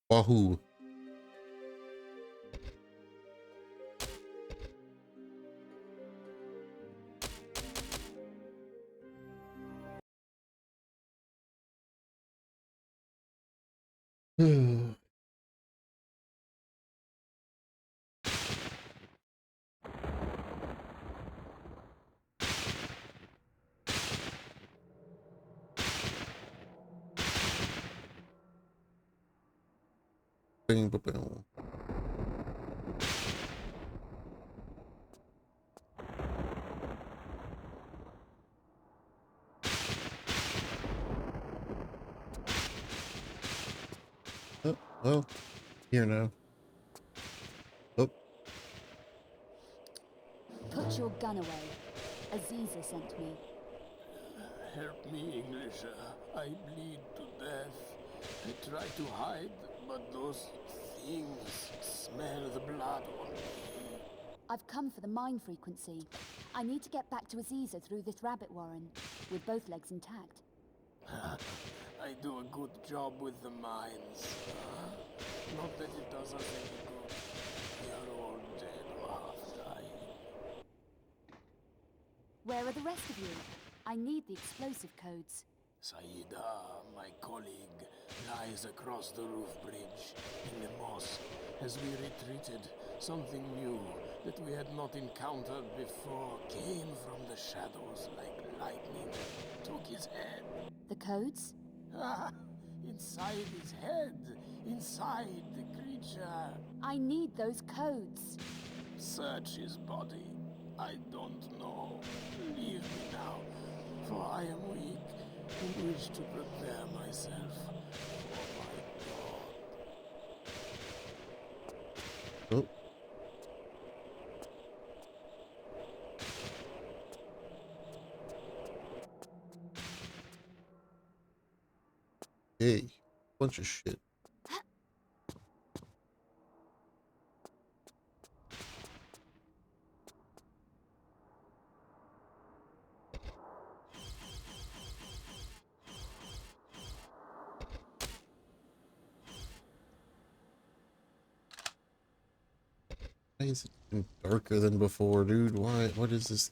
Wahoo. Bing, ba, boom. Oh, well, here now. Oh, Put your gun away. Aziza sent me. Help me, English. I bleed to death. I try to hide, but those things smell the blood on me. I've come for the mine frequency. I need to get back to Aziza through this rabbit warren, with both legs intact. I do a good job with the mines. Not that it does us any good. We are all dead or half dying. Where are the rest of you? I need the explosive codes. Saida, my colleague, lies across the roof bridge in the mosque. As we retreated, something new that we had not encountered before came from the shadows like lightning, took his head. The codes? Ah, inside his head, inside the creature. I need those codes. Search his body. I don't know. Leave me now, for I am weak and wish to prepare myself for my God. oh. Hey, bunch of shit. Why is it even darker than before, dude? Why? What is this?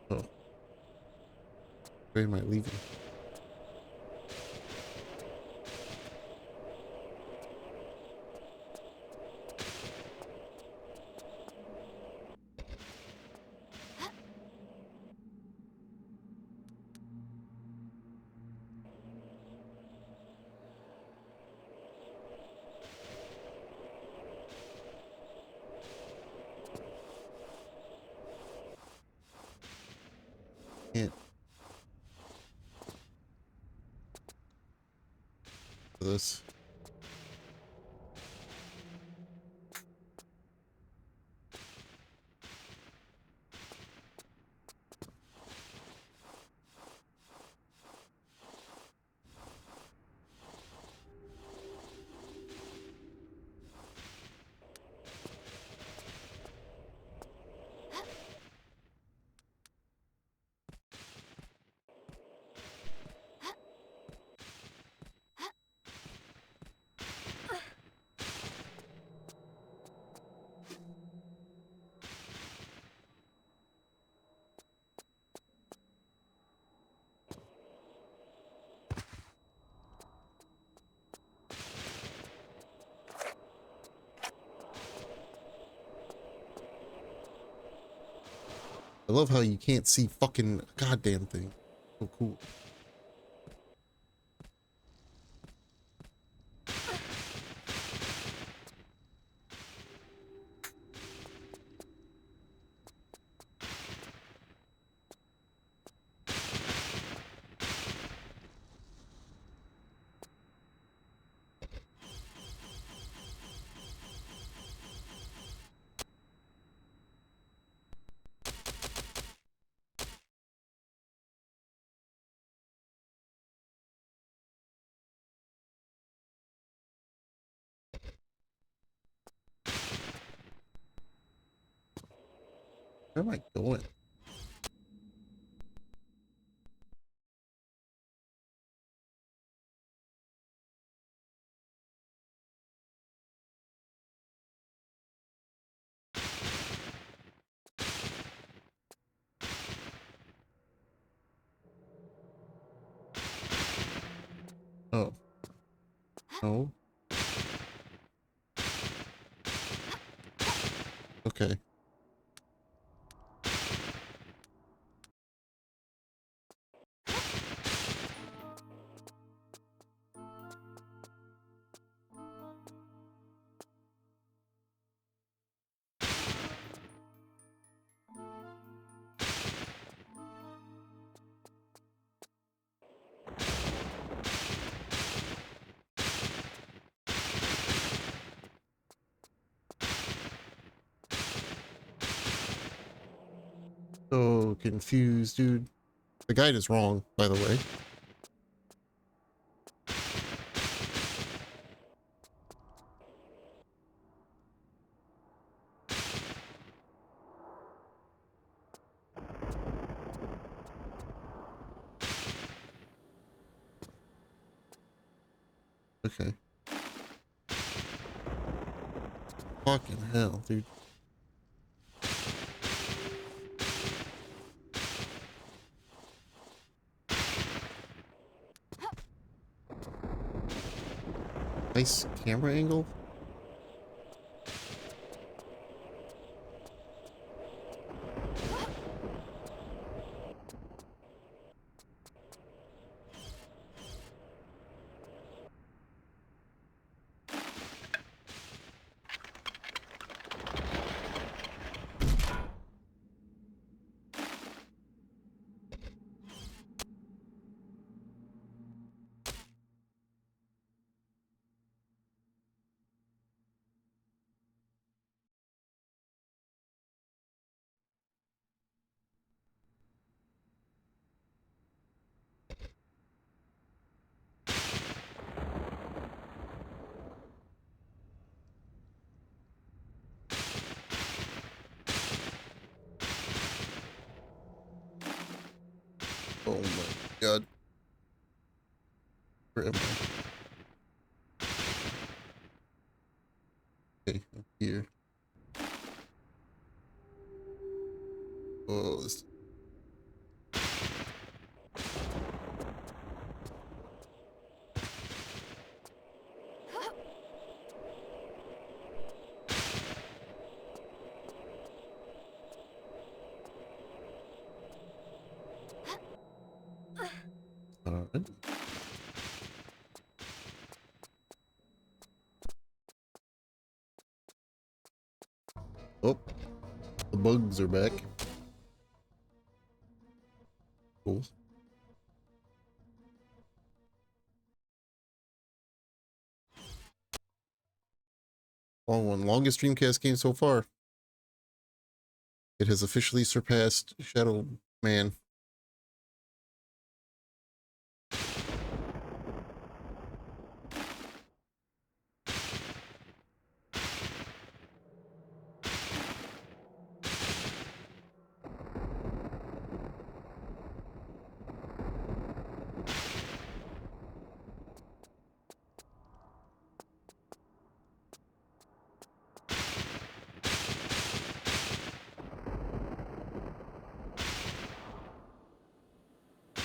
Oh, where am I leaving? Can't. This. I love how you can't see fucking goddamn thing. So cool. Where am I going? Oh. No. Okay. So confused, dude. The guide is wrong, by the way. Okay. Fucking hell, dude. Nice camera angle. Oh my god. Where am I? Okay, I'm here. Oh, this. Alright. Oh, the bugs are back. Cool. Long one. Longest Dreamcast game so far. It has officially surpassed Shadow Man.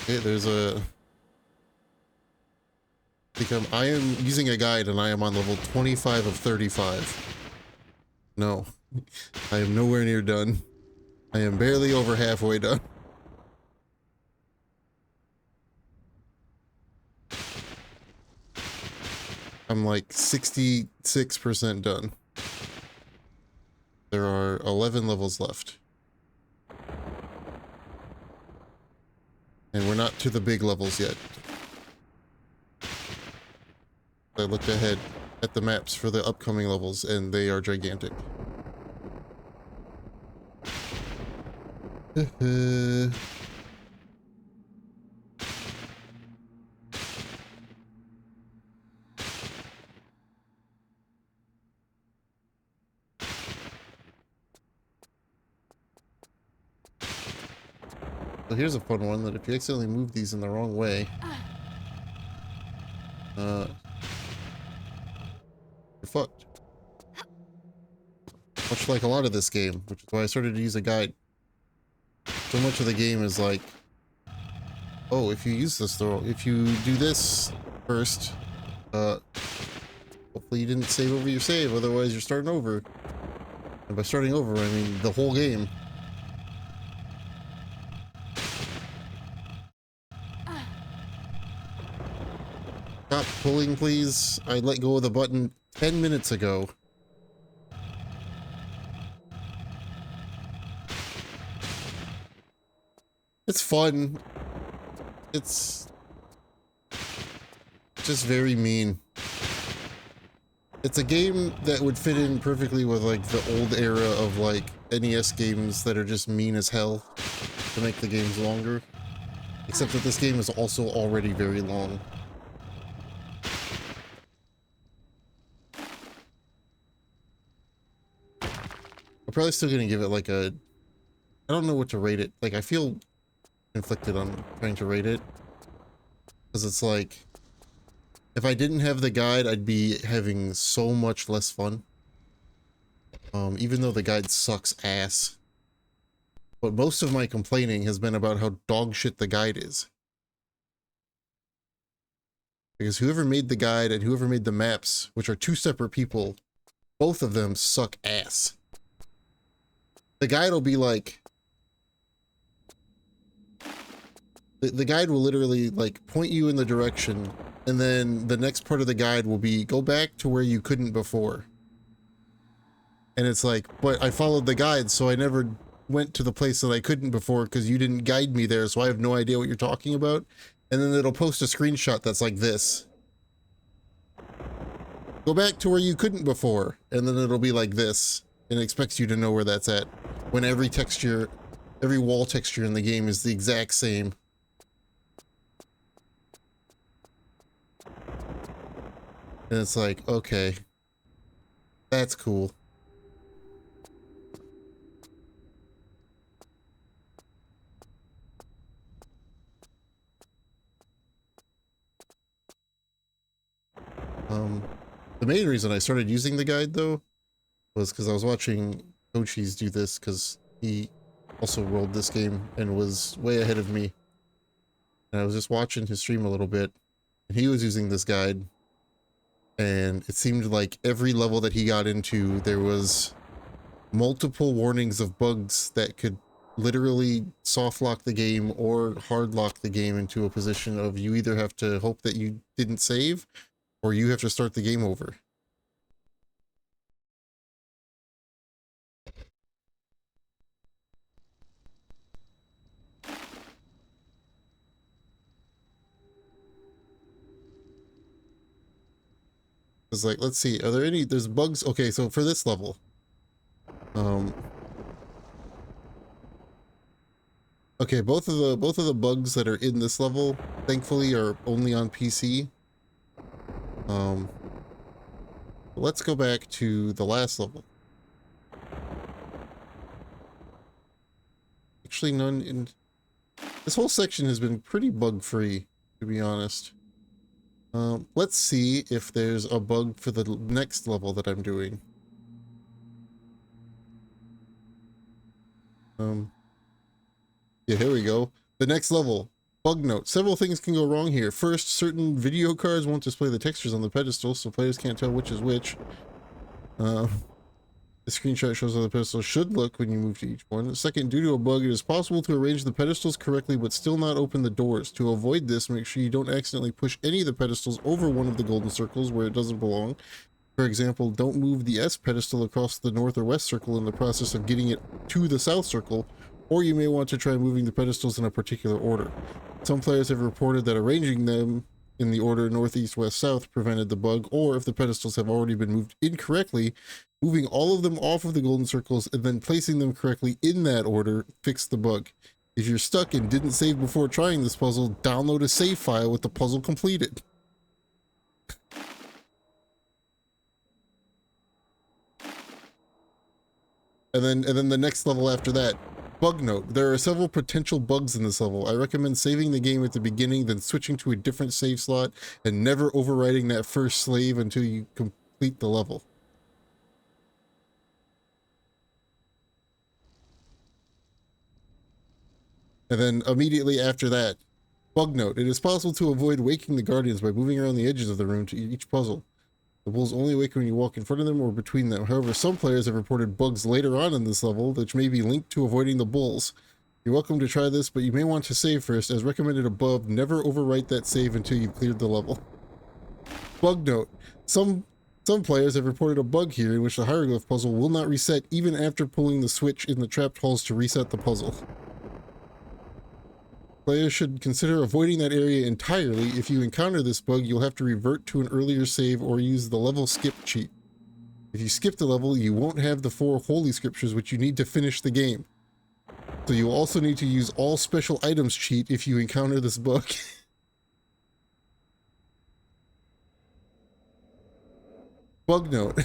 Okay, there's a. I am using a guide and I am on level 25 of 35. No, I am nowhere near done. I am barely over halfway done. I'm like 66% done. There are 11 levels left. And we're not to the big levels yet. I looked ahead at the maps for the upcoming levels and they are gigantic. So here's a fun one that if you accidentally move these in the wrong way, you're fucked. Much like a lot of this game, which is why I started to use a guide. So much of the game is like, oh, if you use this though, if you do this first, hopefully you didn't save over your save, otherwise you're starting over. And by starting over, I mean the whole game. Stop pulling, please. I let go of the button 10 minutes ago. It's fun. It's just very mean. It's a game that would fit in perfectly with like the old era of like NES games that are just mean as hell to make the games longer. Except that this game is also already very long. I'm probably still gonna give it like a... I don't know what to rate it. Like, I feel conflicted on trying to rate it. Because it's like... if I didn't have the guide, I'd be having so much less fun. Even though the guide sucks ass. But most of my complaining has been about how dog shit the guide is. Because whoever made the guide and whoever made the maps, which are two separate people, both of them suck ass. The guide will be like... The guide will literally like point you in the direction, and then the next part of the guide will be go back to where you couldn't before. And it's like, but I followed the guide, so I never went to the place that I couldn't before because you didn't guide me there, so I have no idea what you're talking about. And then it'll post a screenshot that's like this. Go back to where you couldn't before, and then it'll be like this, and it expects you to know where that's at. When every texture, every wall texture in the game is the exact same. And it's like, okay, that's cool. The main reason I started using the guide though was because I was watching Cochise do this because he also rolled this game and was way ahead of me. And I was just watching his stream a little bit, and he was using this guide. And it seemed like every level that he got into, there was multiple warnings of bugs that could literally soft lock the game or hard lock the game into a position of you either have to hope that you didn't save or you have to start the game over. It's like, let's see, are there any, there's bugs. Okay, so for this level, okay, both of the bugs that are in this level, thankfully, are only on PC. Let's go back to the last level. Actually, none in... This whole section has been pretty bug-free, to be honest. Let's see if there's a bug for the next level that I'm doing. Yeah, here we go. The next level. Bug note. Several things can go wrong here. First, certain video cards won't display the textures on the pedestal, so players can't tell which is which. The screenshot shows how the pedestal should look when you move to each one. Second, due to a bug, it is possible to arrange the pedestals correctly but still not open the doors. To avoid this, make sure you don't accidentally push any of the pedestals over one of the golden circles where it doesn't belong. For example, don't move the S pedestal across the north or west circle in the process of getting it to the south circle, or you may want to try moving the pedestals in a particular order. Some players have reported that arranging them in the order northeast, west, south prevented the bug, or if the pedestals have already been moved incorrectly, moving all of them off of the golden circles and then placing them correctly in that order fixed the bug. If you're stuck and didn't save before trying this puzzle, download a save file with the puzzle completed. And then the next level after that, Bug note, there are several potential bugs in this level. I recommend saving the game at the beginning, then switching to a different save slot, and never overwriting that first save until you complete the level. And then immediately after that, bug note, it is possible to avoid waking the guardians by moving around the edges of the room to each puzzle. The bulls only awaken when you walk in front of them or between them. However, some players have reported bugs later on in this level, which may be linked to avoiding the bulls. You're welcome to try this, but you may want to save first. As recommended above, never overwrite that save until you've cleared the level. Bug note, some players have reported a bug here in which the hieroglyph puzzle will not reset even after pulling the switch in the trapped halls to reset the puzzle. Players should consider avoiding that area entirely. If you encounter this bug, you'll have to revert to an earlier save or use the level skip cheat. If you skip the level, you won't have the 4 holy scriptures which you need to finish the game. So you also need to use all special items cheat if you encounter this bug. Bug note.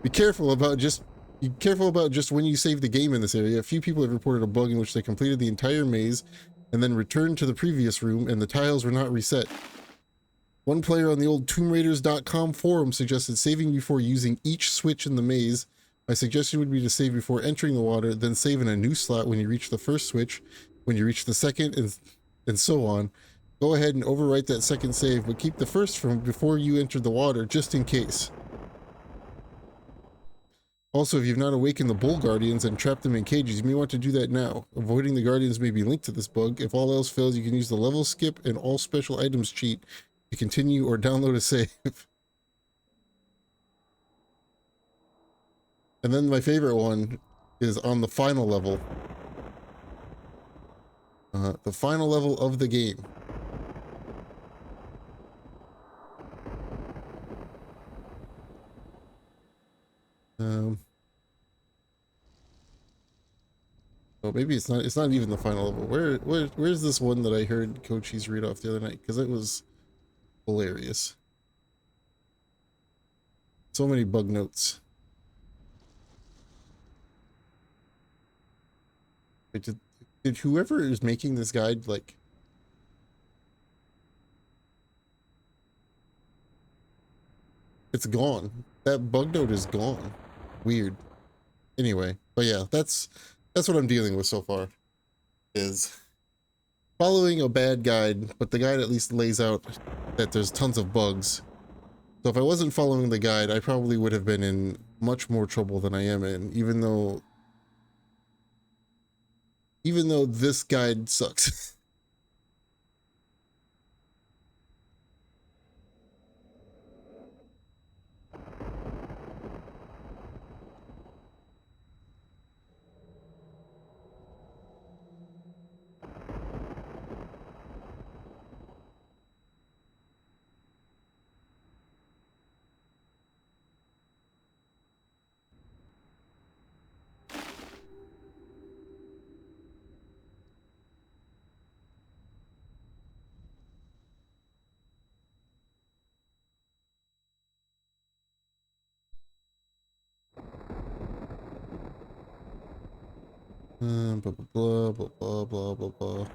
Be careful about just when you save the game in this area. A few people have reported a bug in which they completed the entire maze and then returned to the previous room and the tiles were not reset. One player on the old TombRaiders.com forum suggested saving before using each switch in the maze. My suggestion would be to save before entering the water, then save in a new slot when you reach the first switch, when you reach the second, and so on. Go ahead and overwrite that second save, but keep the first from before you entered the water, just in case. Also, if you've not awakened the bull guardians and trapped them in cages, you may want to do that now. Avoiding the guardians may be linked to this bug. If all else fails, you can use the level skip and all special items cheat to continue or download a save. And then my favorite one is on the final level. The final level of the game. Oh, maybe it's not even the final level. Where's this one that I heard Cochise read off the other night? Because it was hilarious. So many bug notes. Wait, did whoever is making this guide, like... It's gone. That bug note is gone. Weird. Anyway, but yeah, that's what I'm dealing with so far. Is following a bad guide, but the guide at least lays out that there's tons of bugs. So if I wasn't following the guide, I probably would have been in much more trouble than I am in, even though this guide sucks. Blah, blah, blah, blah, blah, blah, blah.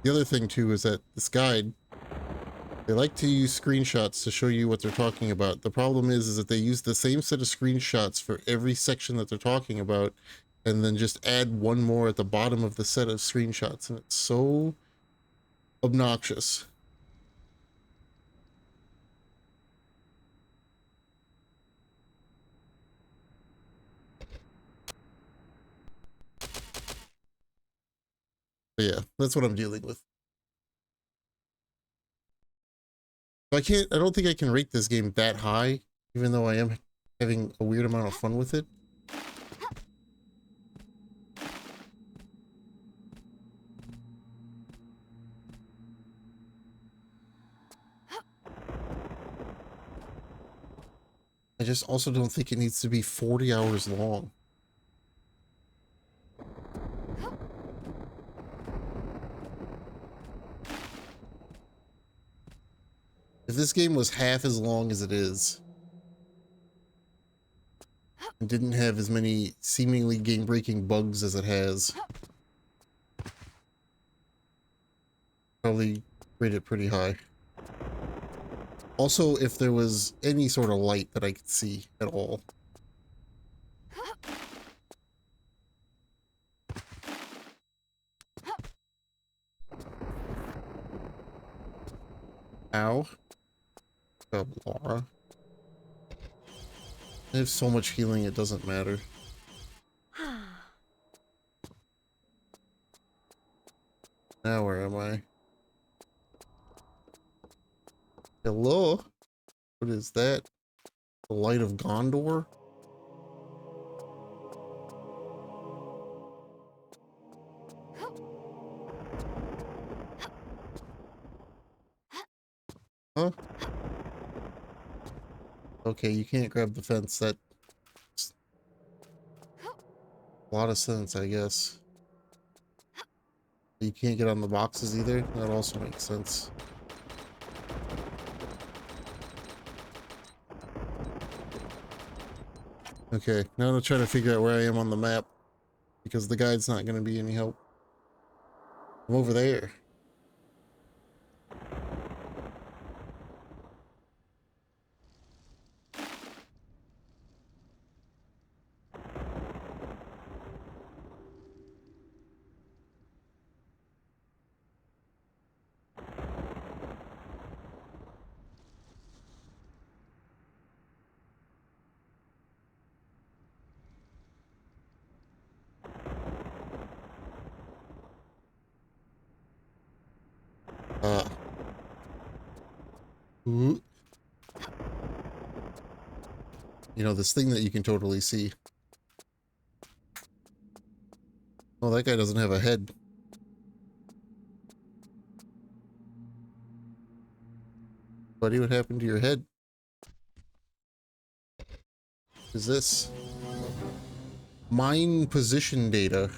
The other thing too is that this guide, they like to use screenshots to show you what they're talking about. The problem is that they use the same set of screenshots for every section that they're talking about, and then just add one more at the bottom of the set of screenshots, and it's so obnoxious. But yeah, that's what I'm dealing with. I don't think I can rate this game that high, even though I am having a weird amount of fun with it. just also don't think it needs to be 40 hours long. If this game was half as long as it is, and didn't have as many seemingly game-breaking bugs as it has, probably rate it pretty high. Also, if there was any sort of light that I could see at all. Ow. Oh, Laura. I have so much healing, it doesn't matter. Now where am I? Hello? What is that? The Light of Gondor? Huh? Okay, you can't grab the fence. That's a lot of sense, I guess. You can't get on the boxes either. That also makes sense. Okay, now I'm gonna try to figure out where I am on the map, because the guide's not gonna be any help. I'm over there. Ooh. You know, this thing that you can totally see. Oh, that guy doesn't have a head. Buddy, what happened to your head? What is this? Mine position data.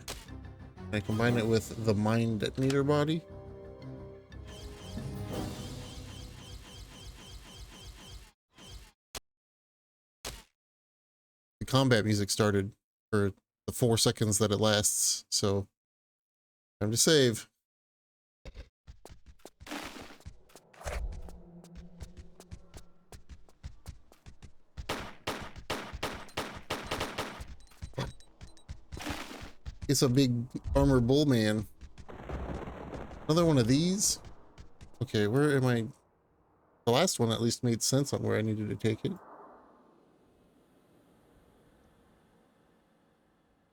Can I combine it with the mine detonator body? The combat music started for the 4 seconds that it lasts, so time to save. It's a big armor bull man. Another one of these? Okay, where am I? The last one at least made sense on where I needed to take it.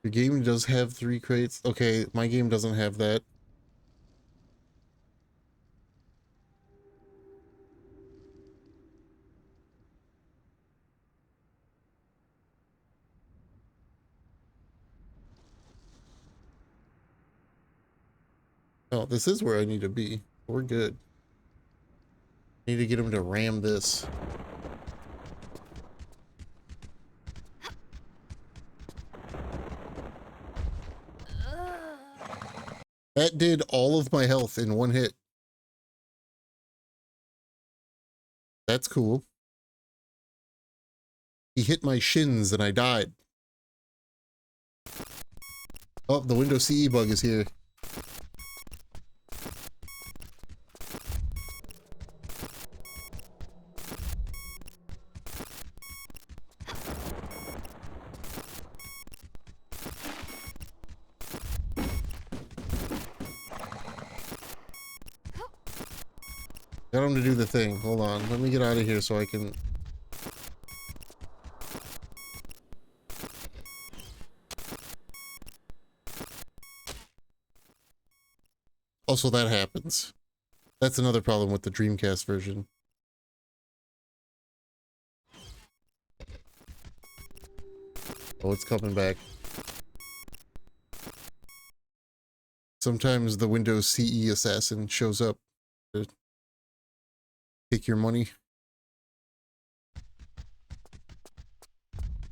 Your game does have 3 crates. Okay, my game doesn't have that. Oh, this is where I need to be. We're good. Need to get him to ram this. That did all of my health in 1 hit. That's cool. He hit my shins and I died. Oh, the Windows CE bug is here. Got him to do the thing. Hold on. Let me get out of here so I can... Also, that happens. That's another problem with the Dreamcast version. Oh, it's coming back. Sometimes the Windows CE assassin shows up to take your money.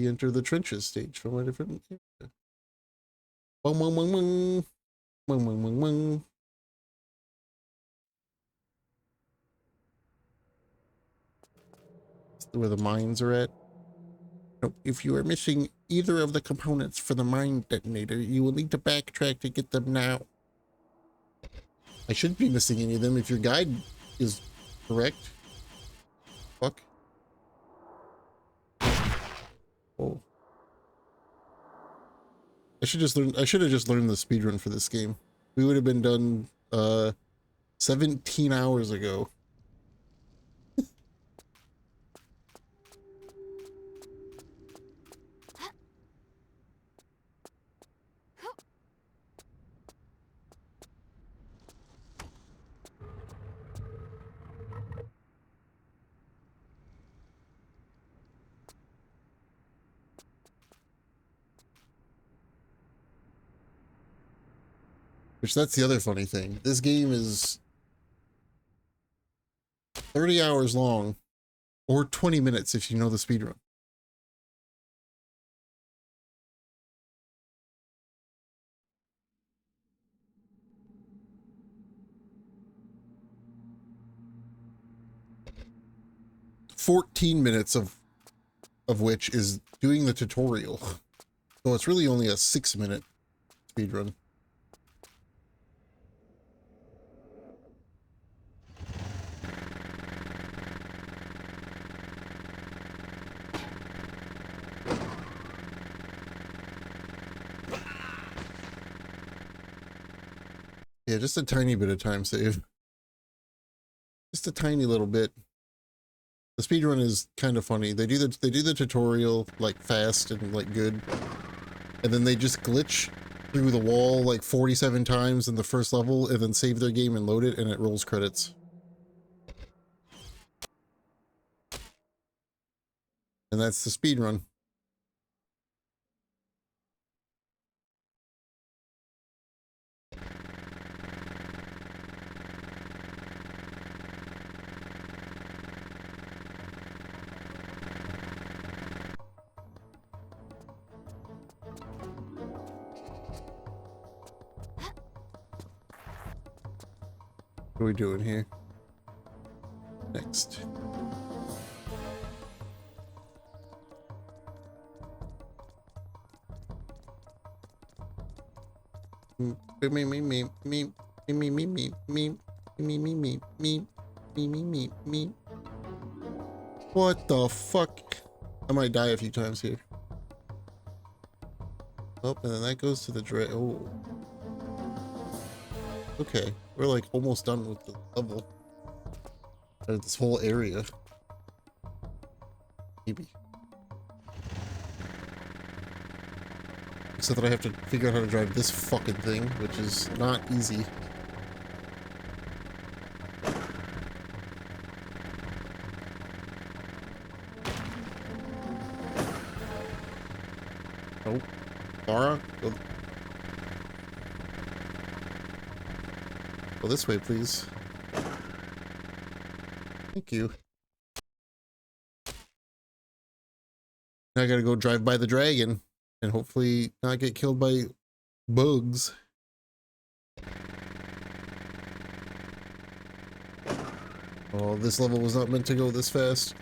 You enter the trenches stage from a different area. Wung, wung, wung, wung. Wung, wung, wung, wung. Where the mines are at. If you are missing either of the components for the mine detonator, you will need to backtrack to get them now. I shouldn't be missing any of them if your guide is correct. Fuck. Oh. I should have just learned the speedrun for this game. We would have been done 17 hours ago. Which that's the other funny thing. This game is 30 hours long, or 20 minutes if you know the speedrun. $14 minutes of which is doing the tutorial. So it's really only a 6-minute speedrun. Yeah, just a tiny bit of time save. Just a tiny little bit. The speedrun is kind of funny. They do the tutorial like fast and like good. And then they just glitch through the wall like 47 times in the first level and then save their game and load it and it rolls credits. And that's the speedrun. What are we doing here? Next. What the fuck? I might die a few times here. Oh, and then that goes to the oh. Okay, we're like almost done with the level. Or this whole area. Maybe. Except that I have to figure out how to drive this fucking thing, which is not easy. Oh, Laura, go this way, please. Thank you. Now I gotta go drive by the dragon and hopefully not get killed by bugs. Oh, this level was not meant to go this fast.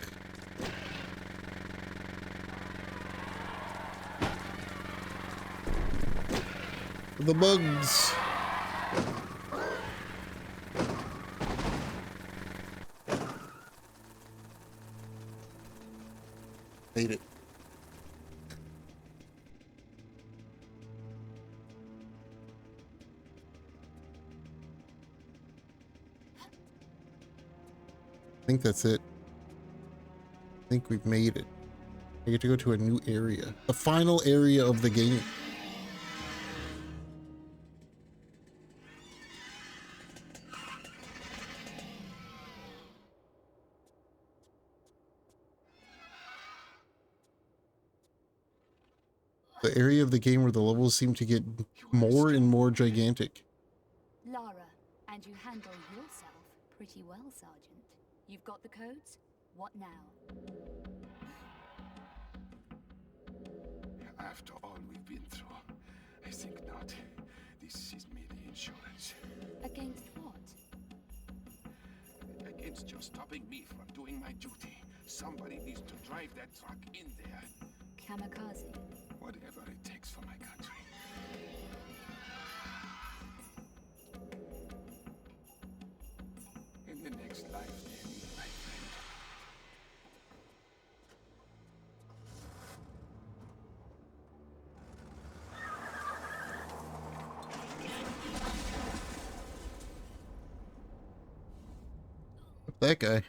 The bugs. Made it. I think that's it. I think we've made it. I get to go to a new area. The final area of the game. The area of the game where the levels seem to get more and more gigantic. Lara, and you handle yourself pretty well, Sergeant. You've got the codes? What now? after all we've been through. I think not. This is merely insurance. Against what? Against just stopping me from doing my duty. Somebody needs to drive that truck in there. Kamikaze. Whatever it takes for my country. In the next life, then, my friend. That guy.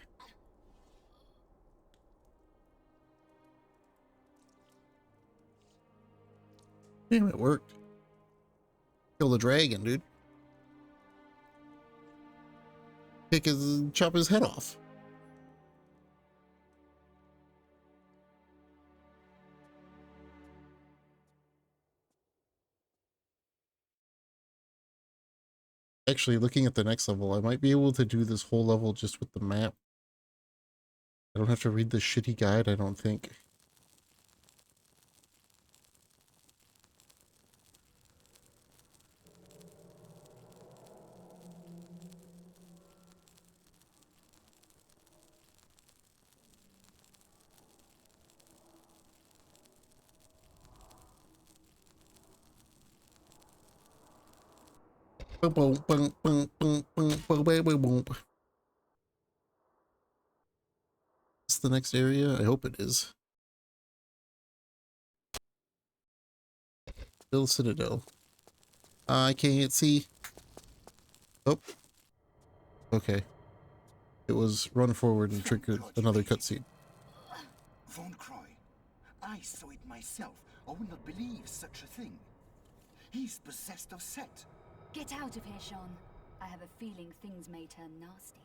Damn, it worked. Kill the dragon, dude. Chop his head off. Actually, looking at the next level, I might be able to do this whole level just with the map. I don't have to read the shitty guide, I don't think. Boom, boom, boom, boom, boom, boom, boom, boom, boom, boom. Is this the next area? I hope it is. Bill Citadel. I can't see. Oh. Okay. It was run forward and trigger another cutscene. Von Croy, I saw it myself. I would not believe such a thing. He's possessed of Set. Get out of here, Sean. I have a feeling things may turn nasty.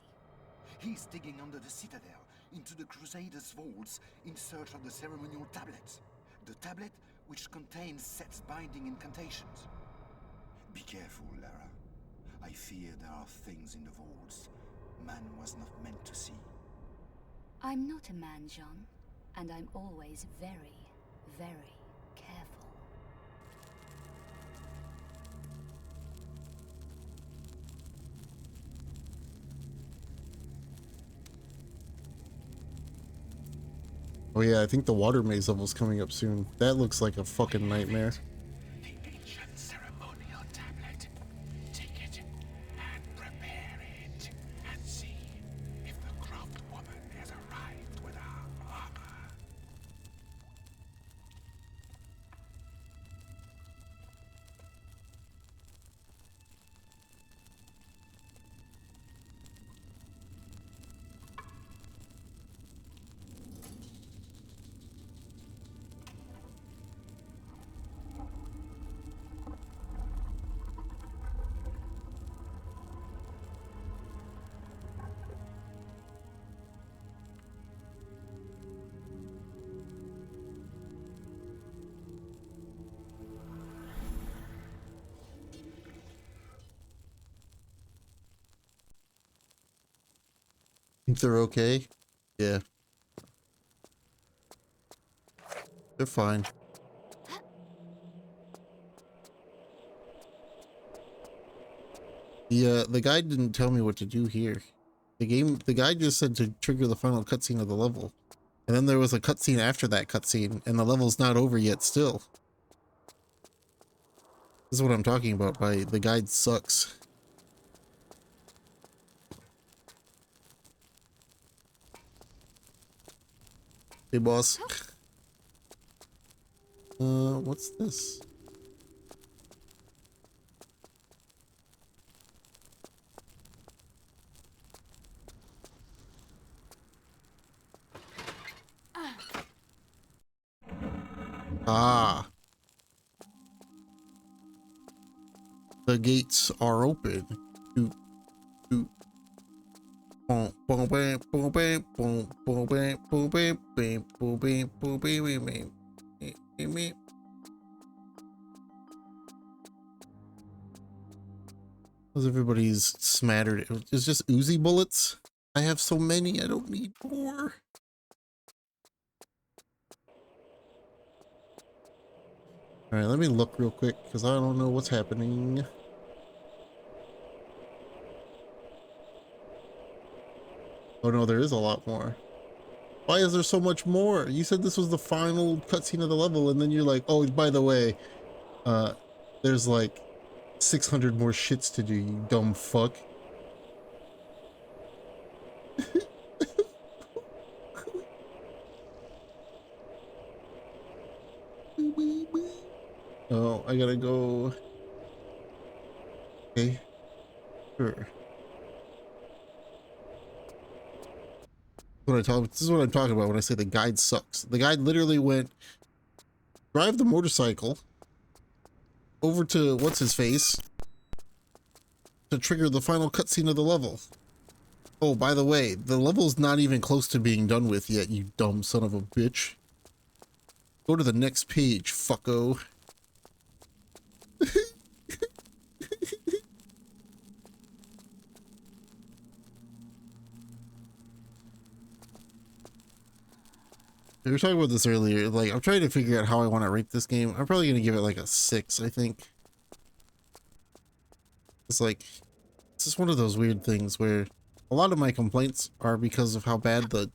He's digging under the Citadel, into the Crusaders' vaults, in search of the ceremonial tablet. The tablet which contains Set's binding incantations. Be careful, Lara. I fear there are things in the vaults man was not meant to see. I'm not a man, Jean, and I'm always very, very careful. Oh yeah, I think the water maze level's coming up soon. That looks like a fucking nightmare. The ancient ceremonial tablet. Take it and prepare it. And see if the cropped woman has arrived with our armor. Think they're okay? Yeah. They're fine. The guide didn't tell me what to do here. The guide just said to trigger the final cutscene of the level. And then there was a cutscene after that cutscene, and the level's not over yet still. This is what I'm talking about by the guide sucks. Hey boss. What's this? Ah. The gates are open. Boom, boom. Boom, boom, bam, boom, bam, boom, boom, bam, boom, bam, bam, boom, bam, boom, bam, bam, bam, bam, bam. Because everybody's smattered. It's just Uzi bullets. I have so many, I don't need more. All right, let me look real quick because I don't know what's happening. Oh no, there is a lot more. Why is there so much more? You said this was the final cutscene of the level, and then you're like, oh, by the way, uh, there's like 600 more shits to do, you dumb fuck. Oh, I gotta go. Okay, sure. This is what I'm talking about when I say the guide sucks. The guide literally went, drive the motorcycle over to what's his face to trigger the final cutscene of the level. Oh, by the way, the level's not even close to being done with yet, you dumb son of a bitch. Go to the next page, fucko. We were talking about this earlier. Like, I'm trying to figure out how I want to rate this game. I'm probably going to give it like a 6, I think. It's like, it's just one of those weird things where a lot of my complaints are because of how bad the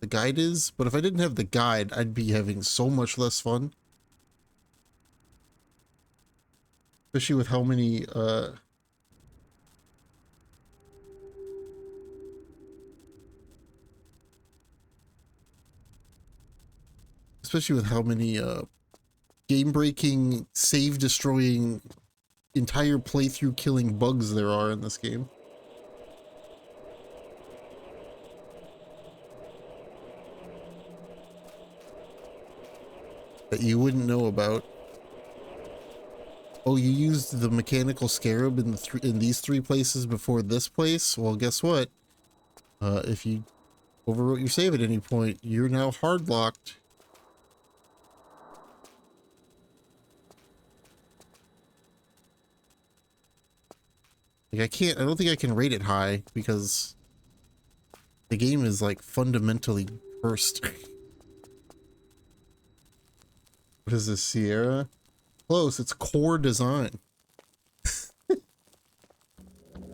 guide is. But if I didn't have the guide, I'd be having so much less fun. Especially with how many, game-breaking, save-destroying, entire playthrough killing bugs there are in this game. That you wouldn't know about. Oh, you used the mechanical scarab in these 3 places before this place? Well, guess what? If you overwrote your save at any point, you're now hard-locked. Like, I don't think I can rate it high because the game is like fundamentally cursed. What is this, Sierra? Close, it's core design.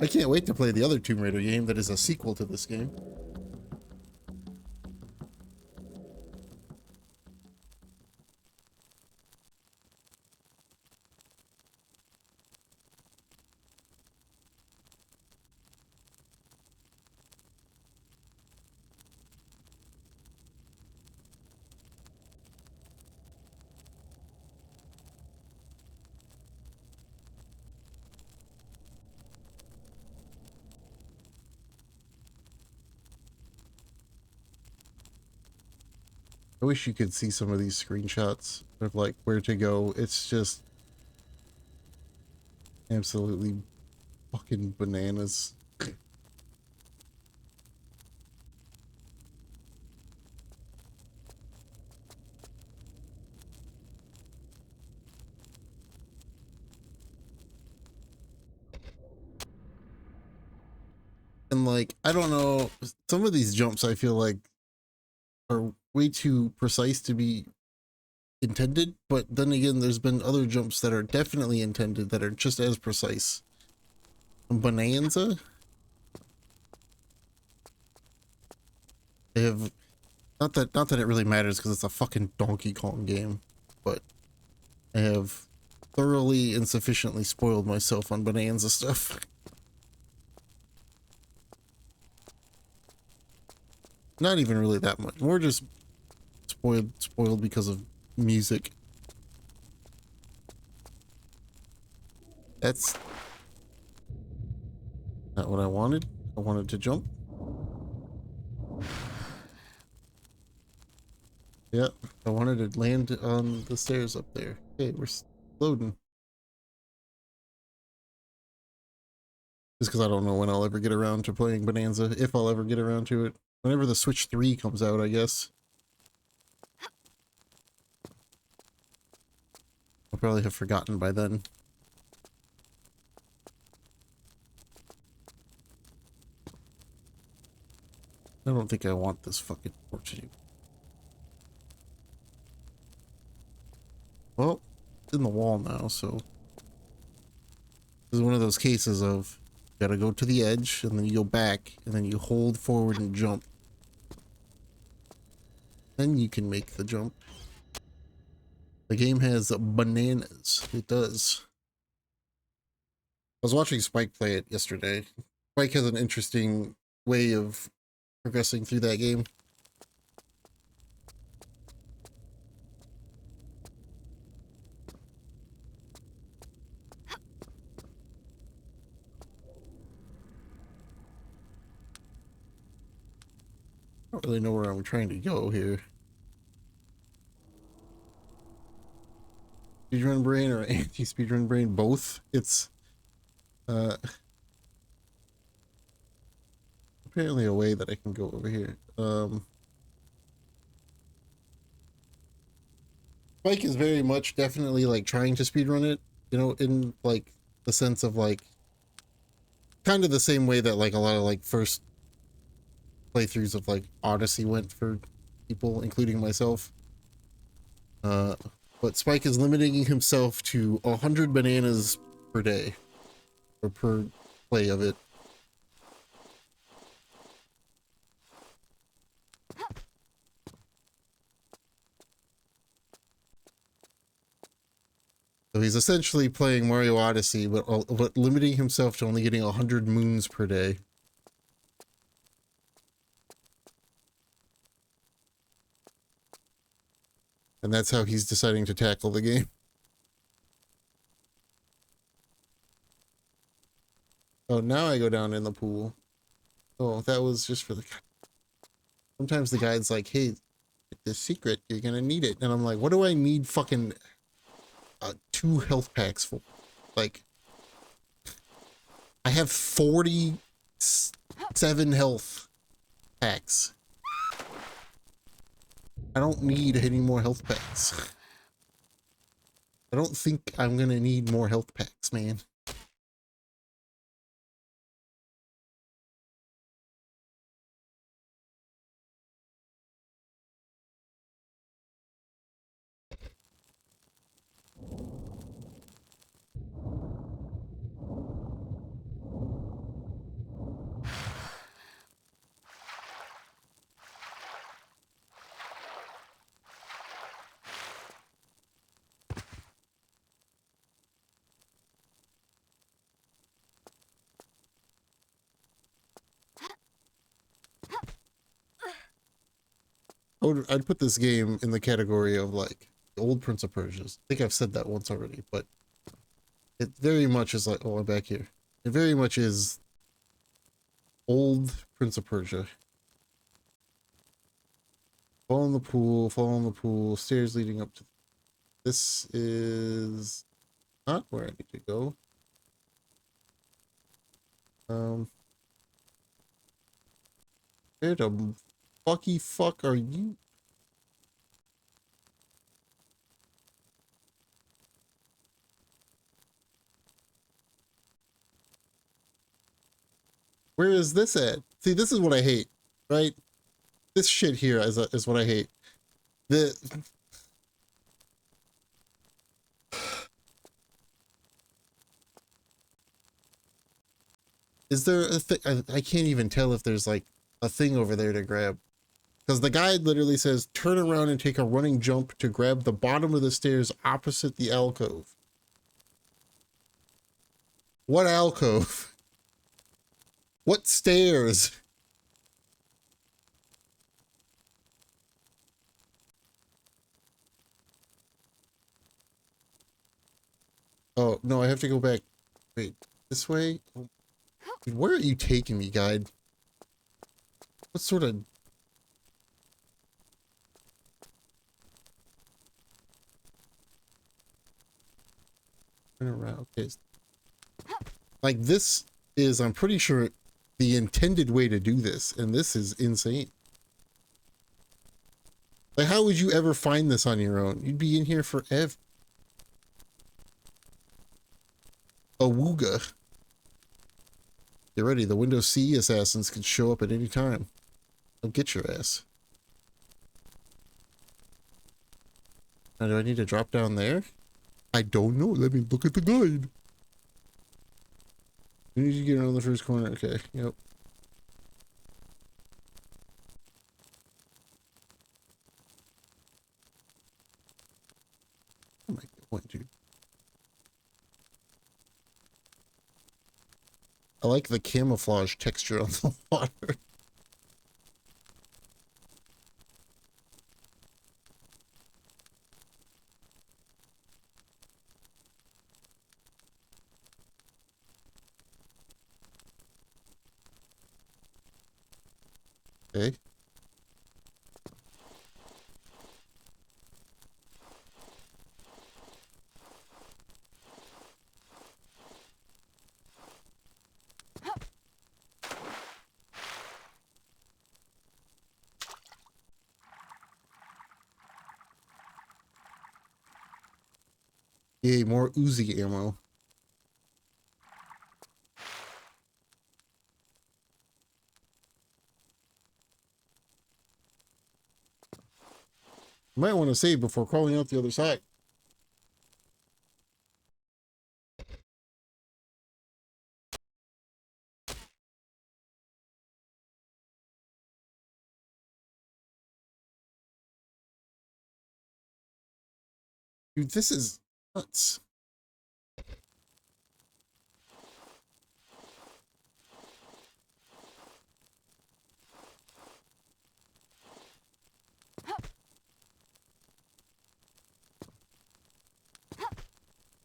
I can't wait to play the other Tomb Raider game that is a sequel to this game. I wish you could see some of these screenshots of like where to go. It's just absolutely fucking bananas. And like, I don't know, some of these jumps I feel like are way too precise to be intended, but then again, there's been other jumps that are definitely intended that are just as precise. Bonanza? They have, not that it really matters because it's a fucking Donkey Kong game, but I have thoroughly and sufficiently spoiled myself on Bonanza stuff. Not even really that much. More just spoiled because of music. That's not what I wanted. I wanted to jump. Yeah, I wanted to land on the stairs up there. Okay, we're loading. Just because I don't know when I'll ever get around to playing Bonanza, if I'll ever get around to it. Whenever the Switch 3 comes out, I guess. I'll probably have forgotten by then. I don't think I want this fucking torch anymore. Well, it's in the wall now, so this is one of those cases of you gotta go to the edge and then you go back and then you hold forward and jump. Then you can make the jump. The game has bananas. It does. I was watching Spike play it yesterday. Spike has an interesting way of progressing through that game. I don't really know where I'm trying to go here. Speedrun brain or anti-speedrun brain, both. It's apparently a way that I can go over here. Spike is very much definitely like trying to speedrun it, you know, in like the sense of like kind of the same way that like a lot of like first playthroughs of like Odyssey went for people, including myself. But Spike is limiting himself to 100 bananas per day or per play of it. So he's essentially playing Mario Odyssey, but limiting himself to only getting 100 moons per day. And that's how he's deciding to tackle the game. Oh, now I go down in the pool. Oh, that was just for the... Sometimes the guide's like, hey, this secret, you're gonna need it. And I'm like, what do I need fucking 2 health packs for? Like, I have 47 health packs. I don't need any more health packs. I don't think I'm gonna need more health packs, man. I'd put this game in the category of like the old Prince of Persia's. I think I've said that once already, but it very much is like, oh, I'm back here. It very much is old Prince of Persia. Fall in the pool, stairs leading up to... This is not where I need to go. Where the fuck are you? Where is this at? See, this is what I hate, right? This shit here is what I hate. Is there a thing? I can't even tell if there's like a thing over there to grab. Because the guide literally says, turn around and take a running jump to grab the bottom of the stairs opposite the alcove. What alcove? What stairs? Oh, no, I have to go back. Wait, this way? Oh, dude, where are you taking me, guide? What sort of... Turn around. Okay. Like, this is, I'm pretty sure, the intended way to do this, and this is insane. Like, how would you ever find this on your own? You'd be in here forever. Awooga. Get ready, the Windows C assassins could show up at any time. Oh, get your ass. Now, do I need to drop down there? I don't know. Let me look at the guide. You need to get around the first corner. Okay. Yep. Oh my god, dude. I like the camouflage texture on the water. Okay. Yay, more Uzi ammo. You might want to save before crawling out the other side. Dude, this is nuts.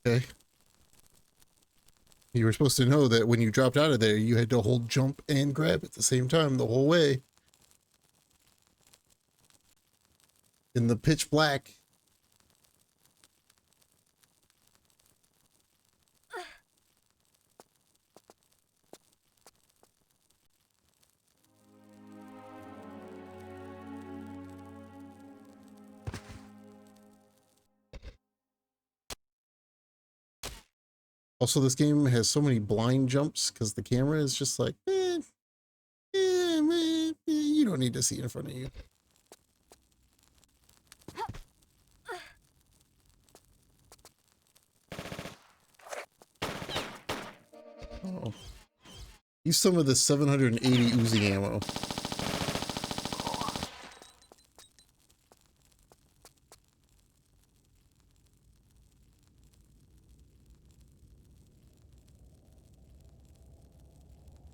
Okay. You were supposed to know that when you dropped out of there, you had to hold jump and grab at the same time the whole way. In the pitch black. Also, this game has so many blind jumps because the camera is just like, man, you don't need to see in front of you. Oh. Use some of the 780 Uzi ammo.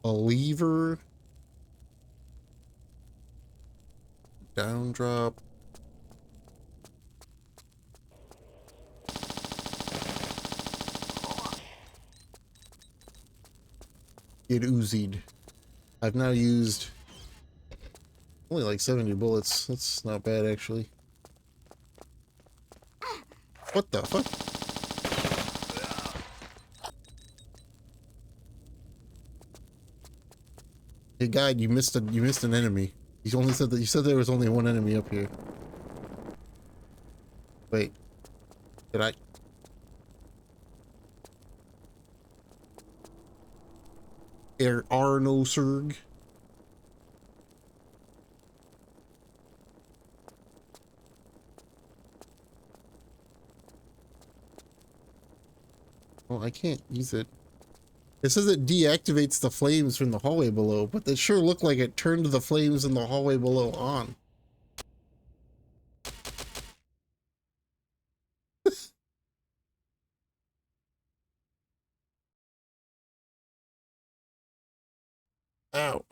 A lever. Down drop. Get Uzi'd. I've now used only like 70 bullets. That's not bad, actually. What the fuck? Hey, guide, you missed an enemy. You only said that you said there was only one enemy up here. Wait. Did I? There are no Surg. Well, I can't use it. It says it deactivates the flames from the hallway below, but that sure looked like it turned the flames in the hallway below on. Ow.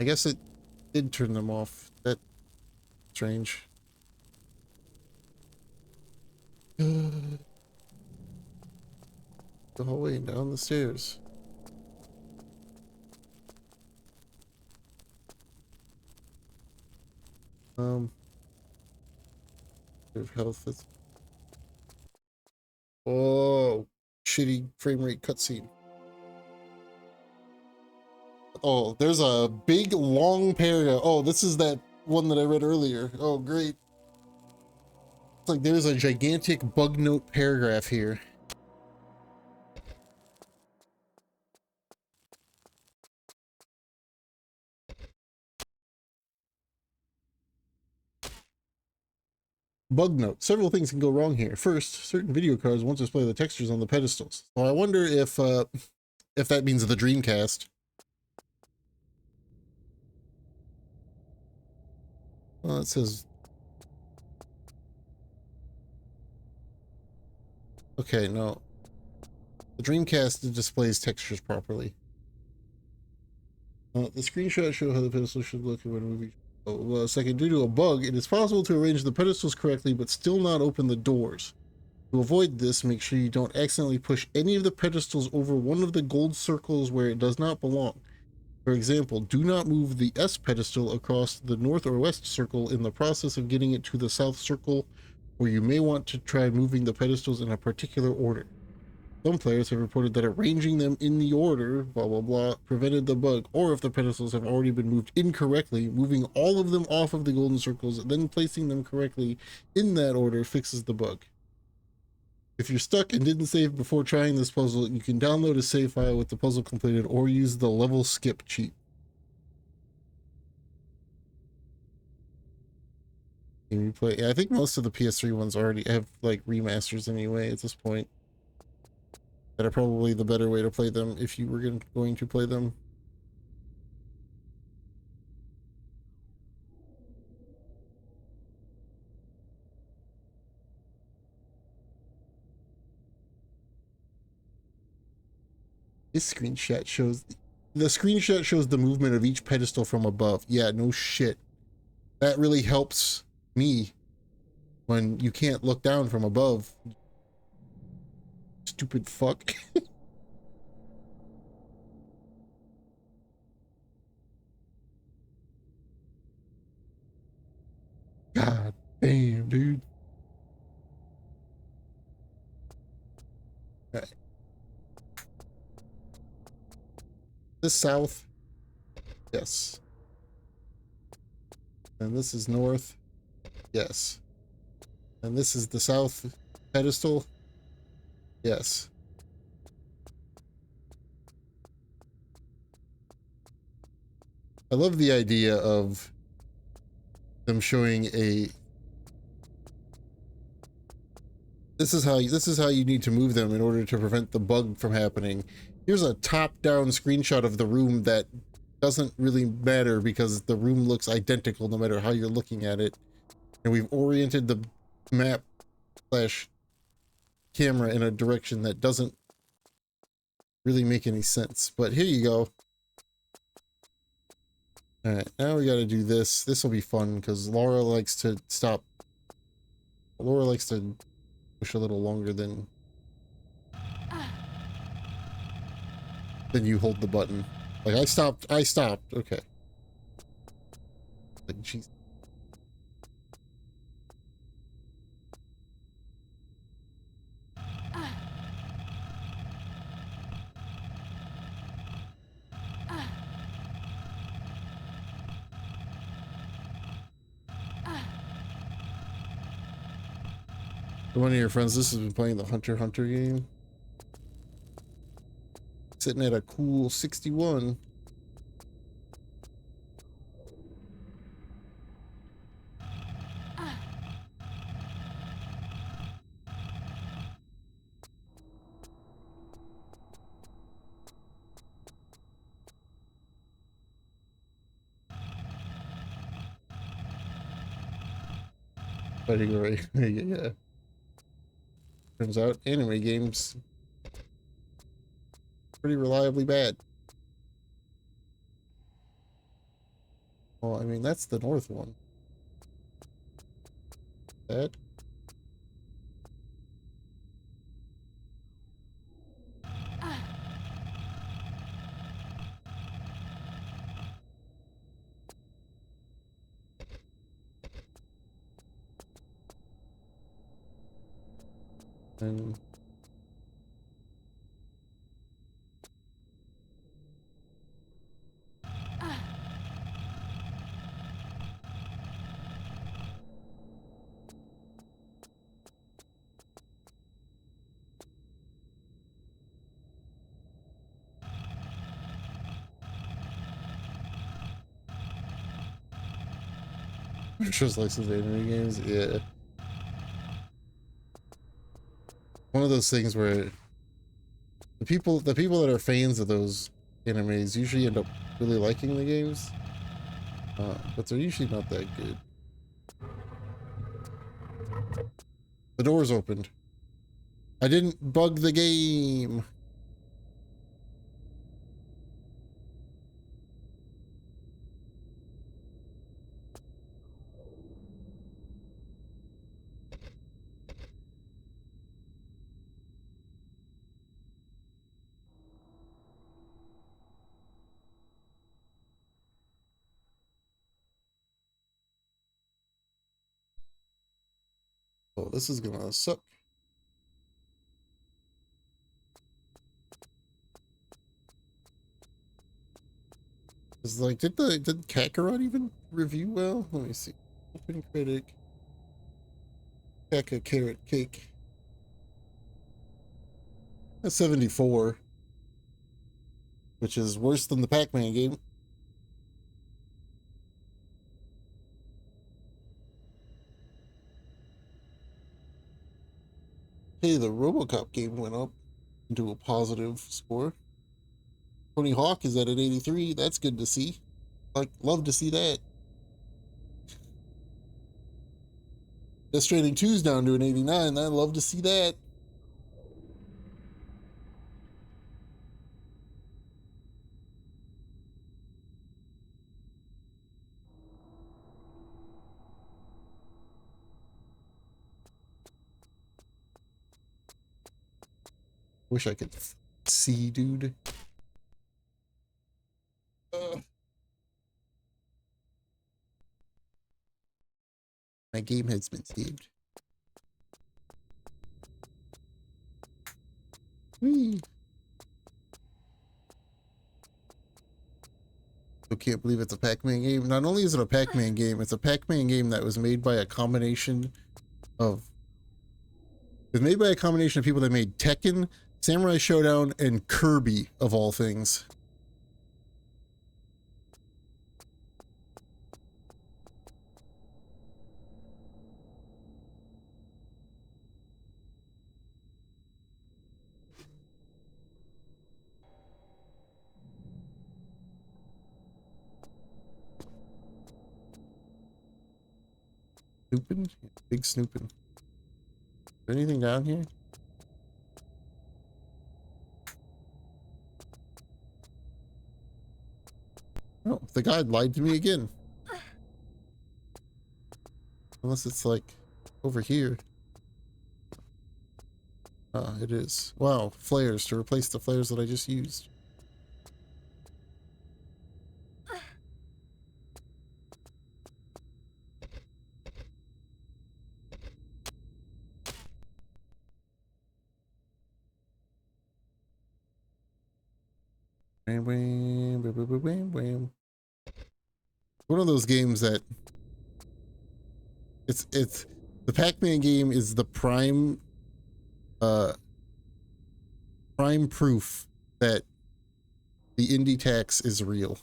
I guess it did turn them off. That's strange. The hallway and down the stairs. Health is. Oh, shitty frame rate cutscene. Oh, there's a big long paragraph. Oh, this is that one that I read earlier. Oh, great. It's like there's a gigantic bug note paragraph here. Bug note. Several things can go wrong here. First, certain video cards won't display the textures on the pedestals. So I wonder if that means the Dreamcast. Well, it says... Okay, no. The Dreamcast displays textures properly. The screenshot show how the pedestal should look when moving. Oh, well, second, due to a bug, it is possible to arrange the pedestals correctly, but still not open the doors. To avoid this, make sure you don't accidentally push any of the pedestals over one of the gold circles where it does not belong. For example, do not move the S pedestal across the north or west circle in the process of getting it to the south circle, or you may want to try moving the pedestals in a particular order. Some players have reported that arranging them in the order, blah blah blah, prevented the bug, or if the pedestals have already been moved incorrectly, moving all of them off of the golden circles, then placing them correctly in that order fixes the bug. If you're stuck and didn't save before trying this puzzle, you can download a save file with the puzzle completed or use the level skip cheat. Can you play? Yeah, I think most of the PS3 ones already have like remasters anyway at this point. That are probably the better way to play them if you were going to play them. This screenshot shows the movement of each pedestal from above. Yeah, no shit. That really helps me when you can't look down from above. Stupid fuck. God damn, dude. All right. This south. Yes. And this is north. Yes. And this is the south pedestal. Yes. I love the idea of them showing a this is how you need to move them in order to prevent the bug from happening. Here's a top-down screenshot of the room that doesn't really matter because the room looks identical no matter how you're looking at it. And we've oriented the map slash camera in a direction that doesn't really make any sense. But here you go. All right, now we got to do this. This will be fun because Laura likes to stop. Laura likes to push a little longer than you hold the button. Like I stopped. Okay. Like jeez. One of your friends, this has been playing the Hunter x Hunter game. Sitting at a cool 61. Fighting right. Yeah. Turns out anime games pretty reliably bad. Well, I mean, that's the north one. That. And Just like some anime games, yeah. One of those things where the people that are fans of those animes usually end up really liking the games, but they're usually not that good. The door's opened. I didn't bug the game. Oh, this is gonna suck. It's like, did Kakarot even review well? Let me see. Open critic. Kaka carrot cake. That's 74, which is worse than the Pac-Man game. Hey, the RoboCop game went up into a positive score. Tony Hawk is at an 83. That's good to see. Like, love to see that. Death Stranding 2's down to an 89. I love to see that. Wish I could see, dude. My game has been saved. Whee. I can't believe it's a Pac-Man game. Not only is it a Pac-Man game, it's a Pac-Man game that was made by a combination of... It was made by a combination of people that made Tekken, Samurai Showdown, and Kirby, of all things. Snooping? Big snooping. Is there anything down here? Oh, the guide lied to me again. Unless it's like over here. Ah, it is. Wow, flares to replace the flares that I just used. Wham, wham, wham, wham, wham, wham. One of those games that it's the Pac-Man game is the prime proof that the indie tax is real.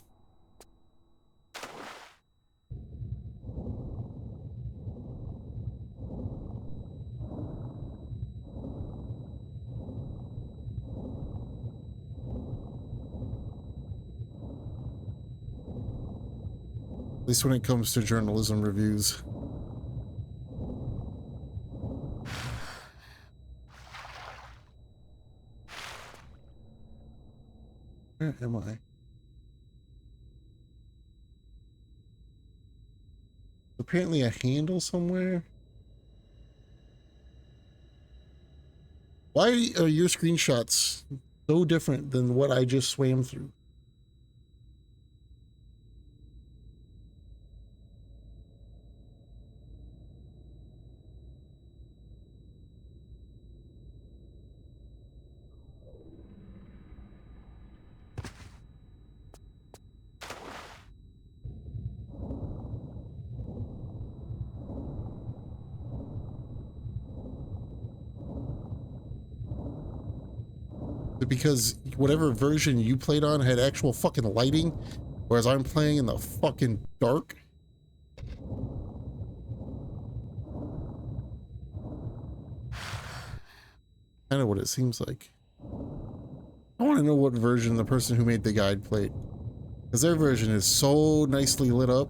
At least when it comes to journalism reviews. Where am I? Apparently a handle somewhere. Why are your screenshots so different than what I just swam through? Because whatever version you played on had actual fucking lighting, whereas I'm playing in the fucking dark. Kind of what it seems like. I want to know what version the person who made the guide played, because their version is so nicely lit up.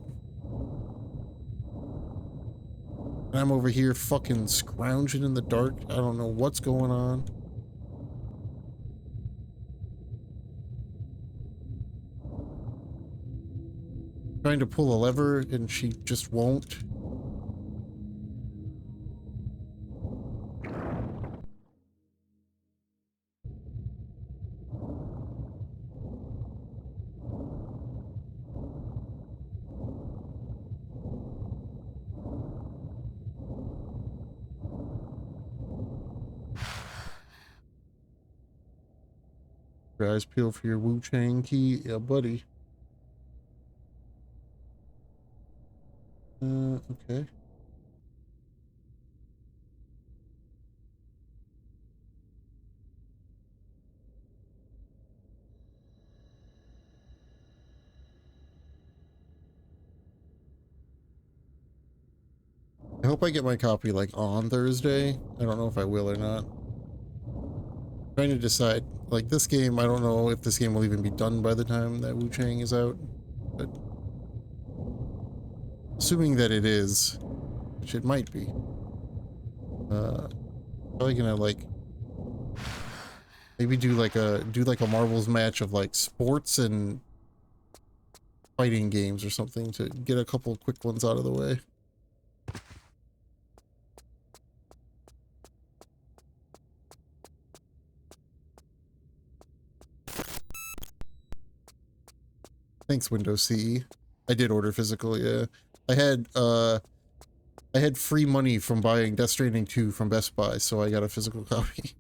And I'm over here fucking scrounging in the dark. I don't know what's going on. Trying to pull a lever and she just won't. Your eyes peeled for your Wu Chang key. Yeah, buddy. Okay. I hope I get my copy like on Thursday. I don't know if I will or not. Trying to decide. Like this game, I don't know if this game will even be done by the time that Wu Chang is out. But assuming that it is, which it might be. Probably gonna like maybe do like a marbles match of like sports and fighting games or something to get a couple quick ones out of the way. Thanks, Windows CE. I did order physical, yeah. I had free money from buying Death Stranding 2 from Best Buy, so I got a physical copy.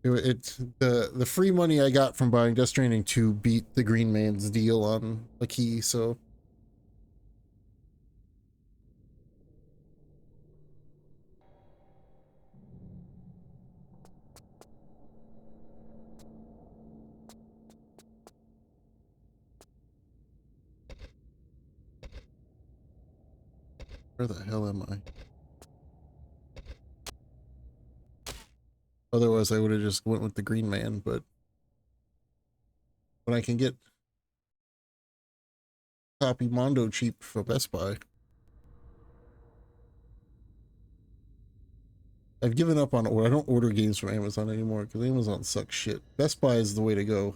The free money I got from buying Death Stranding 2 beat the Green Man's deal on a key, so where the hell am I? Otherwise, I would have just went with the Green Man, but when I can get copy Mondo cheap from Best Buy. I've given up on order. I don't order games from Amazon anymore because Amazon sucks shit. Best Buy is the way to go.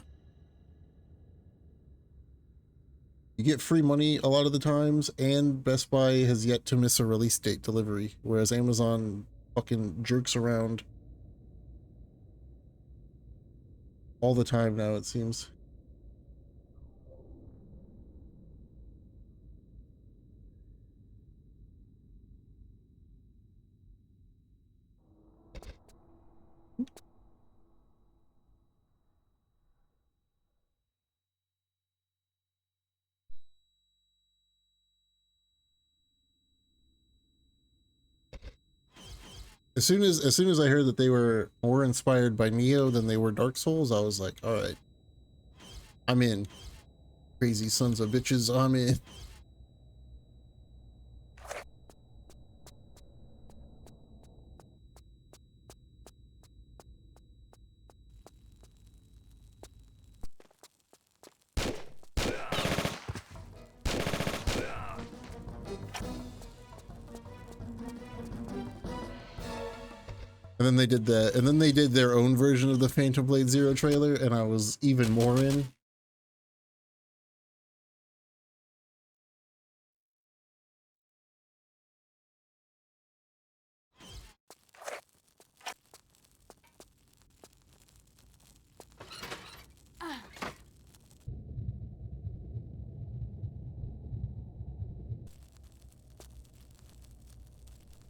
You get free money a lot of the times, and Best Buy has yet to miss a release date delivery, whereas Amazon fucking jerks around all the time now, it seems. As soon as I heard that they were more inspired by Neo than they were Dark Souls, I was like, all right, I'm in. Crazy sons of bitches, I'm in. And then they did that, and then they did their own version of the Phantom Blade Zero trailer, and I was even more in.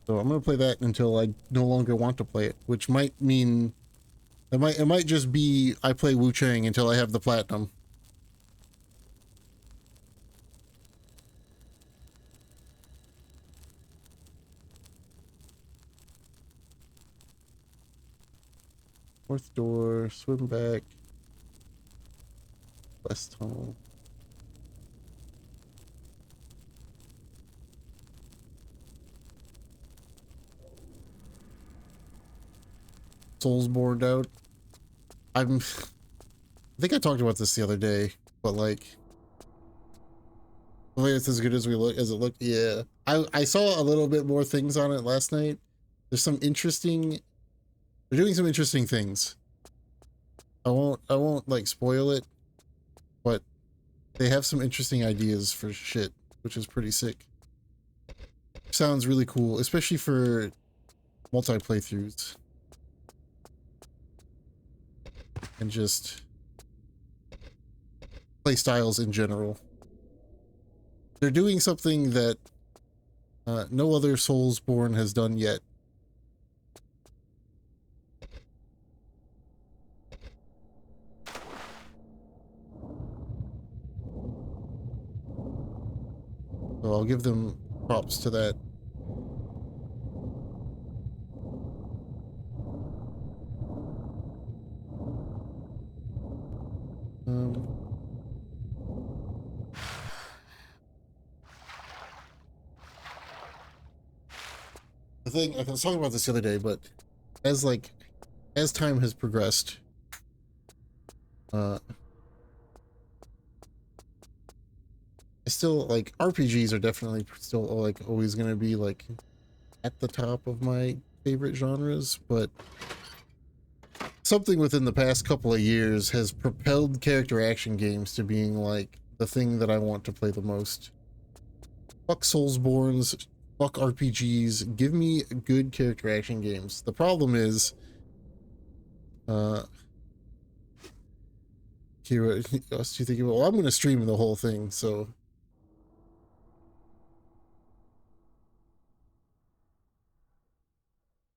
So I'm gonna play that until I no longer want to play it, which might mean it might just be I play Wu Chang until I have the platinum. Fourth door, swim back, west tunnel. Soulsborne out. I think I talked about this the other day, but like, I think it's as good as it looked. Yeah, I saw a little bit more things on it last night. There's some interesting. They're doing some interesting things. I won't like spoil it, but they have some interesting ideas for shit, which is pretty sick. Sounds really cool, especially for multi-playthroughs and just play styles in general. They're doing something that no other Soulsborne has done yet. So I'll give them props to that. The thing, I was talking about this the other day, but as time has progressed, I still like RPGs are definitely still like always gonna be like at the top of my favorite genres, but something within the past couple of years has propelled character action games to being like the thing that I want to play the most. Fuck Soulsborns, fuck RPGs, give me good character action games. The problem is, here, what else do you think about? Well, I'm going to stream the whole thing, so.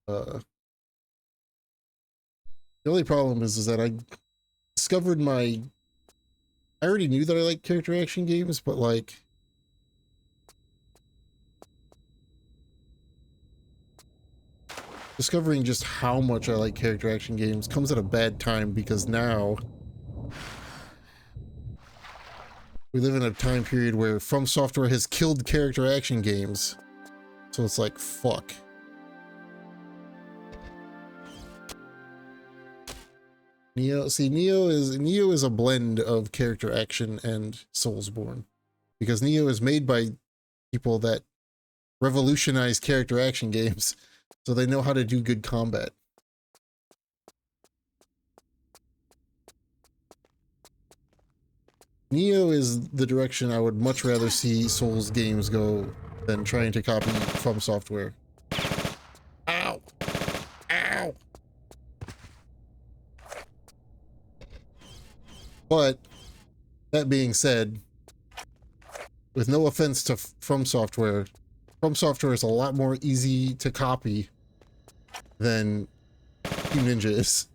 The only problem is that I discovered I already knew that I like character action games, but like, discovering just how much I like character action games comes at a bad time because now we live in a time period where From Software has killed character action games. So it's like, fuck. Neo is a blend of character action and Soulsborne. Because Neo is made by people that revolutionized character action games. So they know how to do good combat. Neo is the direction I would much rather see Souls games go than trying to copy From Software. Ow! Ow! But, that being said, with no offense to From Software is a lot more easy to copy than Team Ninja is.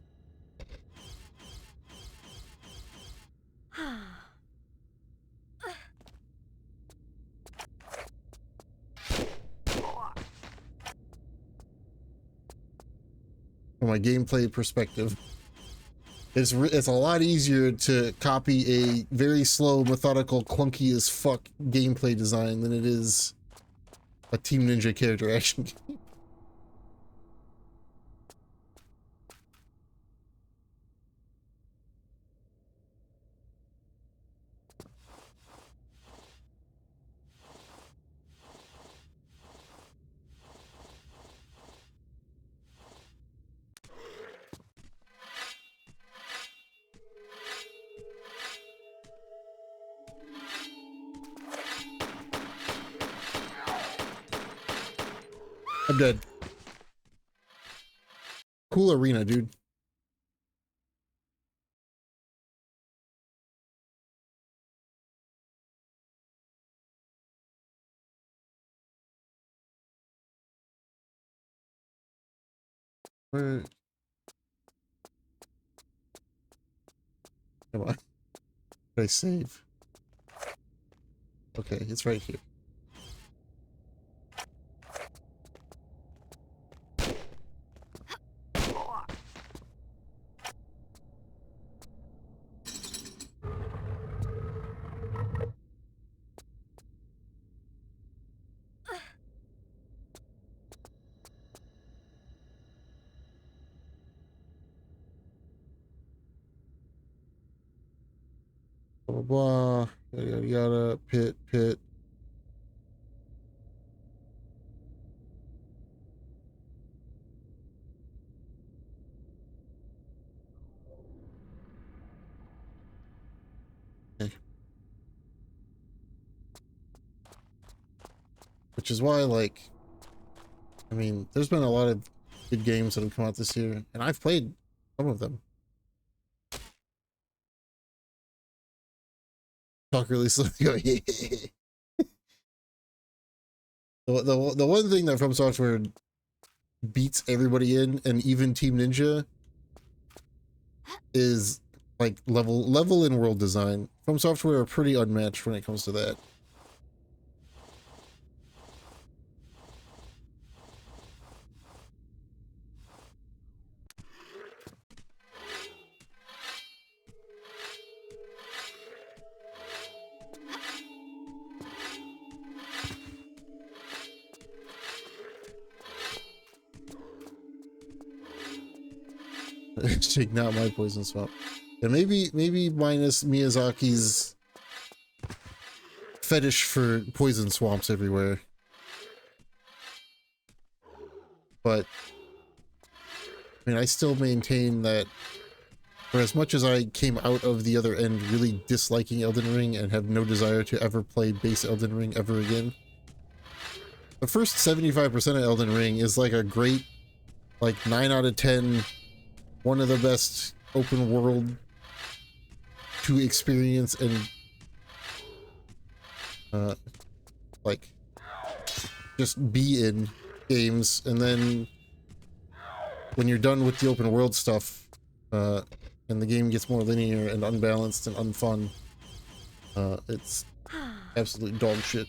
From a gameplay perspective, it's a lot easier to copy a very slow, methodical, clunky as fuck gameplay design than it is a Team Ninja character action game. I'm dead. Cool arena, dude. Where? Come on. Did I save? Okay, it's right here. Blah, blah, blah, yada, yada, pit, pit. Okay. Which is why, like, I mean, there's been a lot of good games that have come out this year, and I've played some of them. Talk really slow. Go, yeah. The one thing that From Software beats everybody in, and even Team Ninja, is like level and world design. From Software are pretty unmatched when it comes to that. Shake not my poison swamp. And maybe minus Miyazaki's fetish for poison swamps everywhere. But I mean, I still maintain that for as much as I came out of the other end really disliking Elden Ring and have no desire to ever play base Elden Ring ever again, the first 75% of Elden Ring is like a great, like 9 out of 10, one of the best open world to experience and like just be in games. And then when you're done with the open world stuff, and the game gets more linear and unbalanced and unfun, it's absolute dog shit.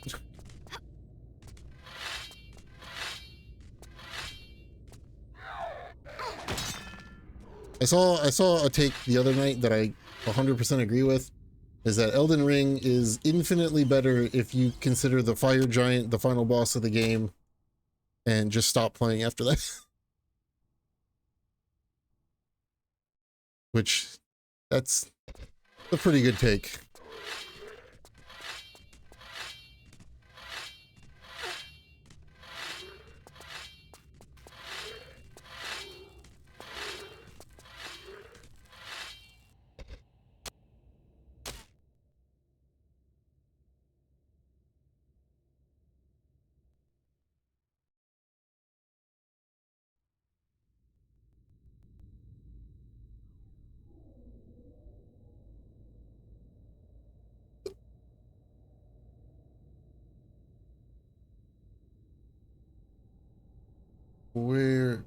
I saw a take the other night that I 100% agree with, is that Elden Ring is infinitely better if you consider the fire giant the final boss of the game and just stop playing after that. Which, that's a pretty good take.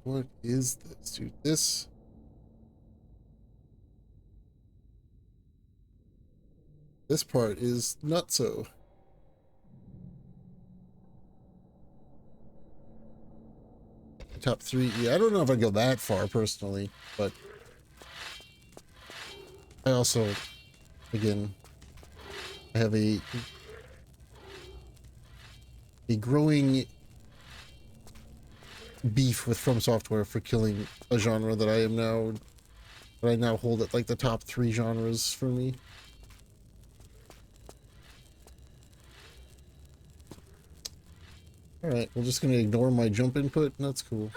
What is this, dude? This part is nutso. Top 3, yeah, I don't know if I'd go that far personally, but I also, again, I have a growing beef with From Software for killing a genre that I now hold at like the top 3 genres for me. Alright, we're just gonna ignore my jump input, and that's cool.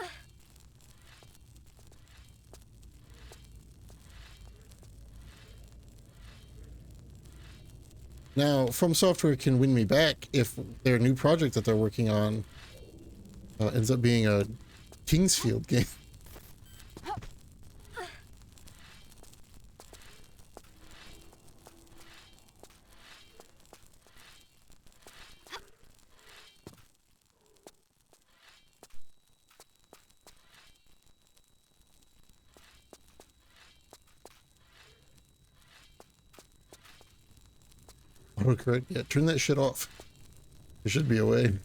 Now, From Software can win me back if their new project that they're working on ends up being a Kingsfield game. Autocorrect, yeah, turn that shit off. There should be a way.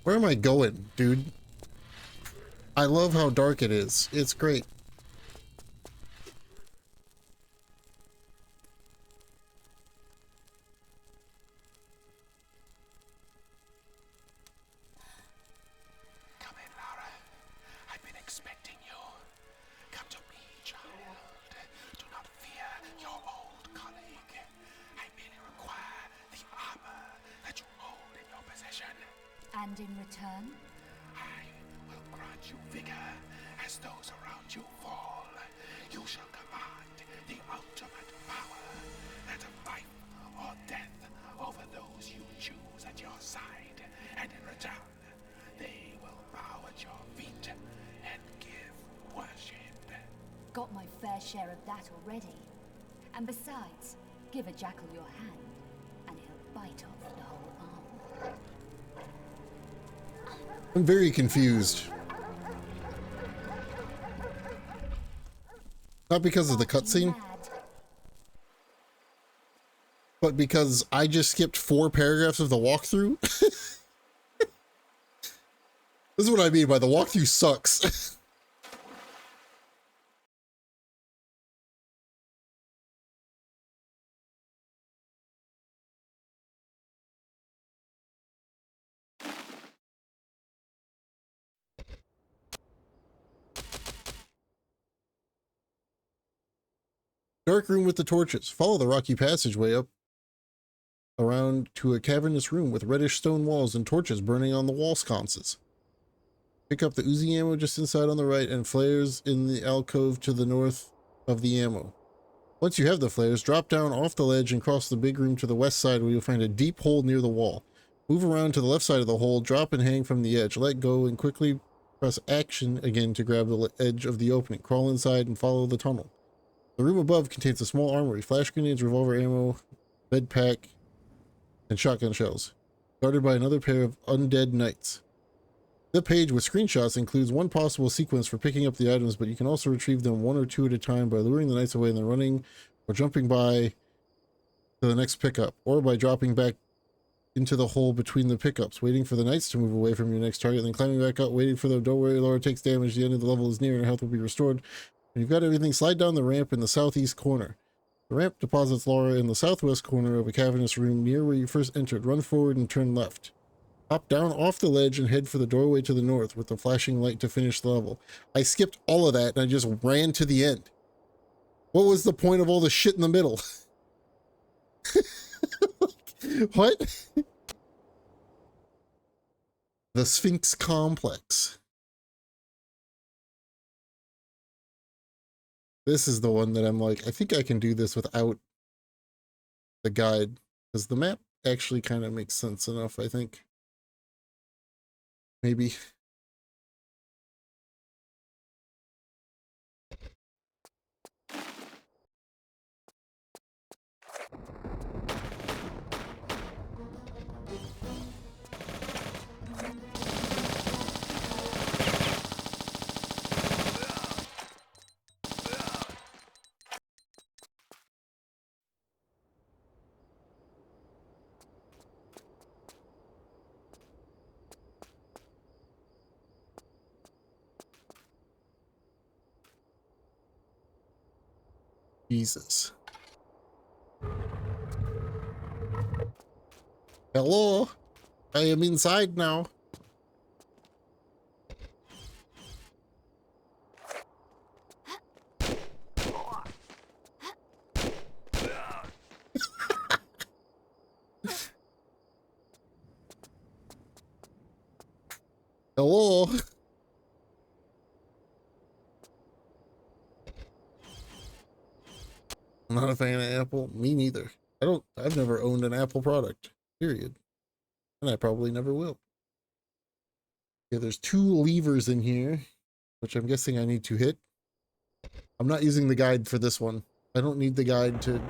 Where am I going, dude? I love how dark it is. It's great. Come in, Lara. I've been expecting you. Come to me, child. in return? I will grant you vigor as those around you fall. You shall command the ultimate power, that of life or death over those you choose at your side. And in return, they will bow at your feet and give worship. Got my fair share of that already. And besides, give a jackal your hand, and he'll bite off the whole arm. I'm very confused. Not because of the cutscene, but because I just skipped 4 paragraphs of the walkthrough. This is what I mean by the walkthrough sucks. Dark room with the torches. Follow the rocky passageway up around to a cavernous room with reddish stone walls and torches burning on the wall sconces. Pick up the Uzi ammo just inside on the right and flares in the alcove to the north of the ammo. Once you have the flares, drop down off the ledge and cross the big room to the west side where you'll find a deep hole near the wall. Move around to the left side of the hole, drop and hang from the edge. Let go and quickly press action again to grab the edge of the opening. Crawl inside and follow the tunnel. The room above contains a small armory, flash grenades, revolver ammo, med pack, and shotgun shells, guarded by another pair of undead knights. The page with screenshots includes one possible sequence for picking up the items, but you can also retrieve them 1 or 2 at a time by luring the knights away and then running or jumping by to the next pickup, or by dropping back into the hole between the pickups, waiting for the knights to move away from your next target, then climbing back up, waiting for them. Don't worry, Laura takes damage. The end of the level is near and her health will be restored. When you've got everything, slide down the ramp in the southeast corner. The ramp deposits Laura in the southwest corner of a cavernous room near where you first entered. Run forward and turn left. Hop down off the ledge and head for the doorway to the north with the flashing light to finish the level. I skipped all of that and I just ran to the end. What was the point of all the shit in the middle? What? The Sphinx Complex. This is the one that I'm like, I think I can do this without the guide, because the map actually kind of makes sense enough, I think. Maybe. Jesus. Hello? I am inside now. Hello? I'm not a fan of Apple. Me neither. I've never owned an Apple product, period. And I probably never will. Okay, there's 2 levers in here, which I'm guessing I need to hit. I'm not using the guide for this one. I don't need the guide to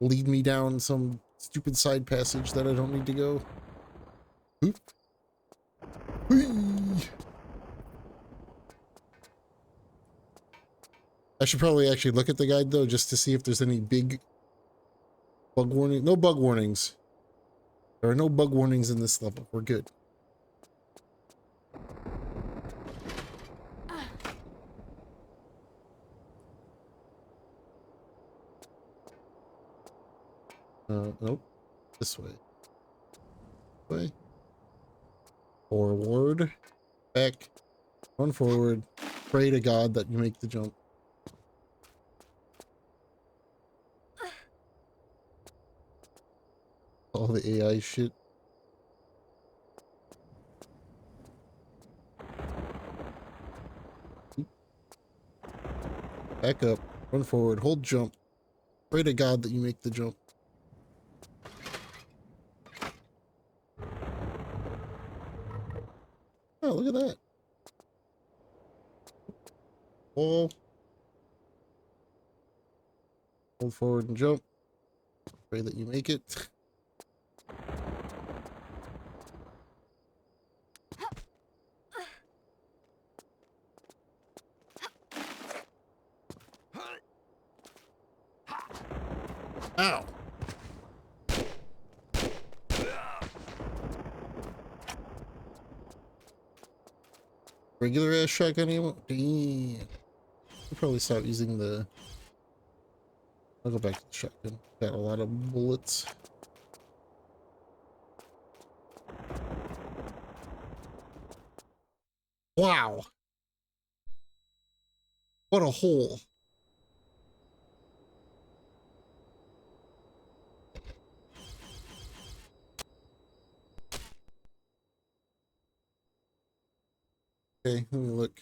lead me down some stupid side passage that I don't need to go. Oop. Whee! I should probably actually look at the guide though, just to see if there's any big bug warning. No bug warnings. There are no bug warnings in this level. We're good. Nope. This way. Way. Forward. Back. Run forward. Pray to God that you make the jump. All the AI shit. Back up. Run forward. Hold jump. Pray to God that you make the jump. Oh, look at that. Wall. Hold forward and jump. Pray that you make it. Ow. Regular ass shotgun ammo? Damn. I'll probably stop using the... I'll go back to the shotgun. Got a lot of bullets. Wow. What a hole. Okay, let me look.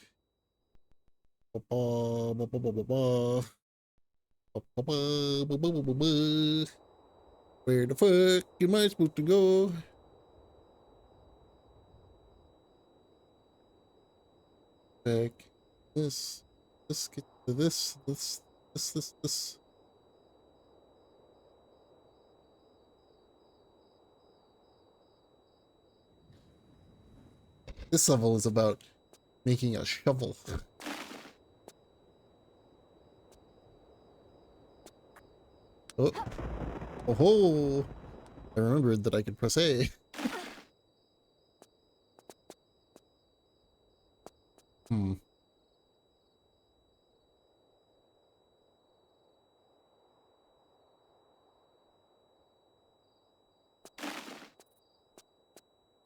Where the fuck am I supposed to go? Back. This. Let's get to this. This. This level is about making a shovel. Oh. Oh, I remembered that I could press A. Hmm.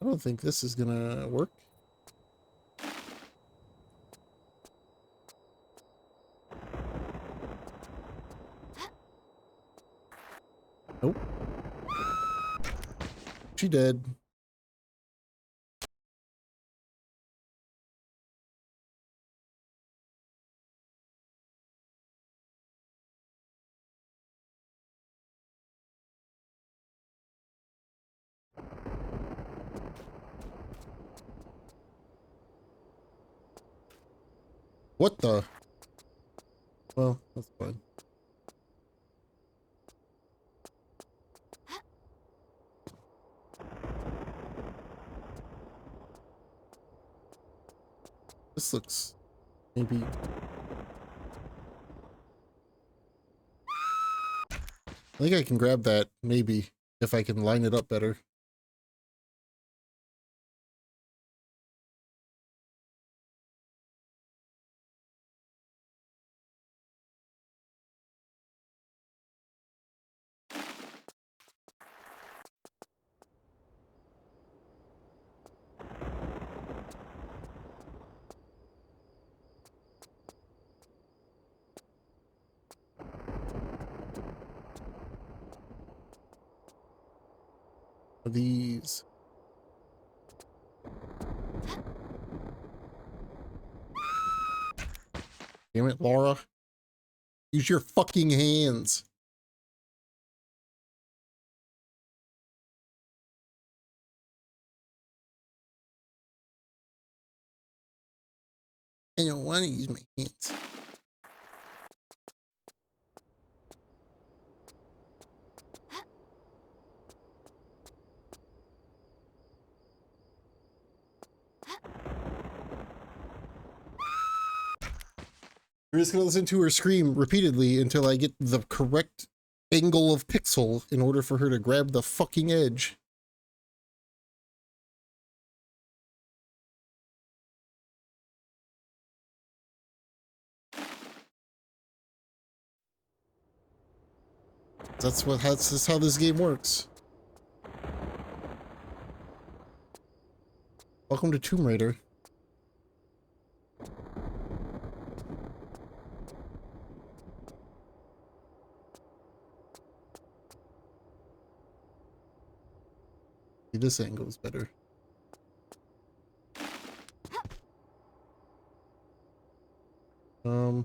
I don't think this is gonna work. Nope. She dead. What the? Well, that's fine. This looks maybe. I think I can grab that, maybe, if I can line it up better. These. Damn it, Laura. Use your fucking hands. I don't want to use my hands. I'm just gonna listen to her scream repeatedly until I get the correct angle of pixel in order for her to grab the fucking edge. That's how this game works. Welcome to Tomb Raider. See, this angle is better. Um,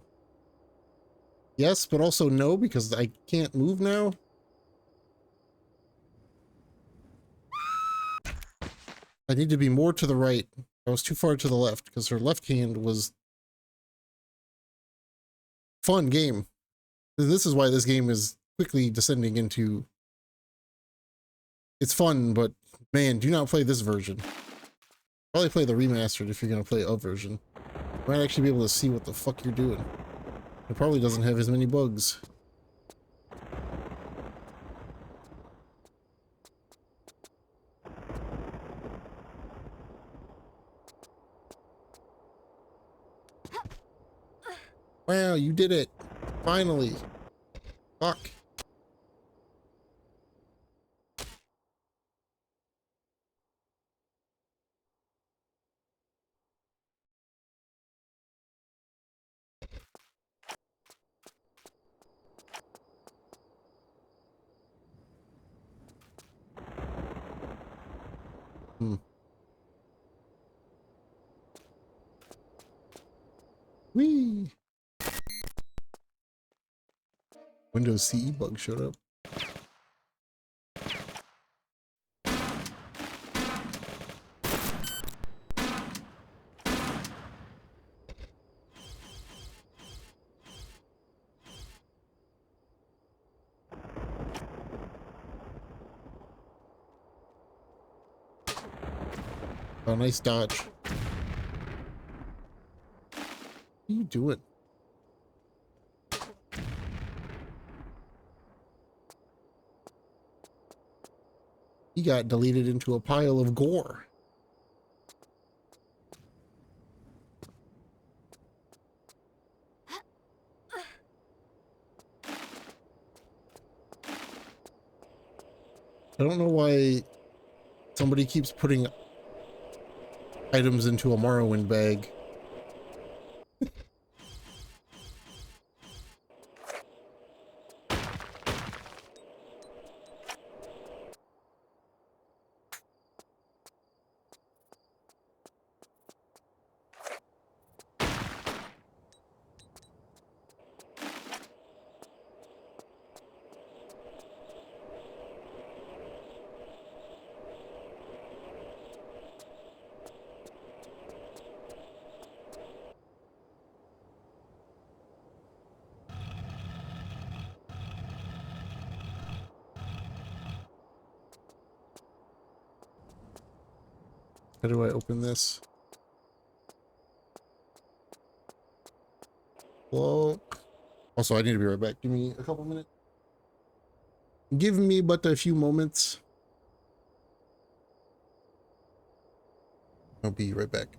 Yes, but also no, because I can't move now. I need to be more to the right. I was too far to the left because her left hand was fun game. This is why this game is quickly descending into it's fun, but man, do not play this version. Probably play the remastered if you're gonna play a version. You might actually be able to see what the fuck you're doing. It probably doesn't have as many bugs. Wow, you did it! Finally! Fuck. Hmm. Whee! Windows CE bug showed up. Oh, nice dodge. What are you doing? He got deleted into a pile of gore. I don't know why somebody keeps putting items into a Morrowind bag. How do I open this? Well, also I need to be right back. Give me a couple minutes. Give me but a few moments. I'll be right back.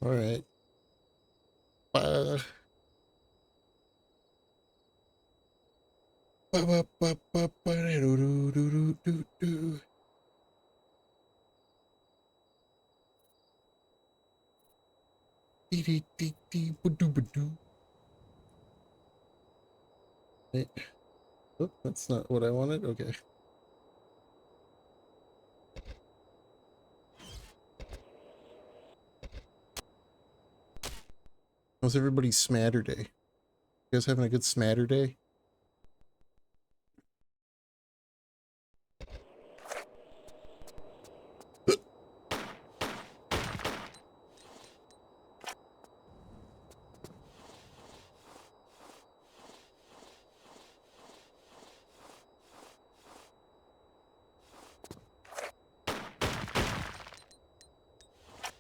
All right. Uh, do-do-do-do-do-do-do. Dee-dee-dee-dee-ba-doo-ba-doo. Hey. Oh, that's not what I wanted. Okay. How's everybody's smatter day? You guys having a good smatter day?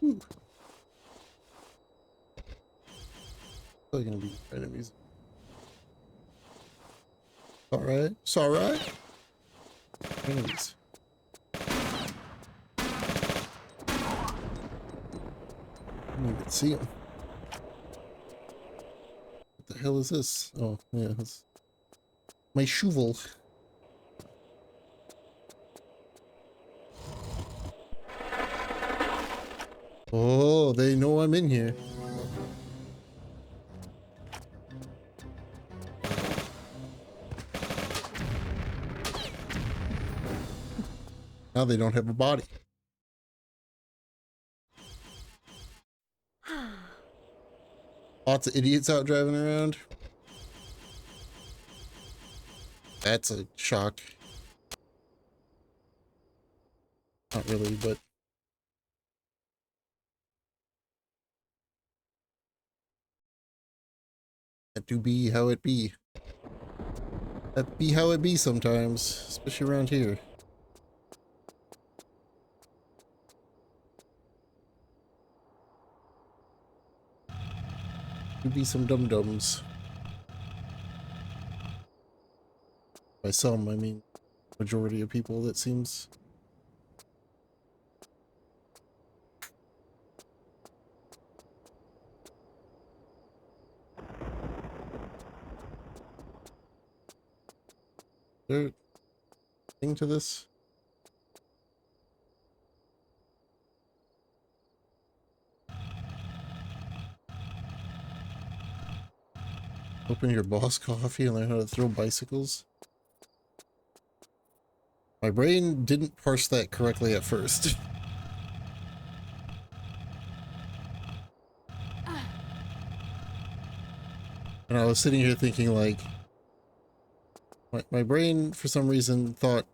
Ooh. Probably gonna be enemies. Alright. It's alright. Enemies. I didn't even see them. What the hell is this? Oh, yeah, that's my shovel. Oh, they know I'm in here. Now they don't have a body. Lots of idiots out driving around. That's a shock. Not really, but that do be how it be. That be how it be sometimes, especially around here. Do be some dum-dums. By some, I mean majority of people, that seems. There a thing to this? Open your boss coffee and learn how to throw bicycles. My brain didn't parse that correctly at first. And I was sitting here thinking like, my brain for some reason thought,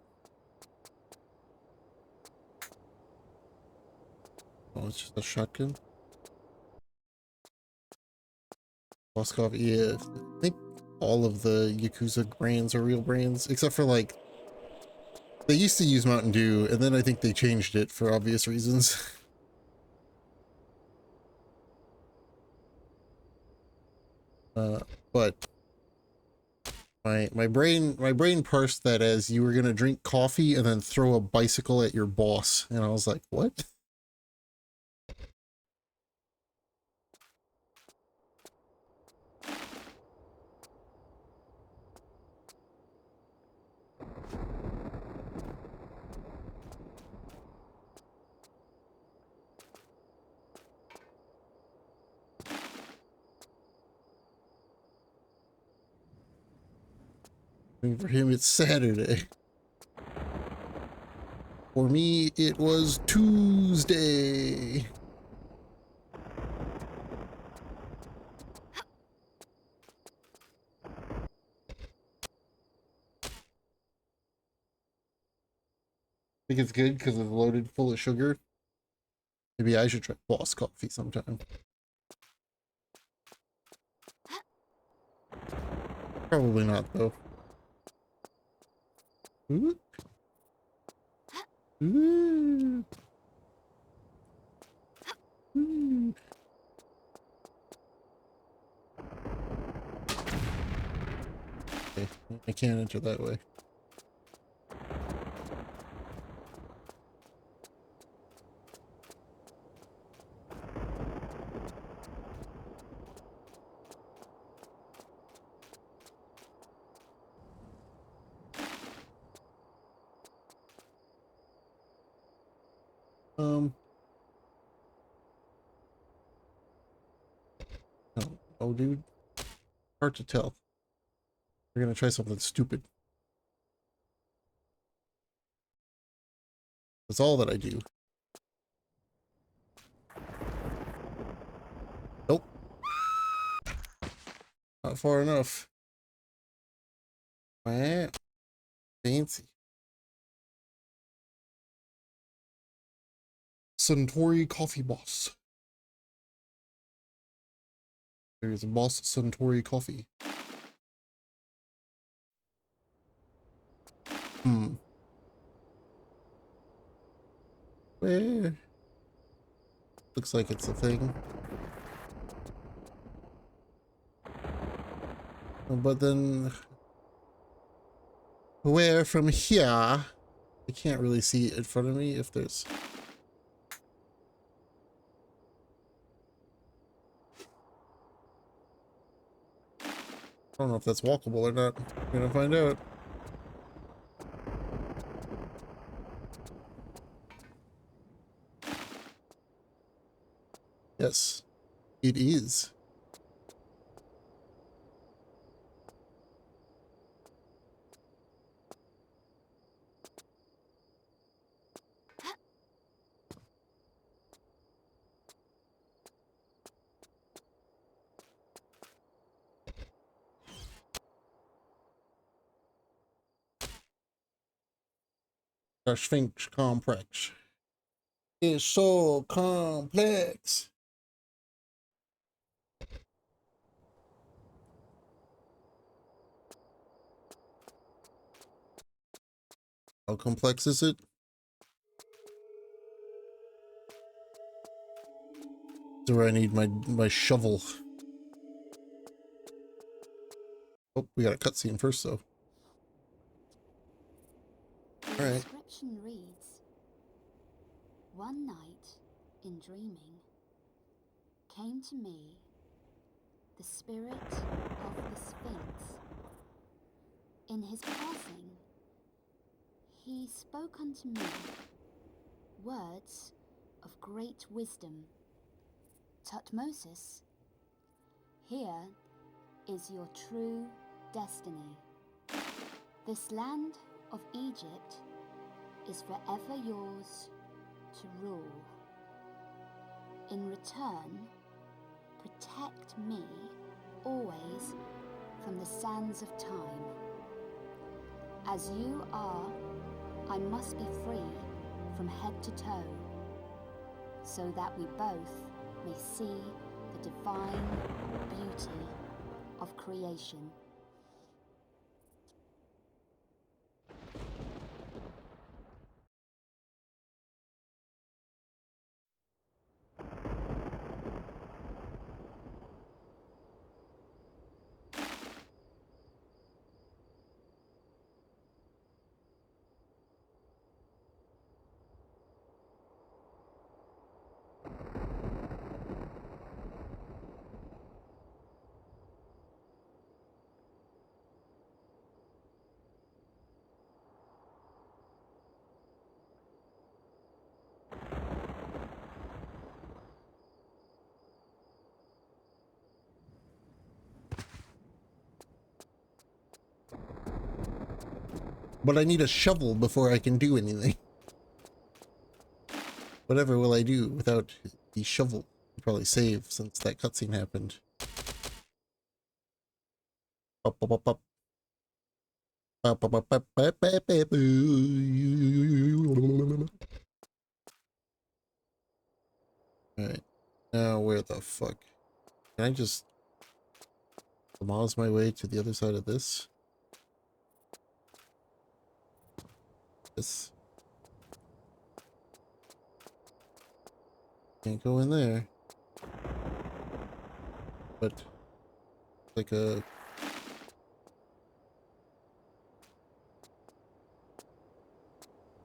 oh, it's just a shotgun. Boss coffee, yeah. I think all of the Yakuza brands are real brands, except for like, they used to use Mountain Dew, and then I think they changed it for obvious reasons. But my brain parsed that as you were gonna drink coffee and then throw a bicycle at your boss, and I was like, what? I mean, for him, it's Saturday. For me, it was Tuesday. Think it's good because it's loaded full of sugar. Maybe I should try Boss Coffee sometime. Probably not, though. Ooh. Ooh. Ooh. Okay, I can't enter that way. No, oh, dude. Hard to tell. We're gonna try something stupid. That's all that I do. Nope. Not far enough. Wow. Fancy. Suntory Coffee Boss. There's a Boss Suntory Coffee. Where? Looks like it's a thing. But then... where from here? I can't really see it in front of me if there's... I don't know if that's walkable or not. We're gonna find out. Yes, it is. The Sphinx complex is so complex. How complex is it? So where I need my shovel. Oh, we got a cutscene first though. The All right. inscription reads, "One night, in dreaming, came to me the spirit of the Sphinx. In his passing, he spoke unto me words of great wisdom. Tutmosis, here is your true destiny. This land of Egypt is forever yours to rule. In return, protect me always from the sands of time. As you are, I must be free from head to toe, so that we both may see the divine beauty of creation." But I need a shovel before I can do anything. Whatever will I do without the shovel? I'll probably save since that cutscene happened. Up, up, up, up. Up, up, up, up, up, up, up. Alright. Now where the fuck? Can I just mouse my way to the other side of this? This. Can't go in there. But like a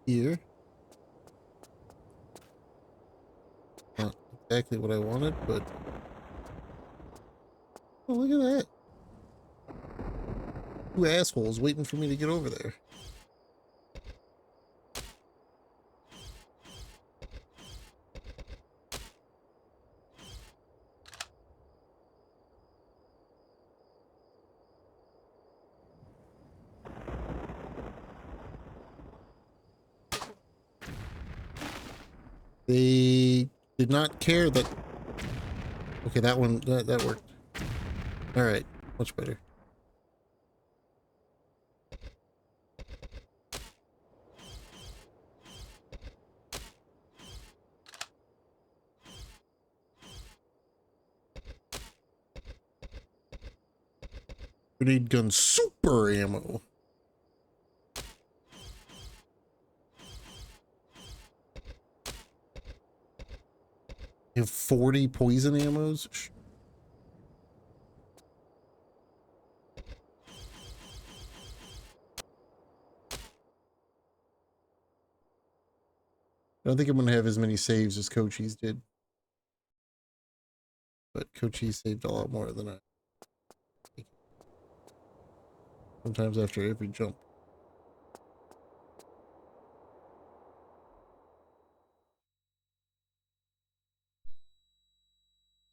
here. Not exactly what I wanted, but oh, look at that. Two assholes waiting for me to get over there. They did not care that... Okay, that one, that worked. Alright, much better. Grenade gun super ammo. You have 40 poison ammos? I don't think I'm going to have as many saves as Cochise did. But Cochise saved a lot more than I. Sometimes after every jump.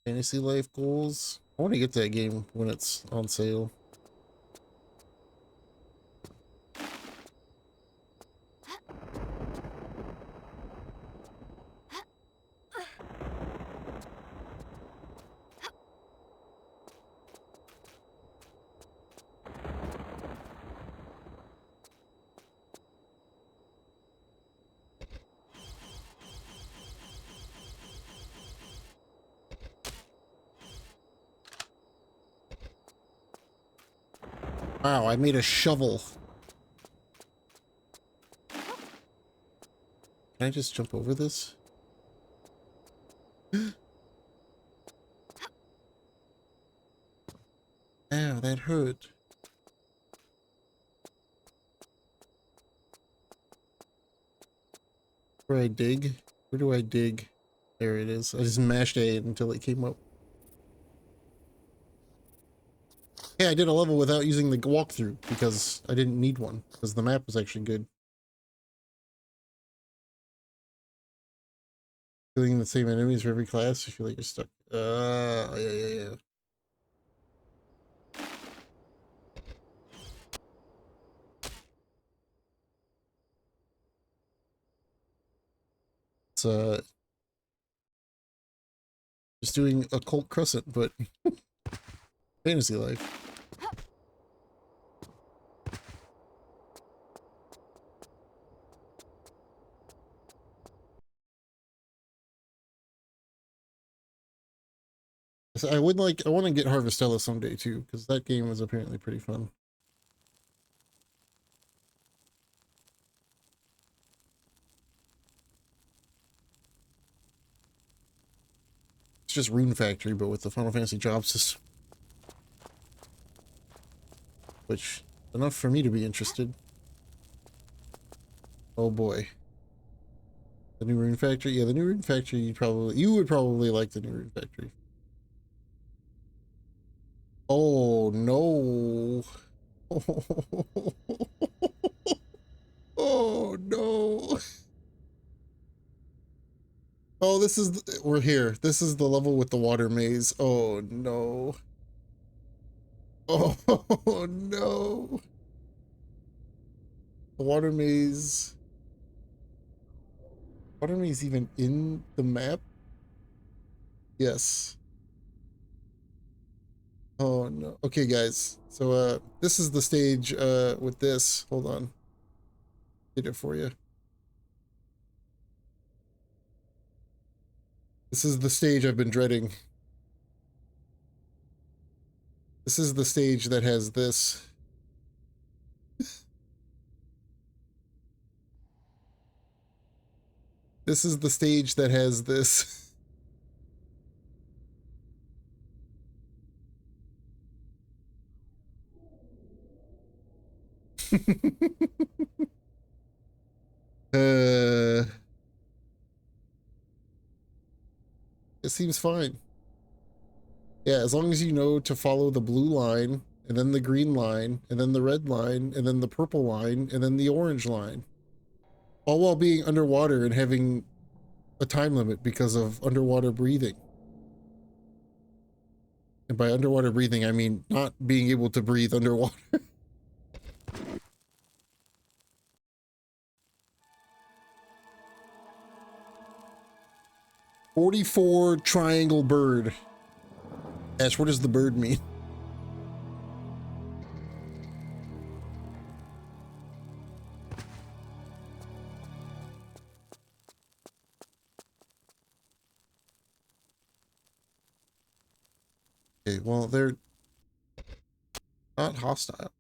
Fantasy Life goals. I want to get that game when it's on sale. Wow, I made a shovel. Can I just jump over this? Ow, that hurt. Where I dig? Where do I dig? There it is. I just mashed A until it came up. Hey, I did a level without using the walkthrough because I didn't need one because the map was actually good. Killing the same enemies for every class, you feel like you're stuck. Yeah. It's just doing Occult Crescent, but Fantasy Life. So I want to get Harvestella someday too, because that game was apparently pretty fun. It's just Rune Factory, but with the Final Fantasy job system. Which, enough for me to be interested. Oh boy. The new Rune Factory? Yeah, the new Rune Factory, you would probably like the new Rune Factory. Oh no. Oh no. Oh, we're here. This is the level with the water maze. Oh no. Oh no. The water maze. Water maze even in the map? Yes. Oh no. Okay, guys. So this is the stage with this. Hold on. Did it for you. This is the stage I've been dreading. This is the stage that has this. This is the stage that has this. It seems fine. Yeah, as long as you know to follow the blue line, and then the green line, and then the red line, and then the purple line, and then the orange line. All while being underwater and having a time limit because of underwater breathing. And by underwater breathing, I mean not being able to breathe underwater. 44 triangle bird. Ash, what does the bird mean? Okay, well, they're not hostile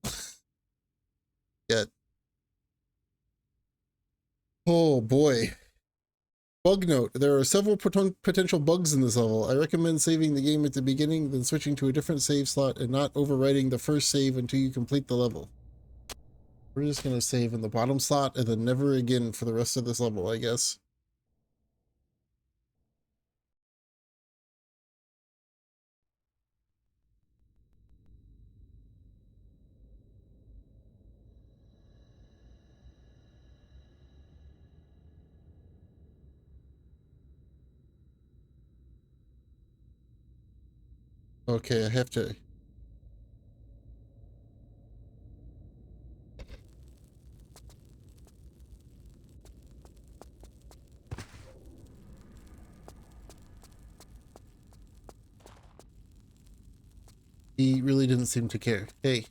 yet. Oh boy. Bug note. There are several potential bugs in this level. I recommend saving the game at the beginning, then switching to a different save slot and not overwriting the first save until you complete the level. We're just going to save in the bottom slot and then never again for the rest of this level, I guess. Okay, I have to... He really didn't seem to care. Hey.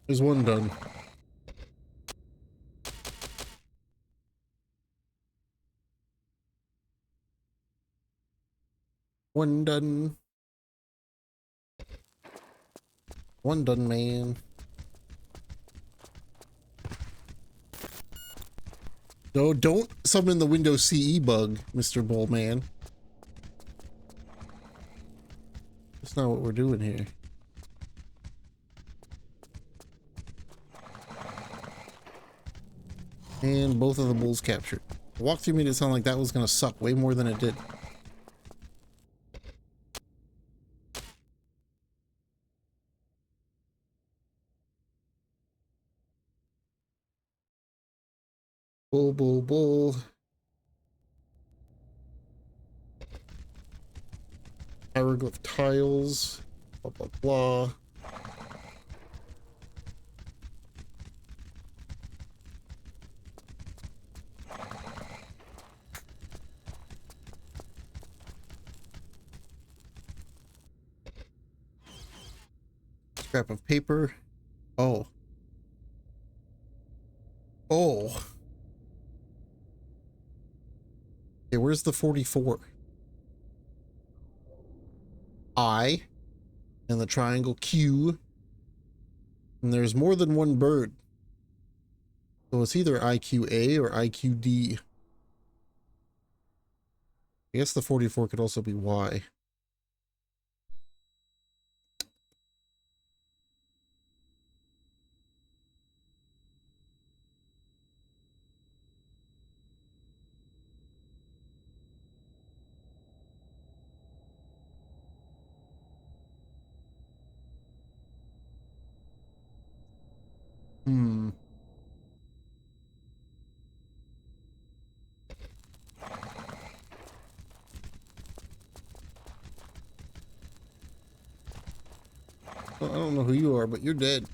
There's one done. One done. One done, man. No, don't summon the Windows CE bug, Mr. Bullman. That's not what we're doing here. And both of the bulls captured. The walkthrough made it sound like that was gonna suck way more than it did. Bull, bull, bull. Hieroglyph tiles. Blah, blah, blah. Scrap of paper. Oh. Oh. Okay, where's the 44? I. And the triangle Q. And there's more than one bird. So it's either IQA or IQD. I guess the 44 could also be Y. Hmm. Well, I don't know who you are, but you're dead.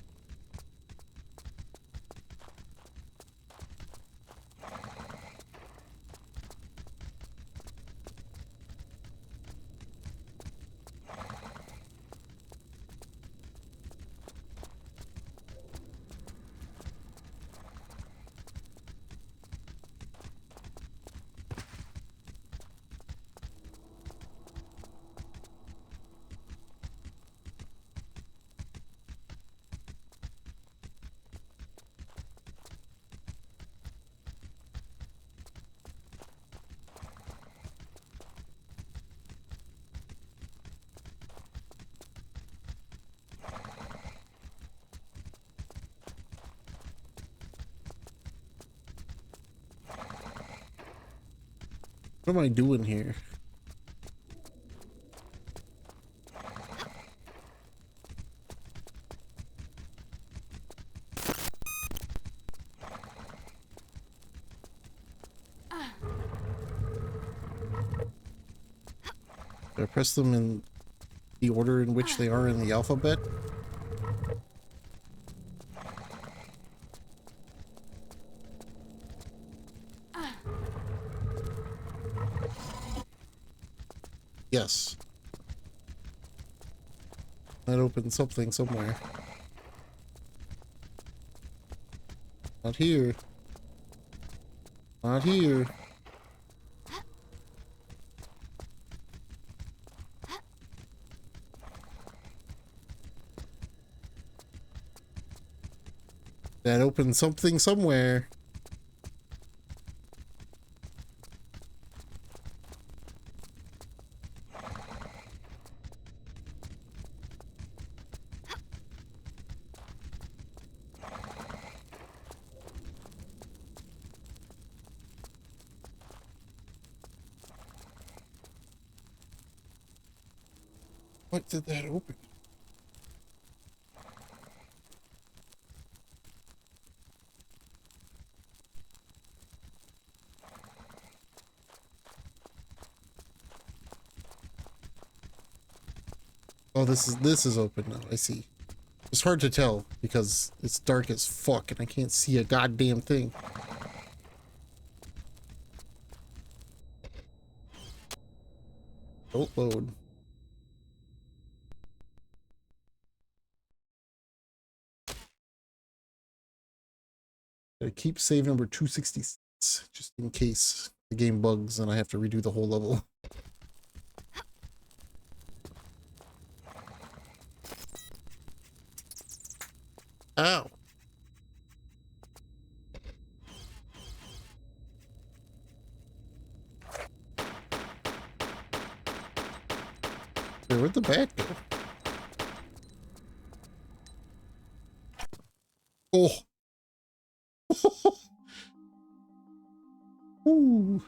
What am I doing here? Do I press them in the order in which they are in the alphabet? Yes. That opened something somewhere. Not here. Not here. That opened something somewhere. What did that open? Oh, this is open now. I see. It's hard to tell because it's dark as fuck and I can't see a goddamn thing. Don't load. I keep save number 266 just in case the game bugs and I have to redo the whole level. Ow. Where'd the bat go? Oh. Ooh.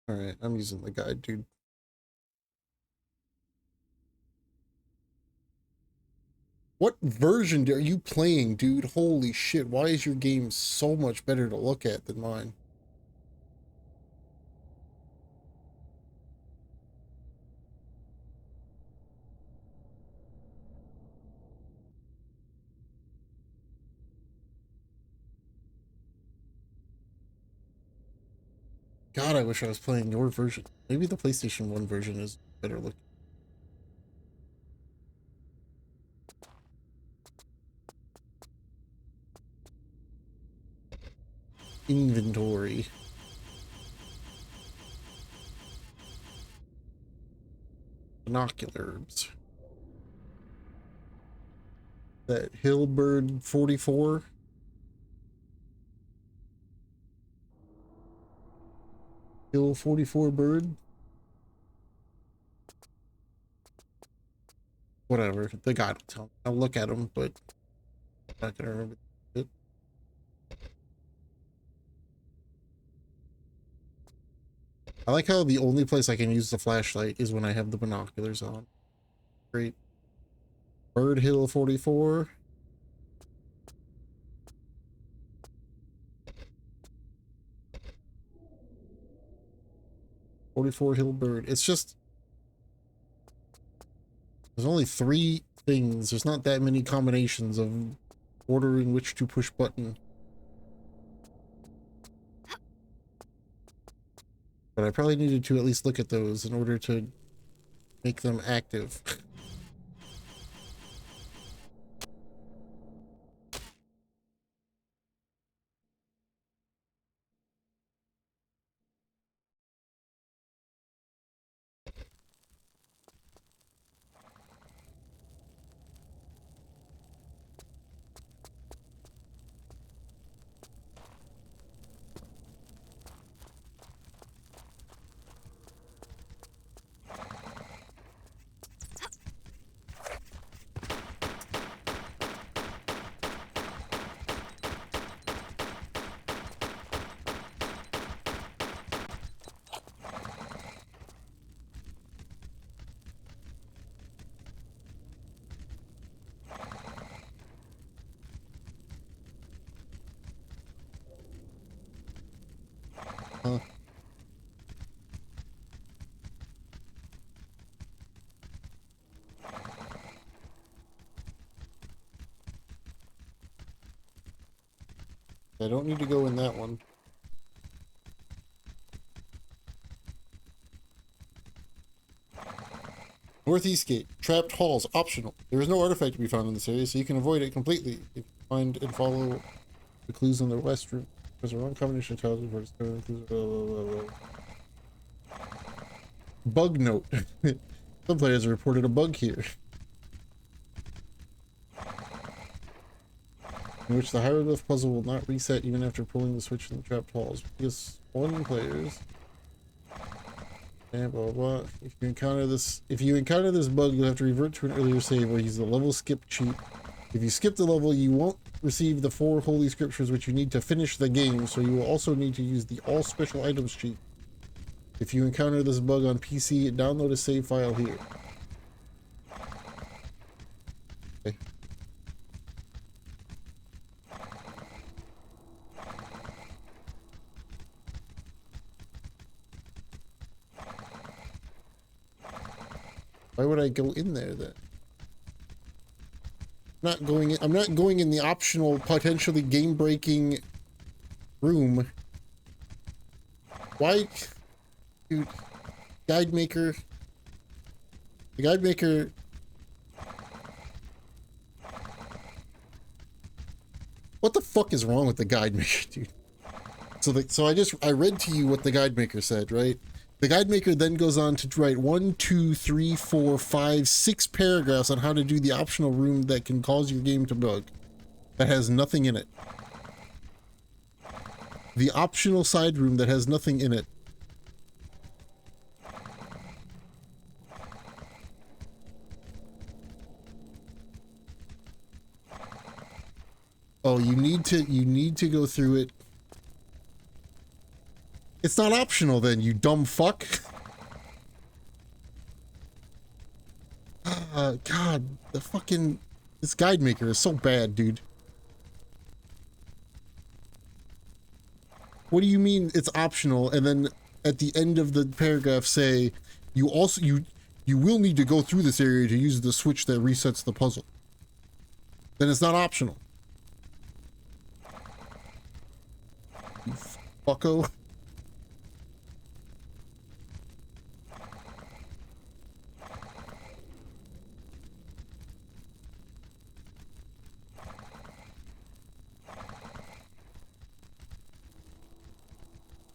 All right, I'm using the guide, dude. What version are you playing, dude? Holy shit, why is your game so much better to look at than mine? God, I wish I was playing your version. Maybe the PlayStation 1 version is better looking. Inventory. Binoculars. That Hillbird 44. Hill 44 bird. Whatever. The guide will tell me. I'll look at them, but I'm not gonna remember it. I like how the only place I can use the flashlight is when I have the binoculars on. Great. Bird Hill 44. Hill bird. It's just there's only 3 things. There's not that many combinations of order in which to push button. But I probably needed to at least look at those in order to make them active. Huh? I don't need to go in that one. Northeast Gate. Trapped halls. Optional. There is no artifact to be found in this area, so you can avoid it completely if you find and follow the clues on the west route. There's a wrong combination of tiles before it's bug note. Some players have reported a bug here, in which the hieroglyph puzzle will not reset even after pulling the switch in the trapped halls. Because one players and blah, blah blah. If you encounter this bug, you'll have to revert to an earlier save or use the level skip cheat. If you skip the level, you won't receive the 4 holy scriptures which you need to finish the game, so you will also need to use the all special items cheat. If you encounter this bug on PC, download a save file here. Okay. Why would I go in there then? I'm not going in the optional, potentially game-breaking room. Why? Dude, guide maker. The guide maker. What the fuck is wrong with the guide maker, dude? So I read to you what the guide maker said, right? The guide maker then goes on to write 1, 2, 3, 4, 5, 6 paragraphs on how to do the optional room that can cause your game to bug. That has nothing in it. The optional side room that has nothing in it. Oh, you need to go through it. It's not optional then, you dumb fuck. God, this guide maker is so bad, dude. What do you mean it's optional? And then at the end of the paragraph say, you will need to go through this area to use the switch that resets the puzzle. Then it's not optional. You fucko.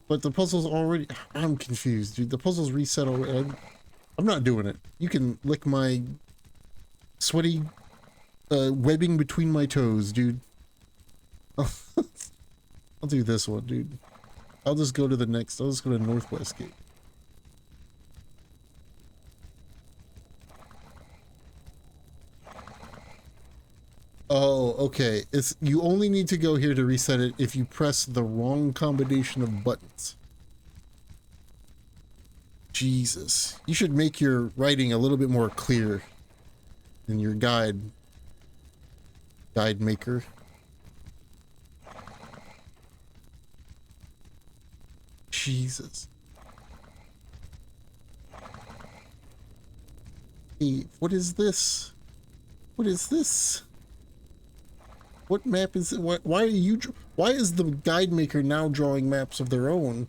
But the puzzle's already... I'm confused, dude. The puzzle's reset already. I'm not doing it. You can lick my sweaty webbing between my toes, dude. I'll do this one, dude. I'll just go to the next. I'll just go to Northwest Gate. Oh, okay. You only need to go here to reset it if you press the wrong combination of buttons. Jesus. You should make your writing a little bit more clear in your guide maker. Jesus. Hey, what is this? What is this? What map is it? Why is the guide maker now drawing maps of their own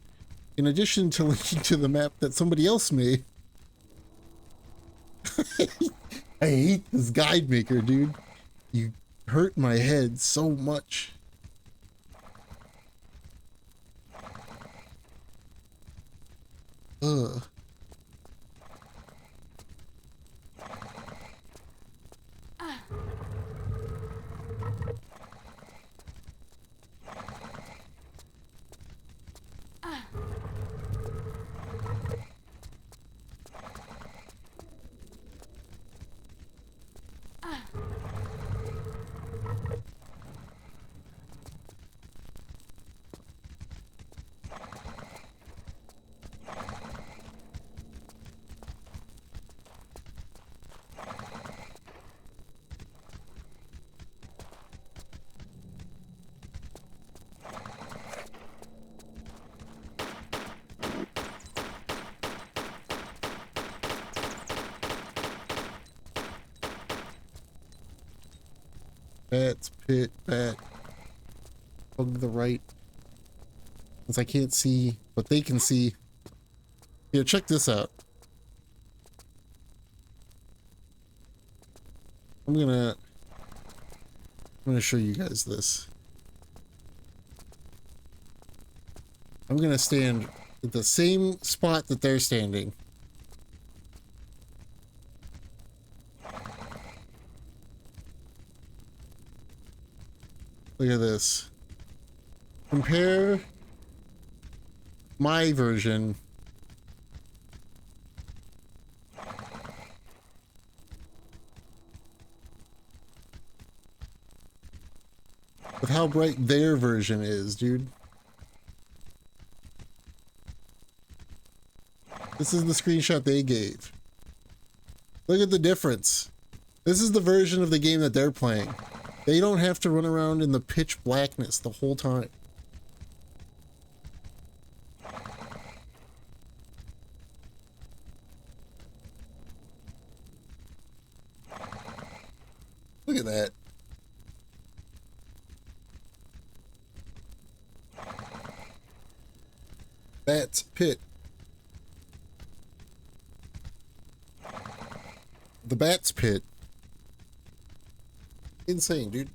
in addition to linking to the map that somebody else made? I hate this guide maker, dude. You hurt my head so much. Ugh. Bats, pit, bat. Bug to the right. Since I can't see, but they can see. Here, check this out. I'm gonna show you guys this. I'm gonna stand at the same spot that they're standing. Look at this. Compare my version with how bright their version is, dude. This is the screenshot they gave. Look at the difference. This is the version of the game that they're playing. They don't have to run around in the pitch blackness the whole time. Look at that. Bats pit. The Bats pit. Insane, dude.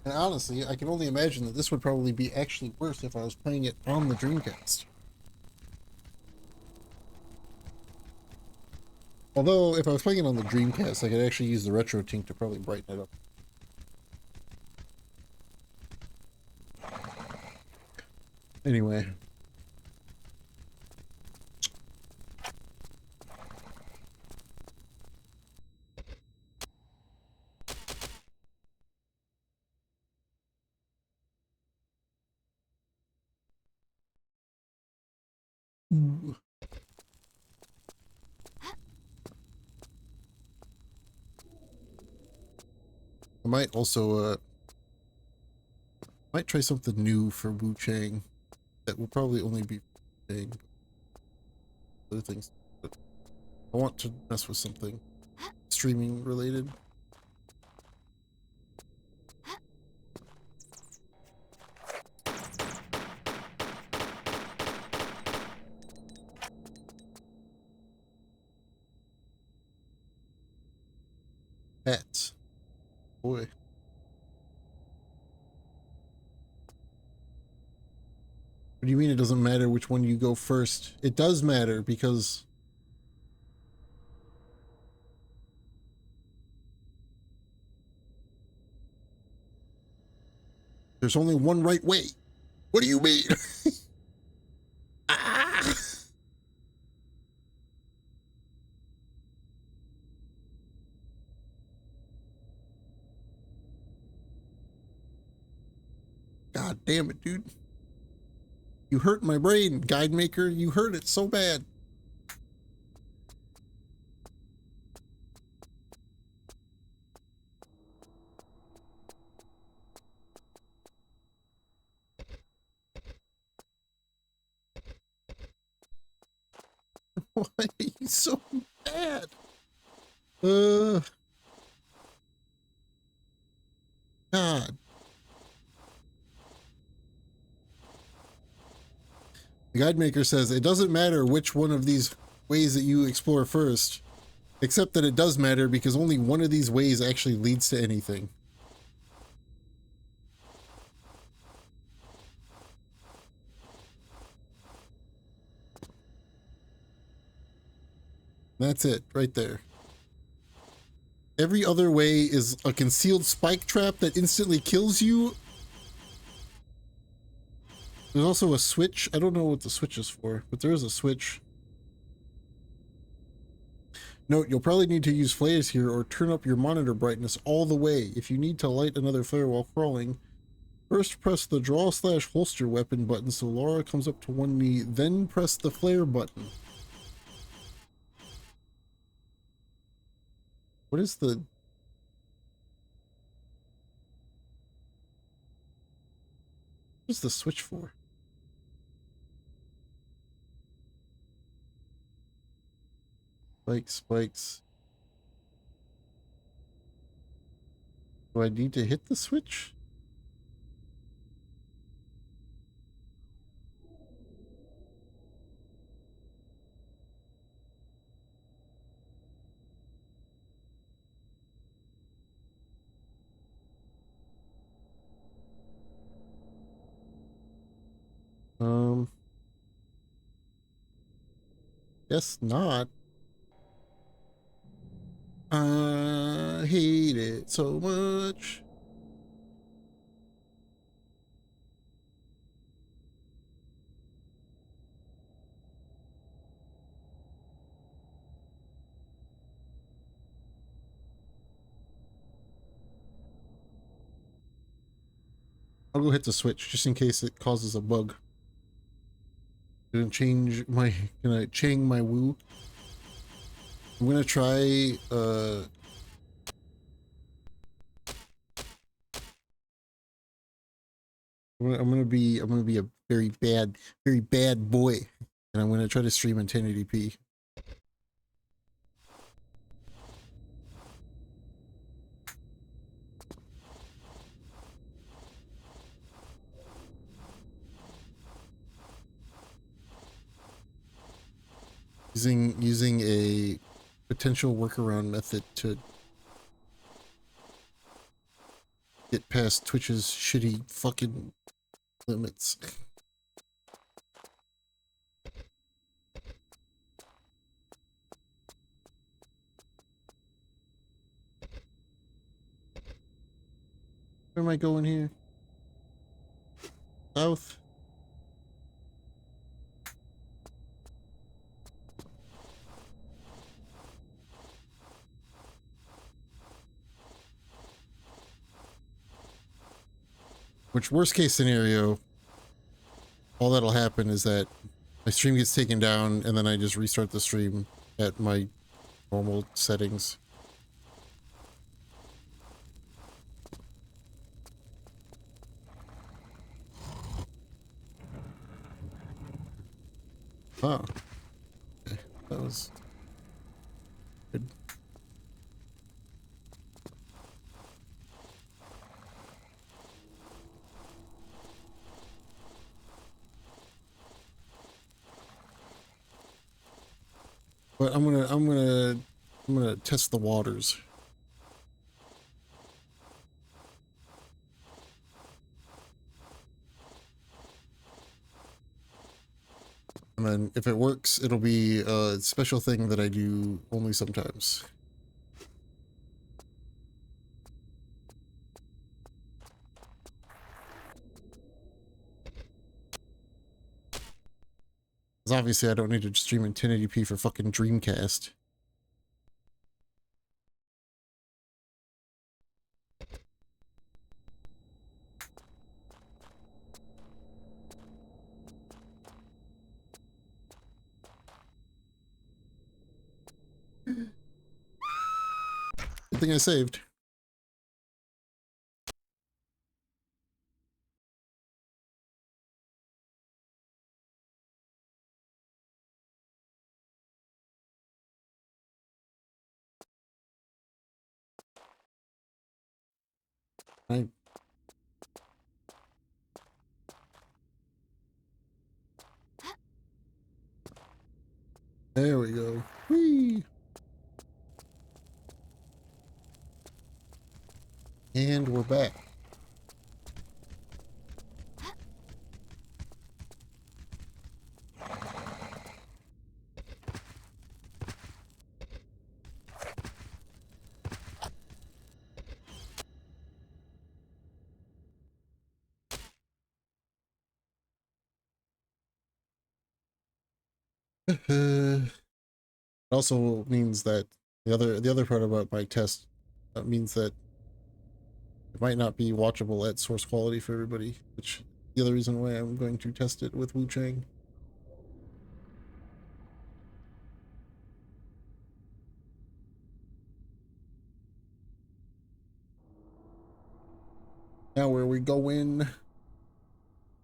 And honestly, I can only imagine that this would probably be actually worse if I was playing it on the Dreamcast. Although, if I was playing it on the Dreamcast, I could actually use the retro tint to probably brighten it up. Anyway. Ooh. I might also, might try something new for Wu Chang. That will probably only be Chang. Other things. But I want to mess with something streaming related. Hats. Boy. What do you mean it doesn't matter which one you go first? It does matter because there's only one right way. What do you mean? Ah! God damn it, dude. You hurt my brain, Guide Maker. You hurt it so bad. Why are you so bad? God. The Guide Maker says it doesn't matter which one of these ways that you explore first, except that it does matter because only one of these ways actually leads to anything. That's it, right there. Every other way is a concealed spike trap that instantly kills you. There's also a switch. I don't know what the switch is for, but there is a switch. Note, you'll probably need to use flares here or turn up your monitor brightness all the way. If you need to light another flare while crawling, first press the draw/holster weapon button so Laura comes up to one knee, then press the flare button. What is the... What's the switch for? Spikes, spikes. Do I need to hit the switch? Guess not. I hate it so much. I'll go hit the switch just in case it causes a bug. Gonna change my, gonna chang my woo. I'm gonna try, I'm gonna be a very bad boy. And I'm gonna try to stream in 1080p. Using a potential workaround method to get past Twitch's shitty fucking limits. Where am I going here? South? Which, worst case scenario, all that'll happen is that my stream gets taken down and then I just restart the stream at my normal settings. Huh. Okay. That was good. But I'm gonna test the waters. And then if it works, it'll be a special thing that I do only sometimes. Because obviously I don't need to stream in 1080p for fucking Dreamcast. Good thing I saved. I There we go. Whee! And we're back. It also means that the other part about my test means that it might not be watchable at source quality for everybody, which the other reason why I'm going to test it with Wu Chang. Now where we going?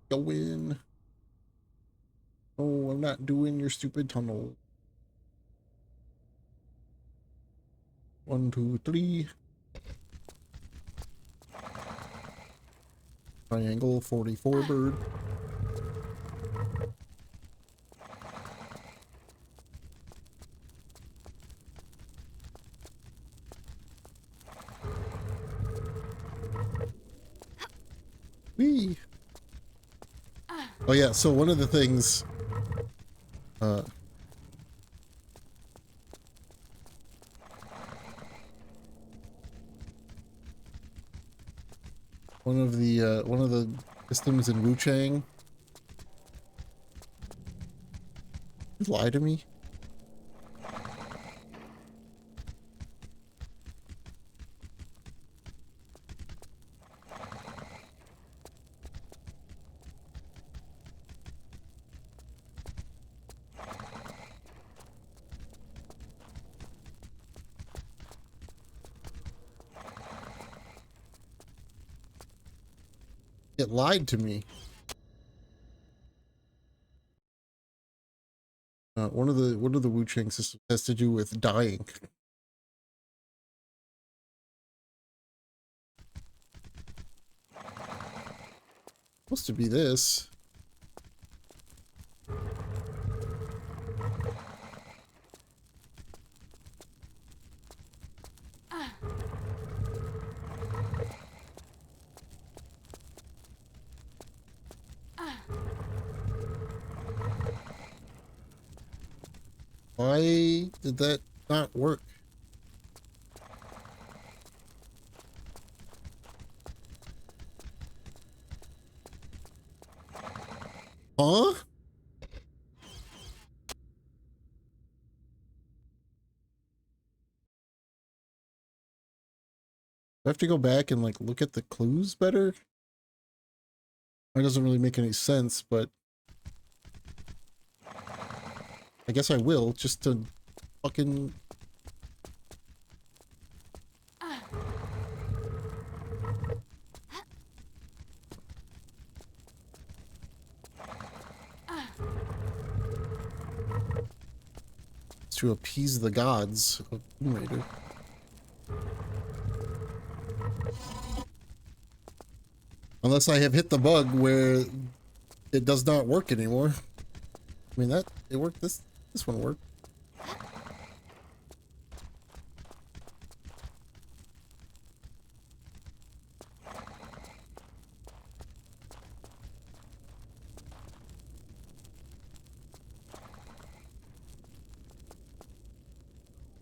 Going. Oh, I'm not doing your stupid tunnel. 1, 2, 3. Triangle 44 bird. Whee! Oh yeah, so one of the things one of the systems in Wu Chang lie to me. It lied to me. One of the Wu Chang systems has to do with dying. Supposed to be this. Why did that not work? Huh? Do I have to go back and like look at the clues better? That doesn't really make any sense, but I guess I will, just to fucking... to appease the gods of Tomb Raider. Unless I have hit the bug where it does not work anymore. I mean, it worked, this one worked.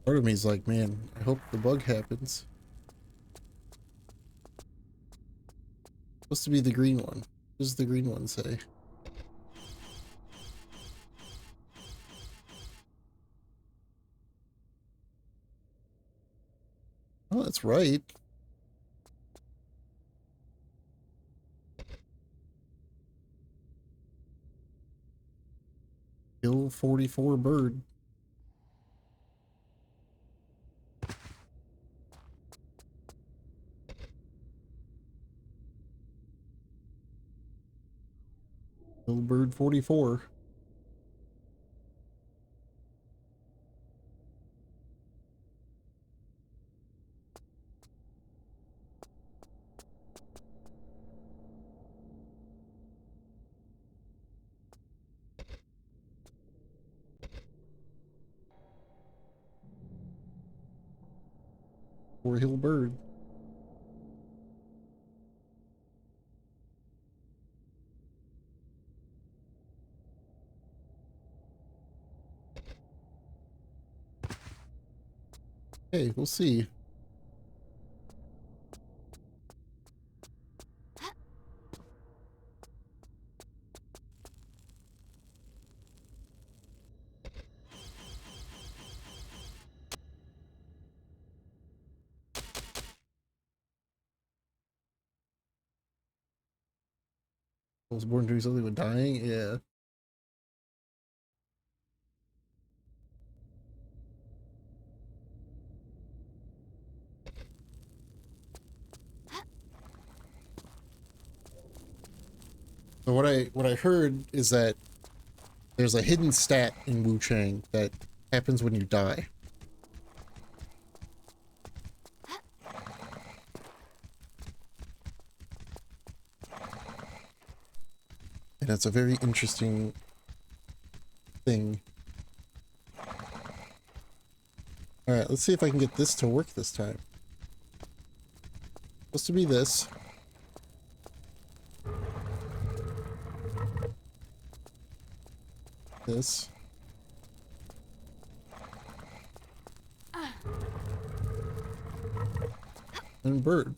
Part of me is like, man, I hope the bug happens. Supposed to be the green one. What does the green one say? Oh, that's right. Kill 44 bird. Kill bird 44. Hill bird. Hey, we'll see. I was born doing something with dying? Yeah. So what I heard is that there's a hidden stat in Wu Chang that happens when you die. And it's a very interesting thing. Alright, let's see if I can get this to work this time. Supposed to be this. This. And bird.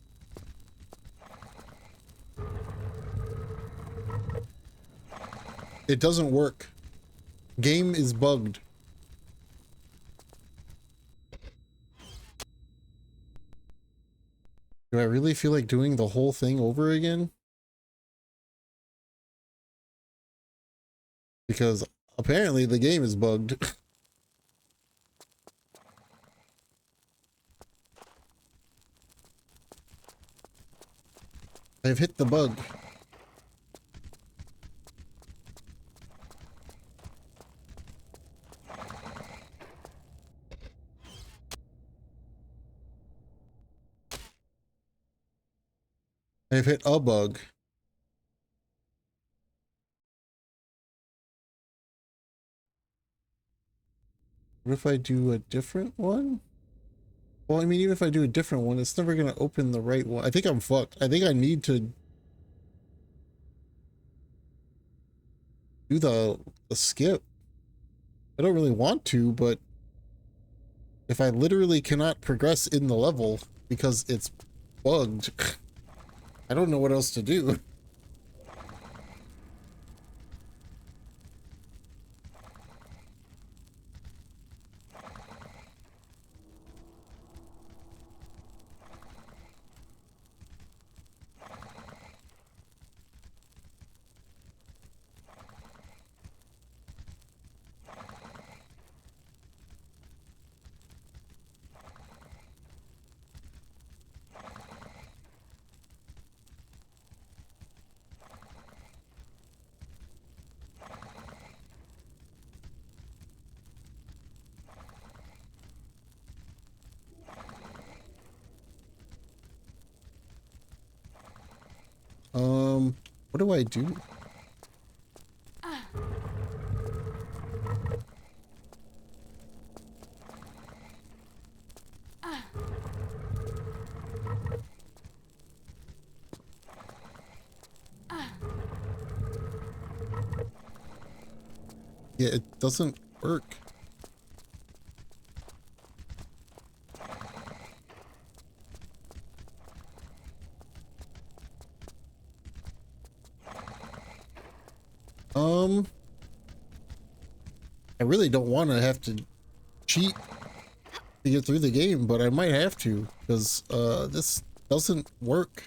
It doesn't work. Game is bugged. Do I really feel like doing the whole thing over again? Because apparently the game is bugged. I've hit the bug. I've hit a bug. What if I do a different one? Well, I mean, even if I do a different one, it's never going to open the right one. I think I'm fucked. I think I need to do the skip. I don't really want to, but if I literally cannot progress in the level because it's bugged, I don't know what else to do. What do I do? Yeah, it doesn't work. I really don't want to have to cheat to get through the game, but I might have to because this doesn't work.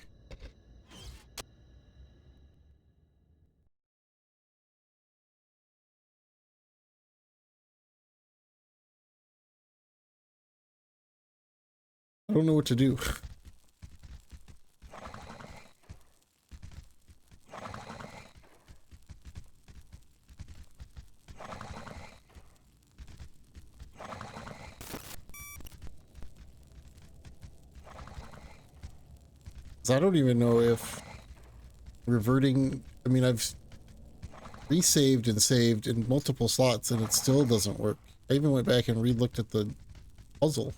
I don't know what to do. I don't even know if reverting, I mean, I've resaved and saved in multiple slots and it still doesn't work. I even went back and re-looked at the puzzle.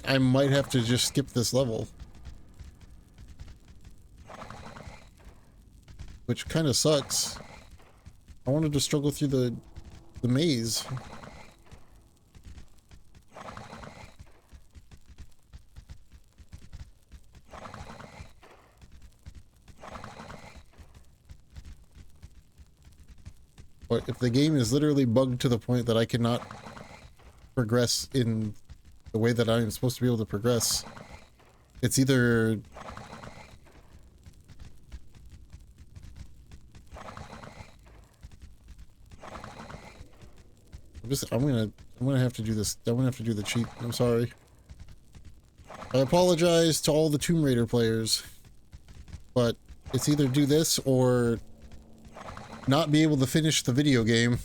I might have to just skip this level. Which kind of sucks. I wanted to struggle through the maze. But if the game is literally bugged to the point that I cannot progress in the way that I'm supposed to be able to progress, it's either I'm gonna have to do this. I'm gonna have to do the cheat. I'm sorry. I apologize to all the Tomb Raider players, but it's either do this or not be able to finish the video game.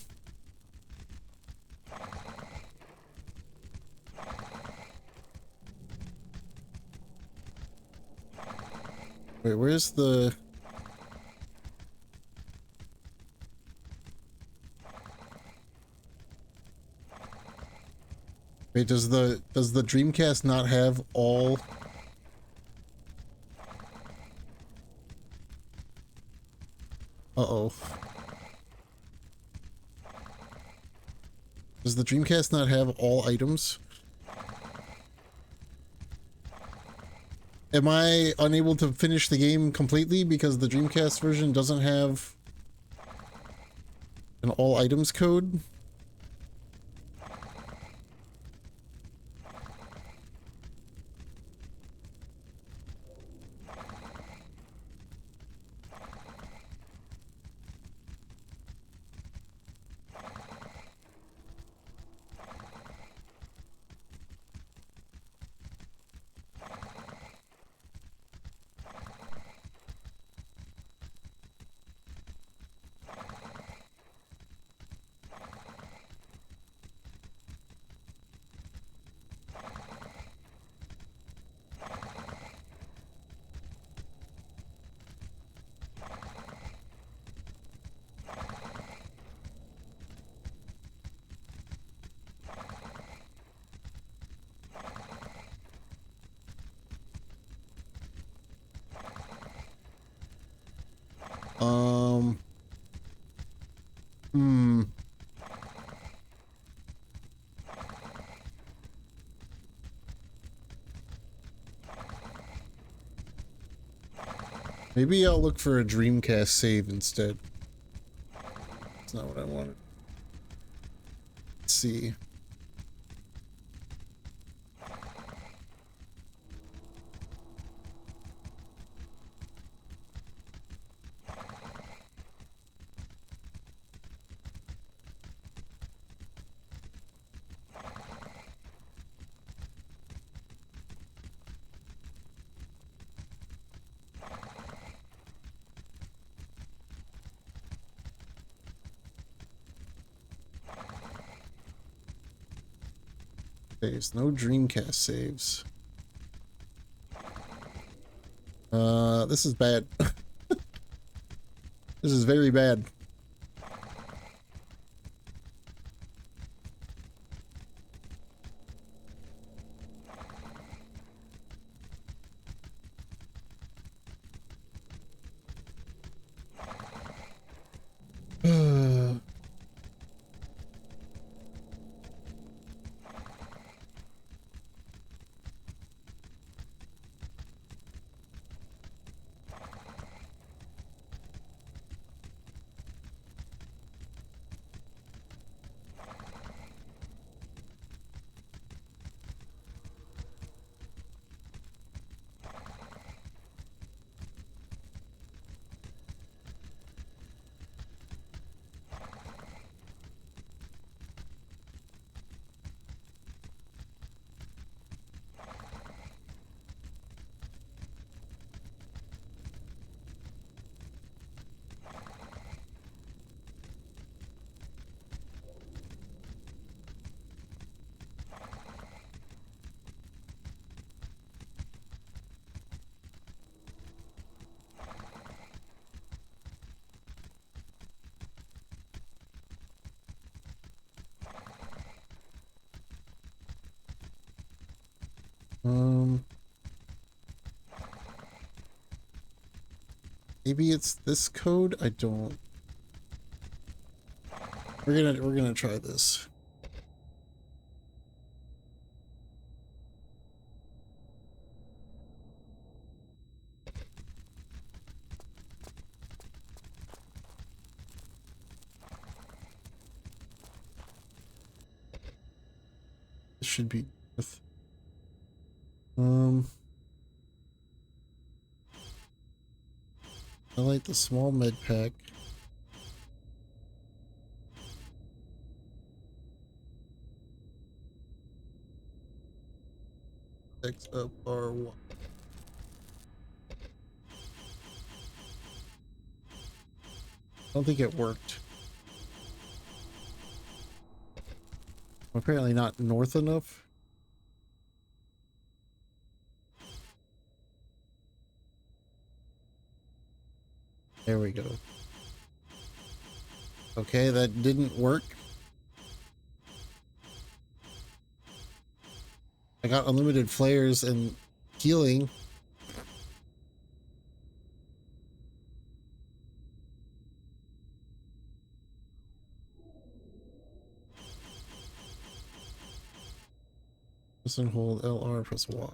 Wait, where's the... Wait, does the Dreamcast not have all... Uh-oh. Does the Dreamcast not have all items? Am I unable to finish the game completely because the Dreamcast version doesn't have an all items code? Hmm. Maybe I'll look for a Dreamcast save instead. That's not what I wanted. Let's see. There's no Dreamcast saves. This is bad. This is very bad. Maybe it's this code? I don't. We're gonna try this. This should be with I like the small med pack. X up R1. I don't think it worked. Apparently not north enough. There we go. Okay, that didn't work. I got unlimited flares and healing. Press and hold LR, press Y.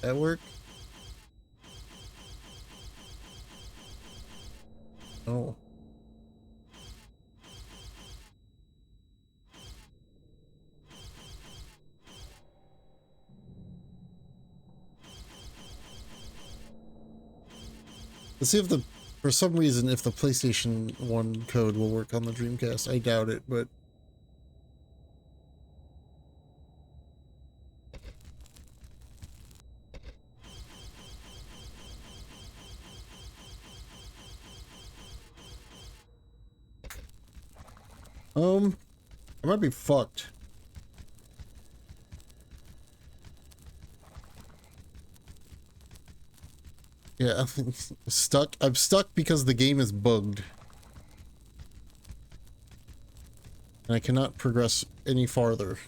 That work? No. Let's see if the, for some reason, if the PlayStation 1 code will work on the Dreamcast. I doubt it, but I might be fucked. Yeah, I'm stuck. I'm stuck because the game is bugged. And I cannot progress any farther.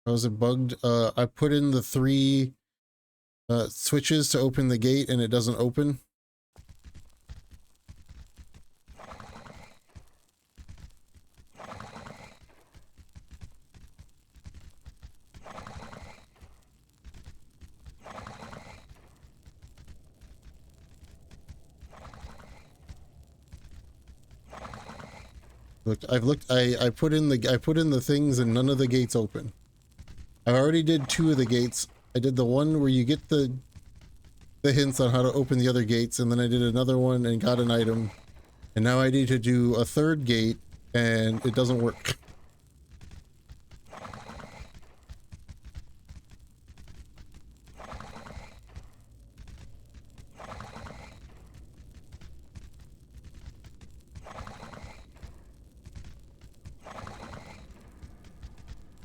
How is it bugged? I put in the 3 switches to open the gate and it doesn't open. Look, I put in the things and none of the gates open. I already did 2 of the gates. I did the one where you get the hints on how to open the other gates, and then I did another one and got an item. And now I need to do a 3rd gate and it doesn't work.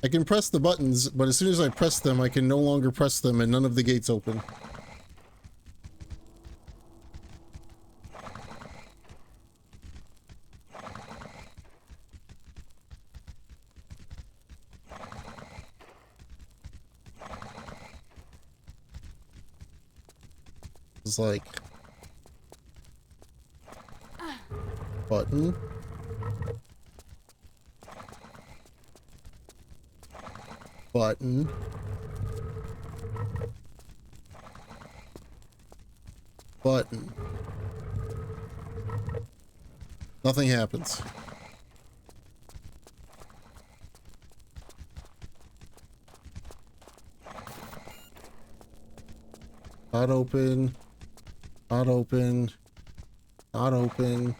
I can press the buttons, but as soon as I press them, I can no longer press them and none of the gates open. It's like button. Button. Button. Nothing happens. Not open. Not open. Not open.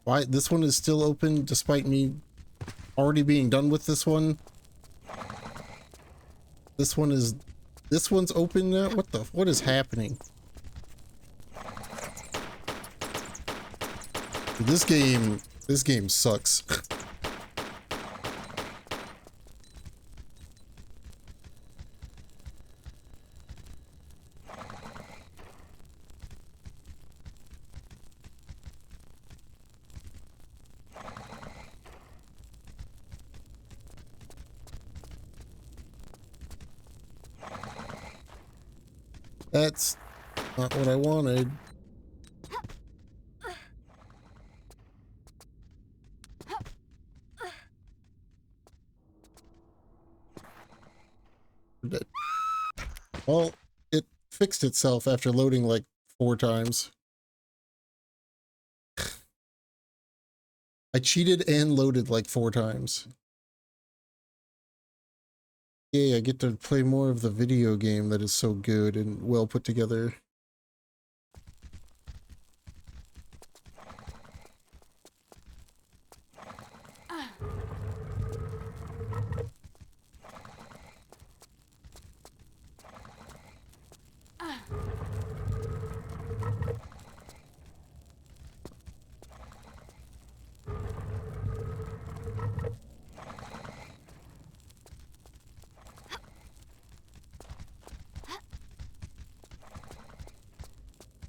Why this one is still open despite me already being done with this one? This one's open now? What is happening? This game sucks. That's not what I wanted. Well, it fixed itself after loading like 4 times. I cheated and loaded like 4 times. Yay, I get to play more of the video game that is so good and well put together.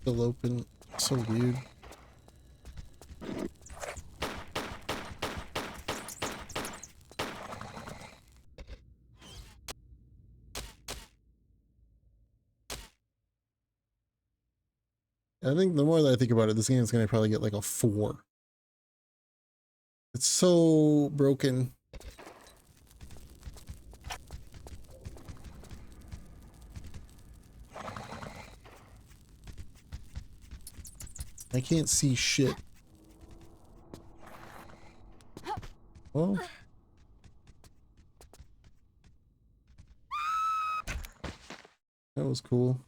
Still open. So weird. I think the more that I think about it, this game is going to probably get like a 4. It's so broken. I can't see shit. Well, that was cool.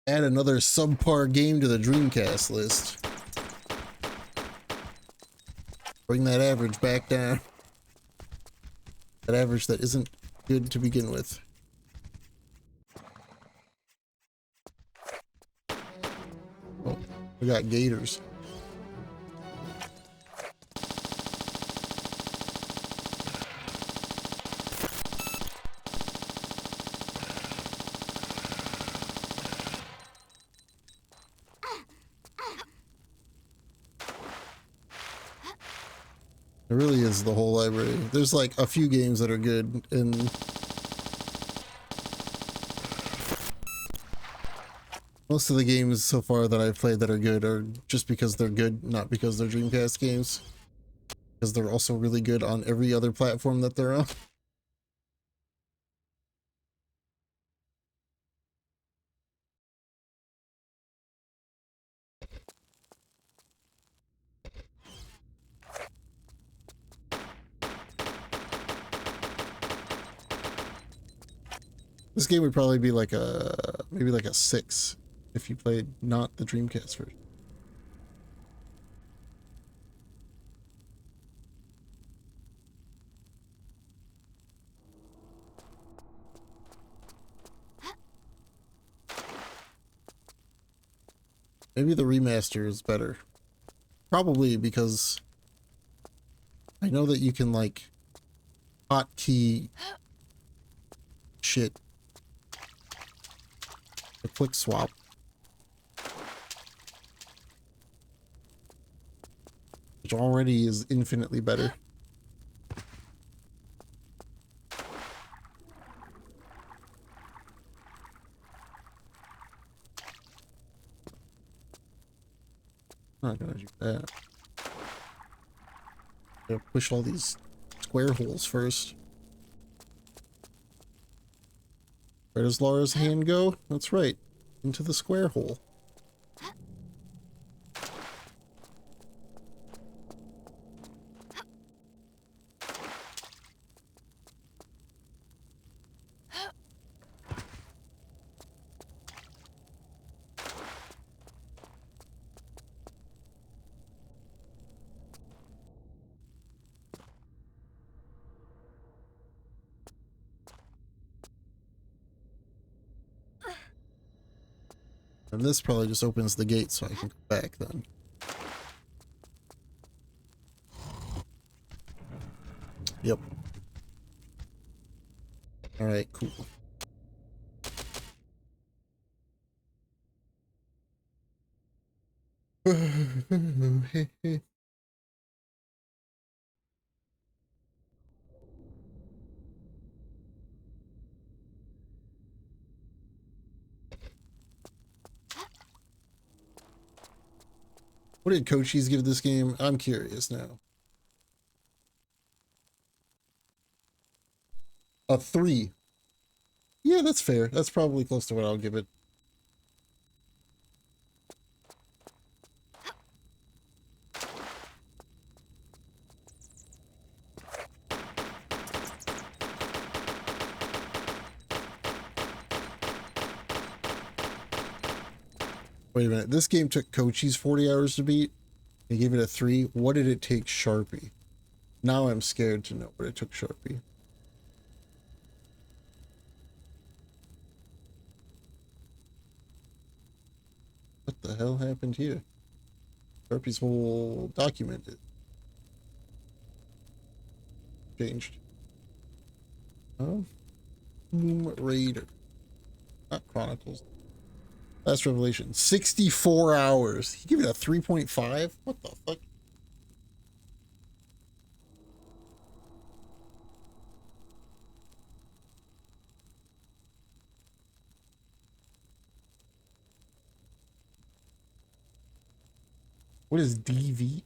Add another subpar game to the Dreamcast list. Bring that average back down. That average that isn't good to begin with. Oh, we got gators. It really is the whole library. There's like a few games that are good, and most of the games so far that I've played that are good are just because they're good, not because they're Dreamcast games. Because they're also really good on every other platform that they're on. This game would probably be like a, maybe like a 6 if you played not the Dreamcast version. Maybe the remaster is better. Probably because I know that you can like hotkey shit. A quick swap. Which already is infinitely better. Not gonna do that. Gotta push all these square holes first. Where does Laura's hand go? That's right. Into the square hole. And this probably just opens the gate so I can go back then. Yep. Alright, cool. What did Cochise give this game? I'm curious now. A 3. Yeah, that's fair. That's probably close to what I'll give it. Wait a minute. This game took Kochi's 40 hours to beat. He gave it a 3. What did it take Sharpie? Now I'm scared to know what it took Sharpie. What the hell happened here? Sharpie's whole document is changed. Oh, Tomb Raider. Not Chronicles. Last Revelation. 64 hours. He gave it a 3.5? What the fuck? What is DVE?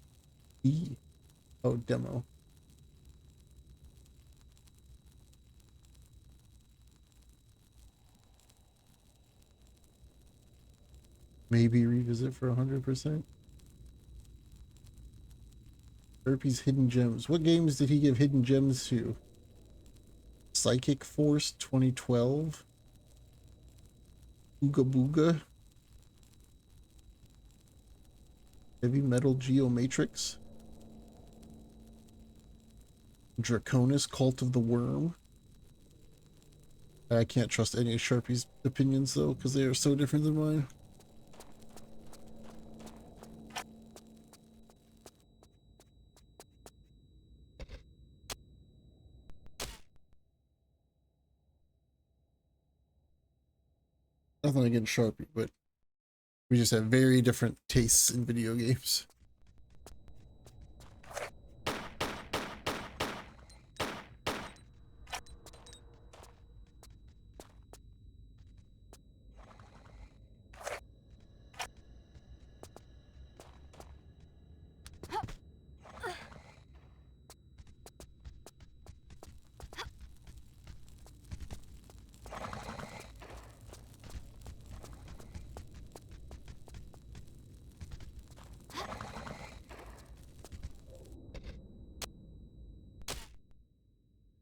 Oh, demo. Maybe revisit for 100%. Sharpie's Hidden Gems. What games did he give Hidden Gems to? Psychic Force 2012? Ooga Booga? Heavy Metal Geomatrix? Draconis Cult of the Worm? I can't trust any of Sharpie's opinions though, because they are so different than mine. Nothing against Sharpie, but we just have very different tastes in video games.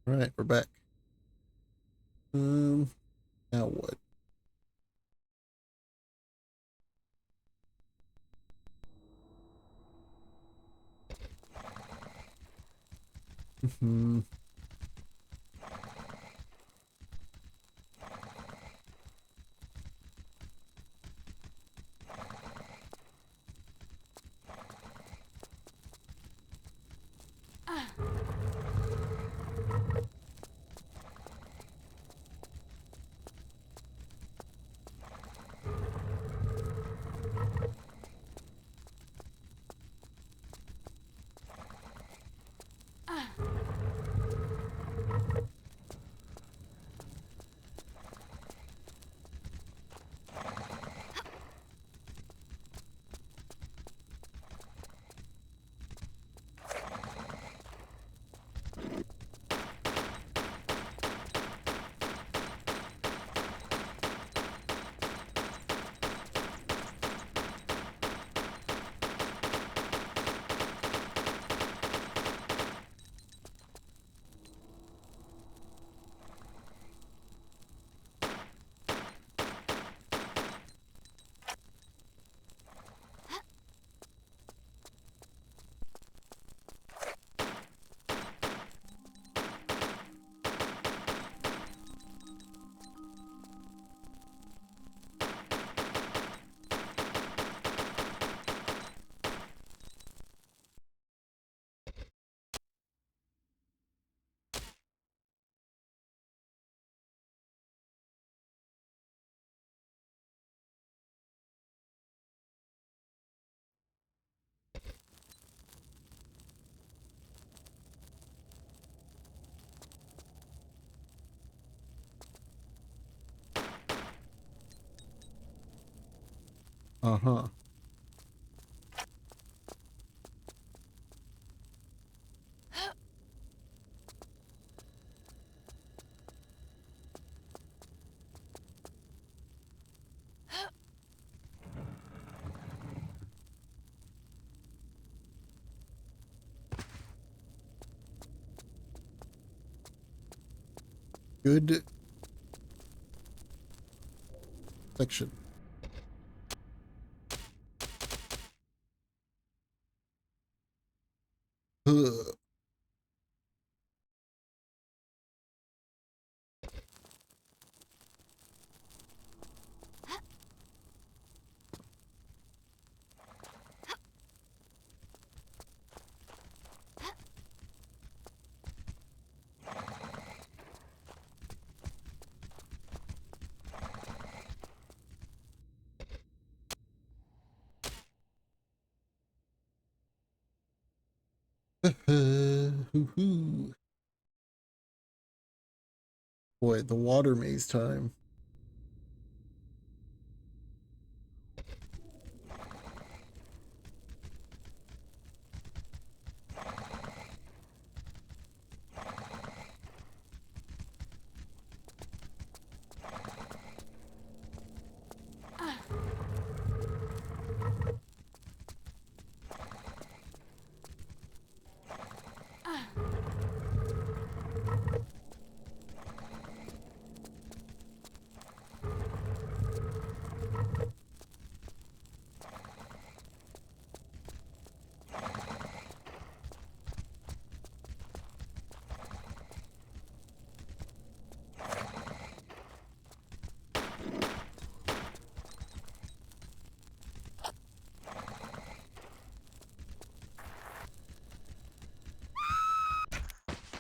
All right, we're back. Now what? Hmm. Uh-huh. Good section. Ugh. Hoo-hoo. Boy, the water maze time.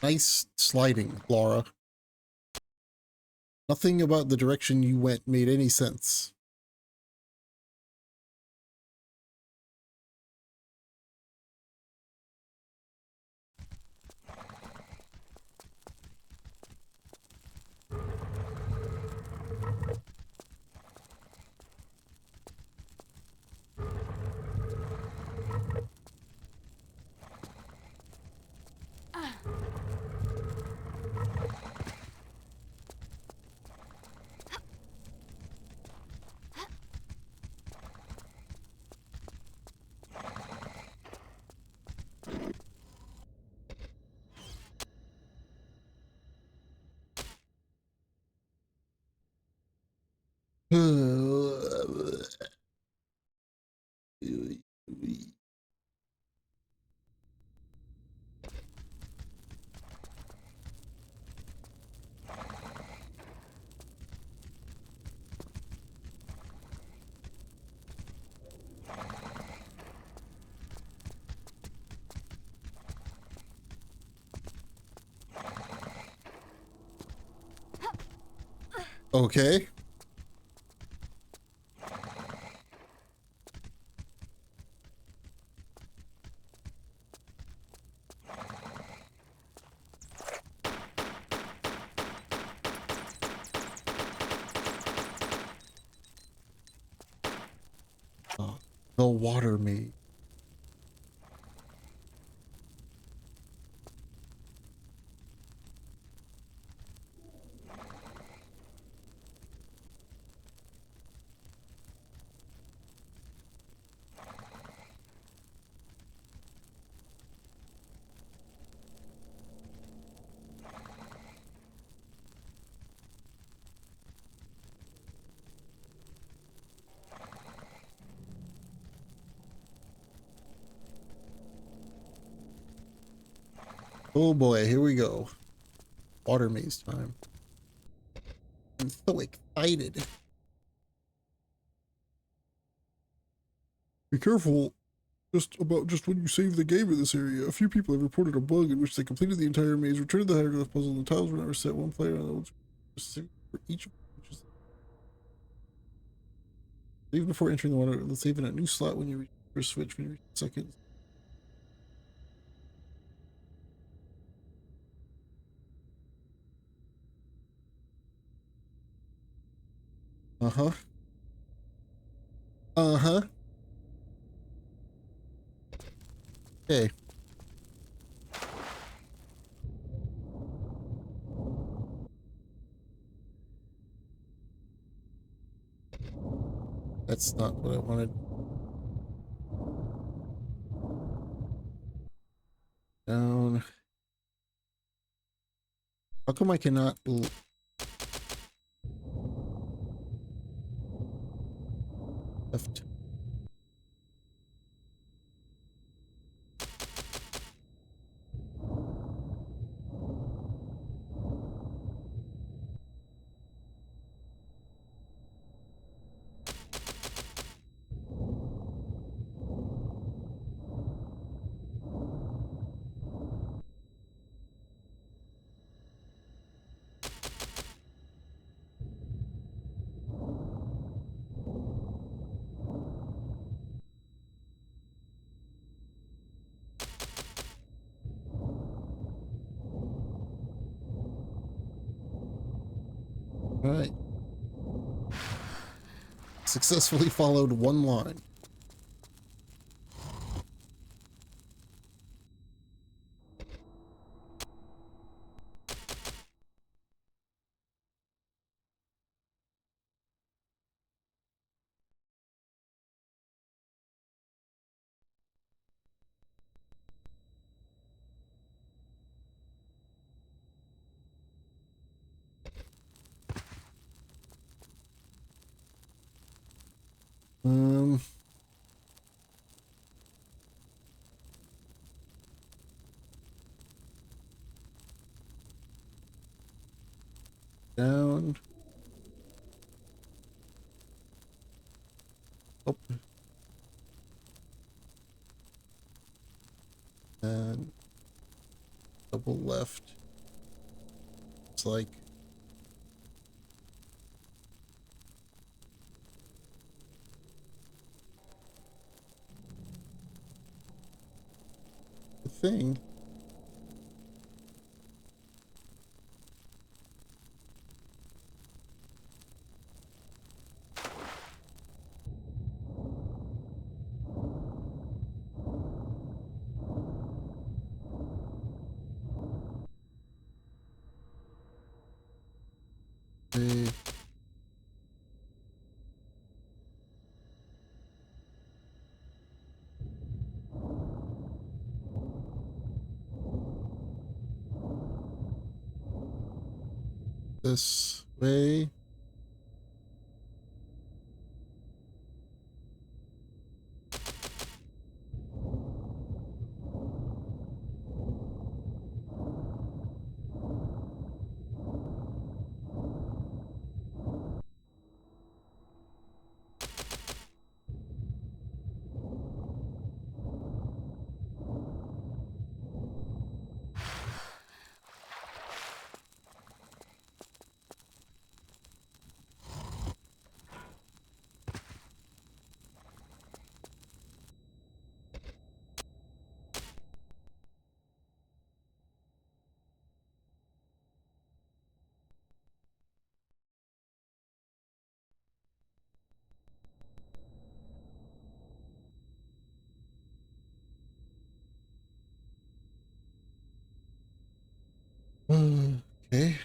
Nice sliding, Laura. Nothing about the direction you went made any sense. Okay. Oh, the water maze. Oh boy, here we go. Water maze time. I'm so excited. Be careful just when you save the game in this area. A few people have reported a bug in which they completed the entire maze, returned to the hieroglyph puzzle, and the tiles were not reset. One player on the for each, which is even before entering the water. Let's save in a new slot when you reach the first switch when you reach the second. Uh-huh. Uh-huh. Okay. That's not what I wanted. Down. How come I cannot Left. All right. Successfully followed one line. Um, down. Up. And double left. It's like the thing. The this way. Okay.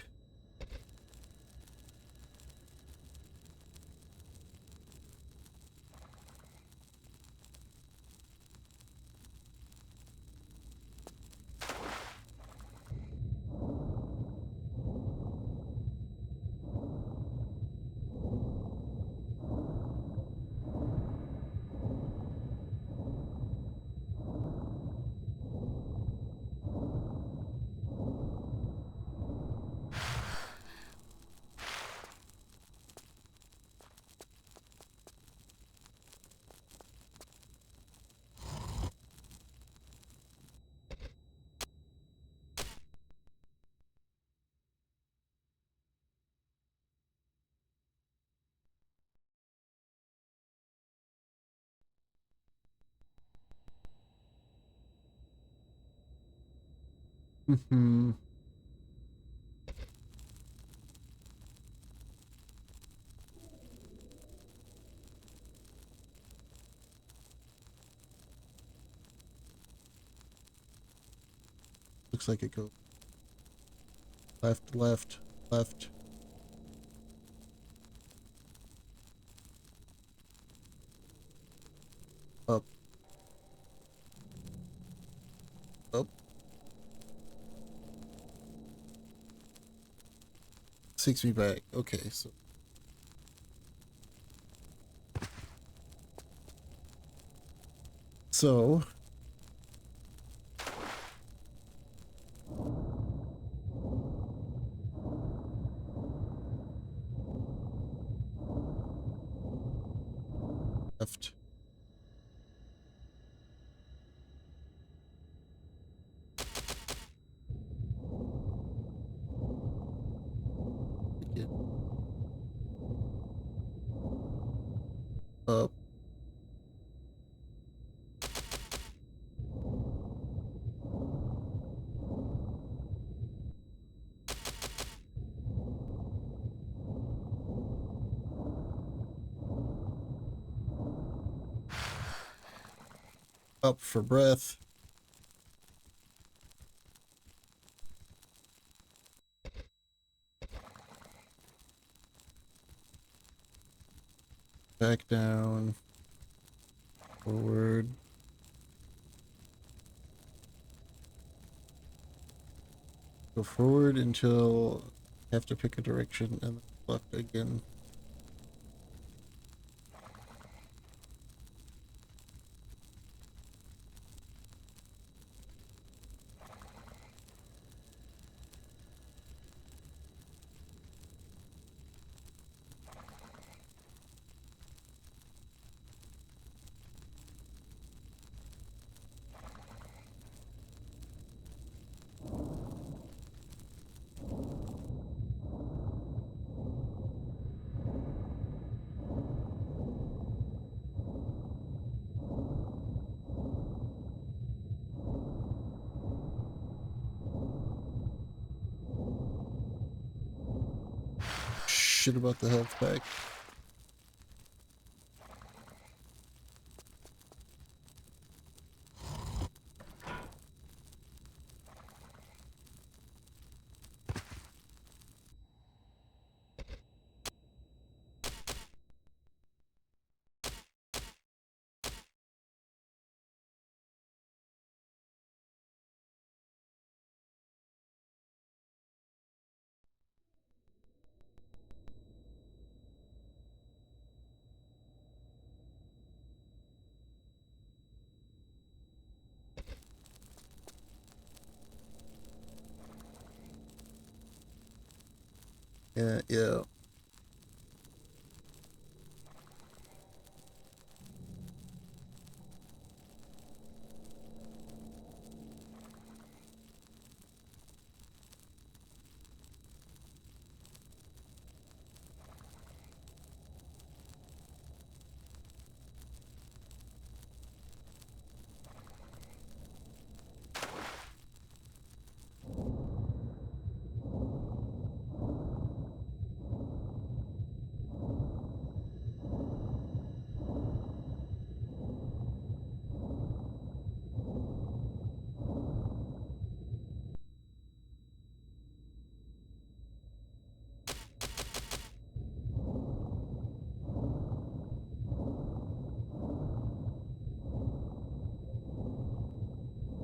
Mm-hmm. Looks like it goes left, left, left. Up. Up. Takes me back. Okay, so So left. Again. Up. Up for breath. Back down. Forward. Go forward until I have to pick a direction and then left again. Shit about the health pack. Yeah.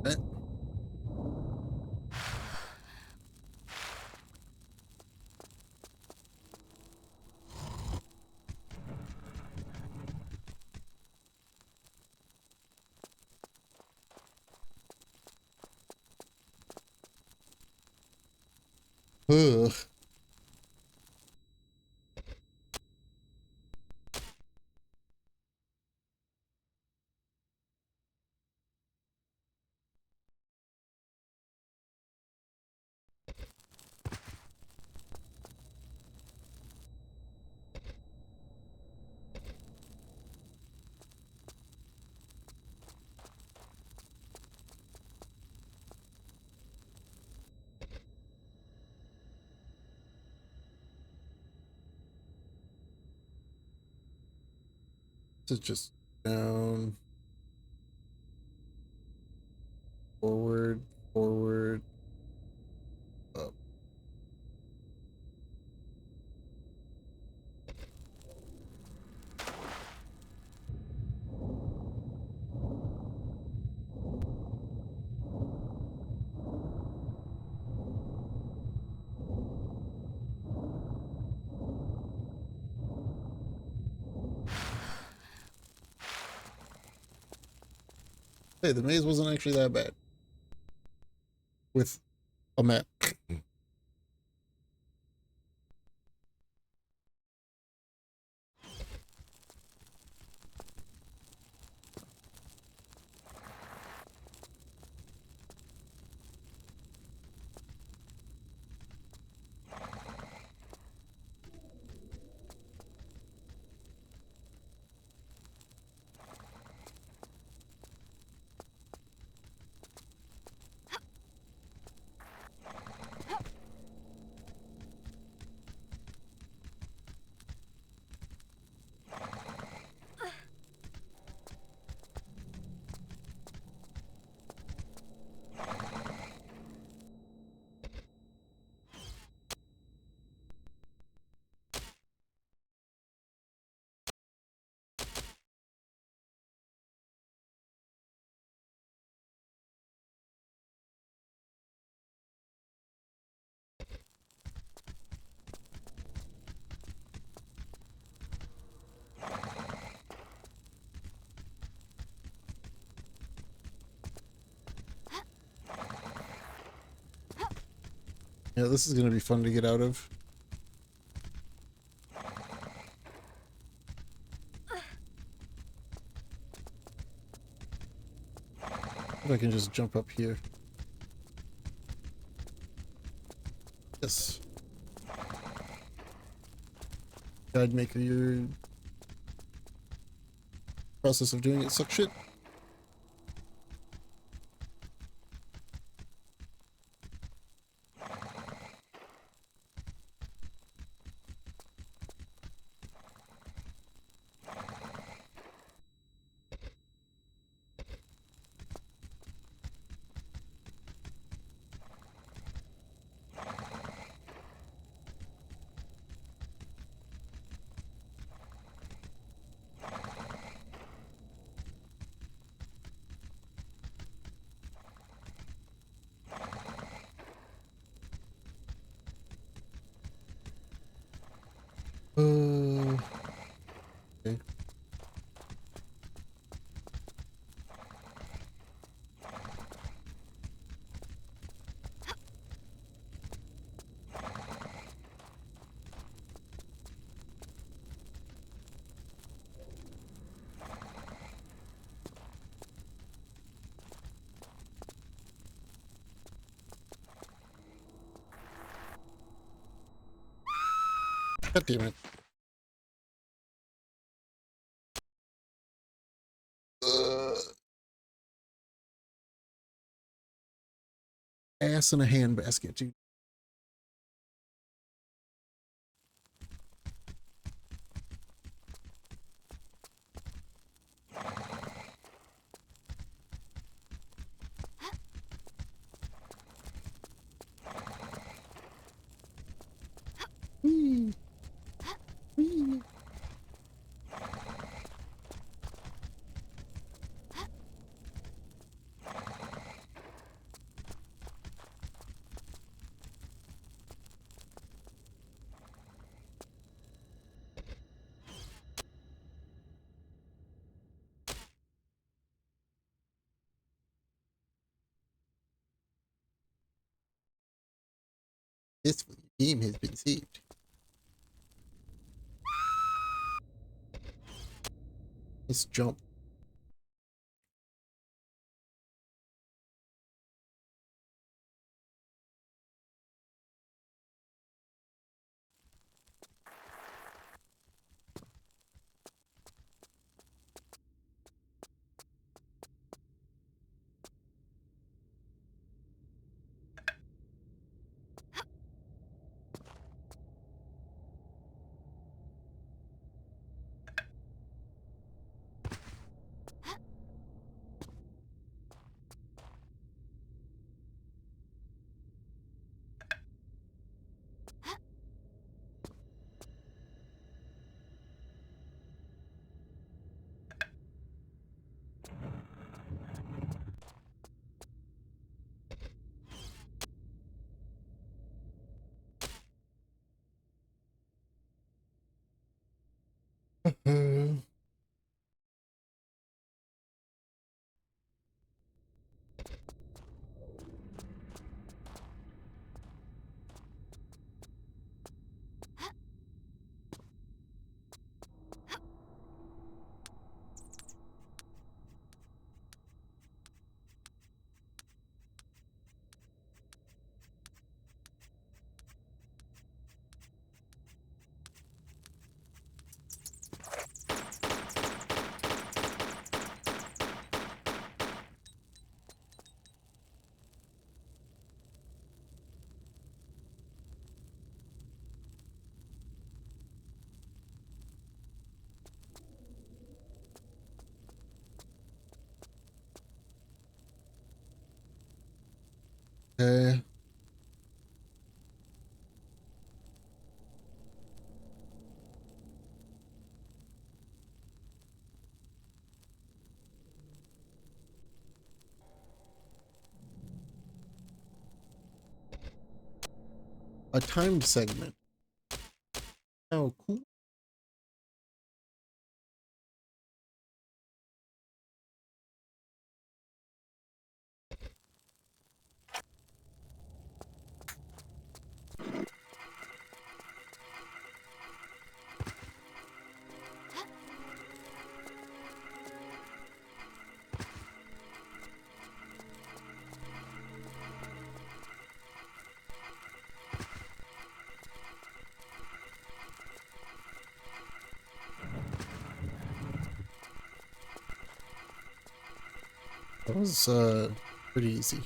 Eh. Ugh. This is just down, forward, forward, up. Hey, the maze wasn't actually that bad. With a map. Yeah, this is gonna be fun to get out of. If I can just jump up here. Yes. Guide maker, your process of doing it sucks shit. Okay. God damn it. Ass in a handbasket, dude. Whee! Whee! This game has been saved. Let's jump. a timed segment. Oh, cool. That was pretty easy.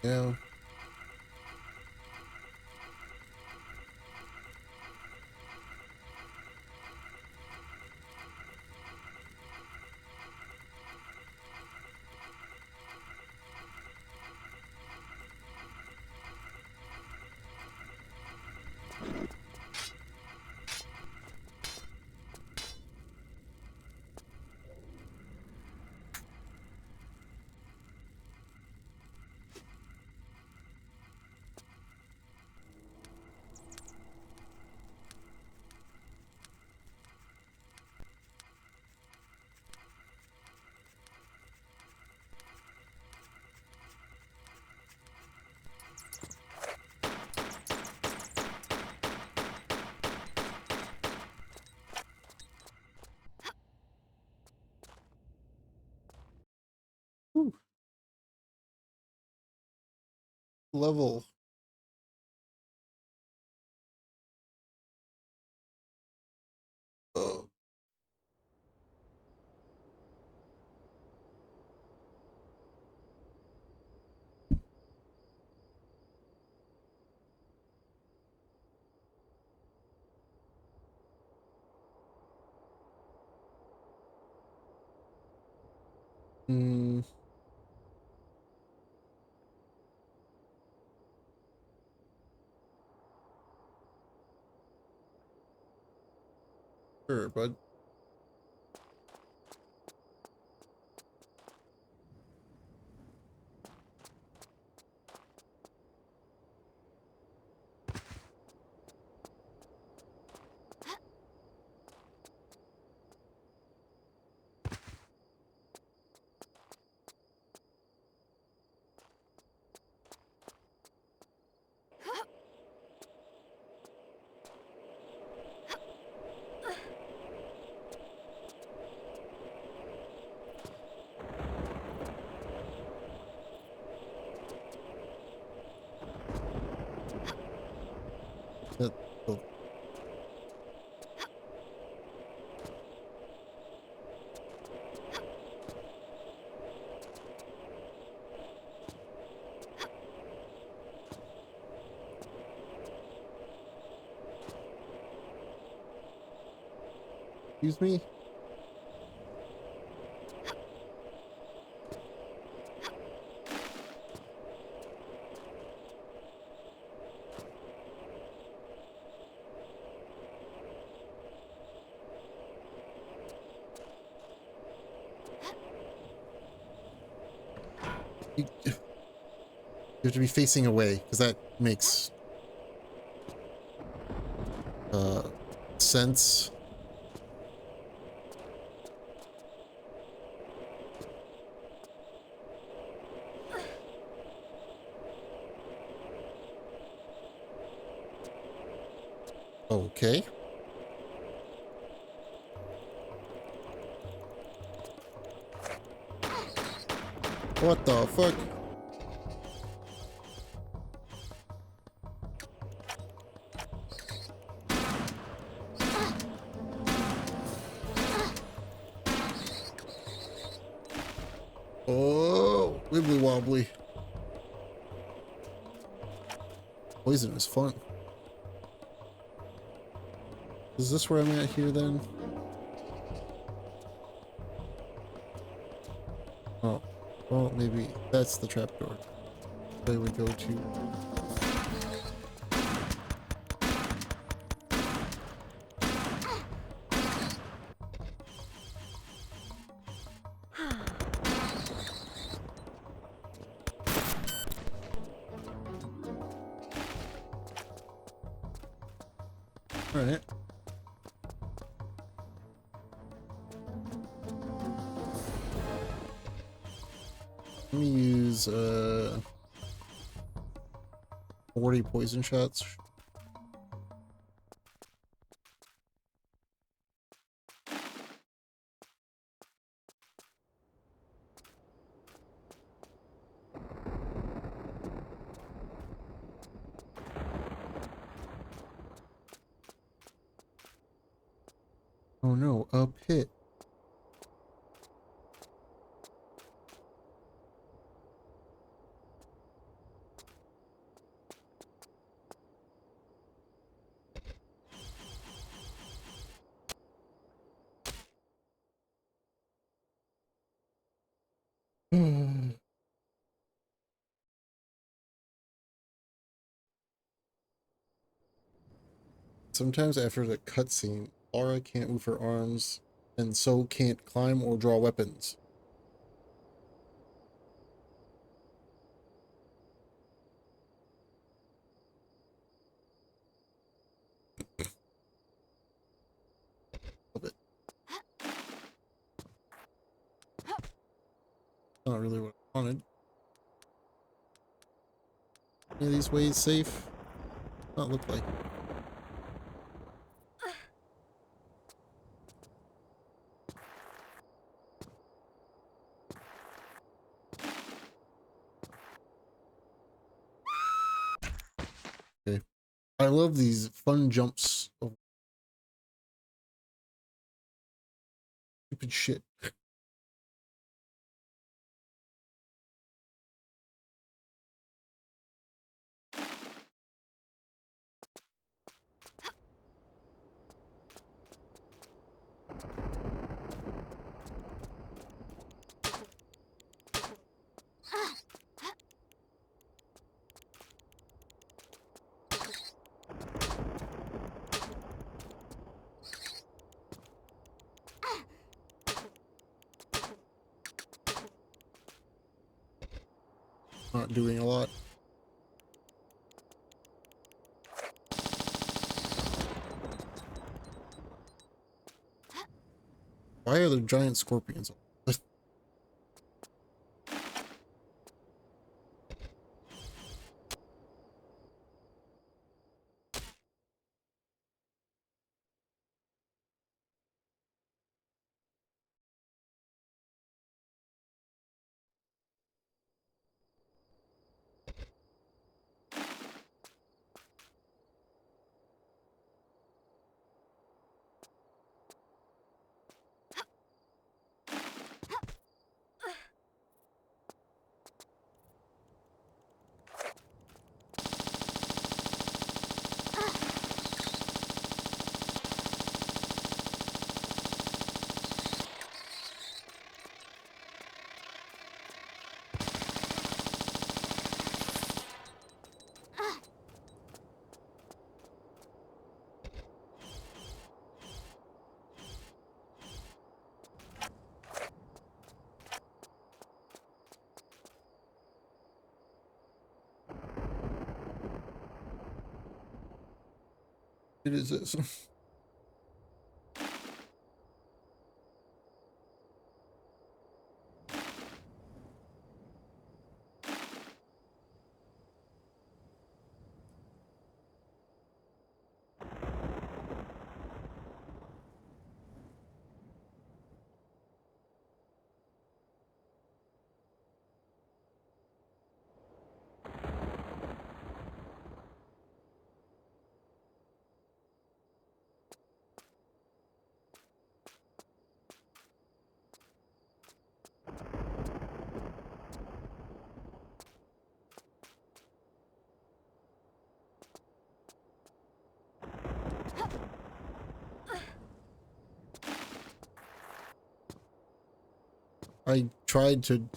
Yeah. Whew. Level. Oh. Hmm. Sure, bud. That, oh, excuse me? You have to be facing away, because that makes sense. Okay. What the fuck? Oh, wibbly wobbly. Poison is fun. Is this where I'm at here then? Oh, well, maybe that's the trapdoor. They would go to. All right. Let me use 40 poison shots. Oh no, a pit. Sometimes after the cutscene, Laura can't move her arms and so can't climb or draw weapons. Love it. Not really what I wanted. Any of these ways safe? Not look like. Okay. I love these fun jumps of stupid shit. Not doing a lot. Why are there giant scorpions? It is this. I tried to.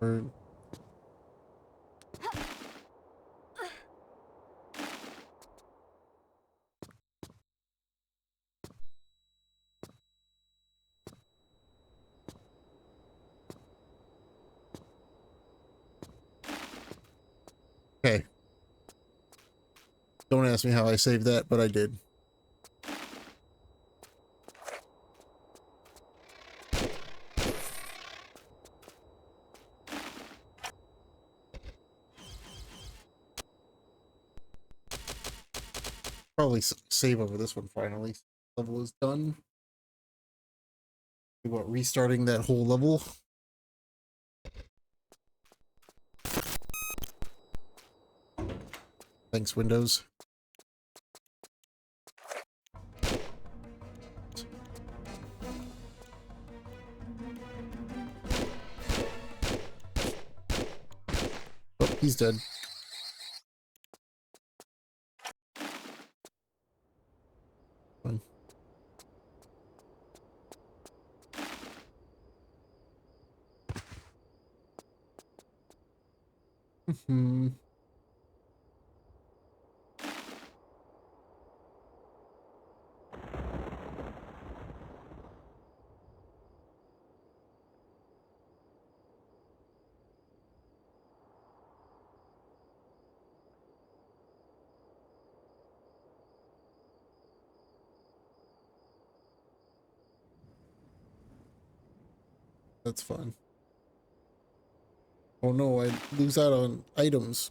Or Don't ask me how I saved that, but I did. Probably save over this one finally. Level is done. Think about restarting that whole level. Thanks, Windows. Oh, he's dead. Fine. That's fine. Oh no, I lose out on items.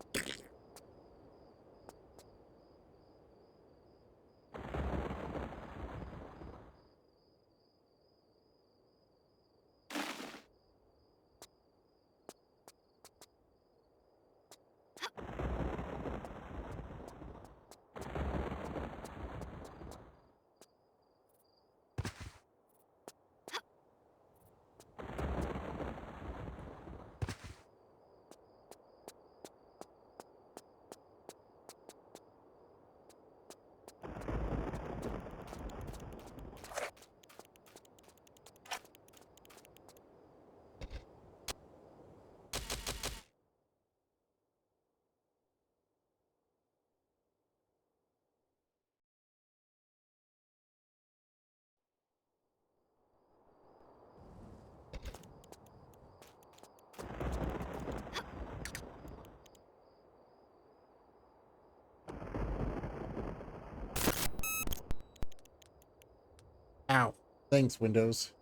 Ow. Thanks, Windows.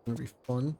Gonna be fun.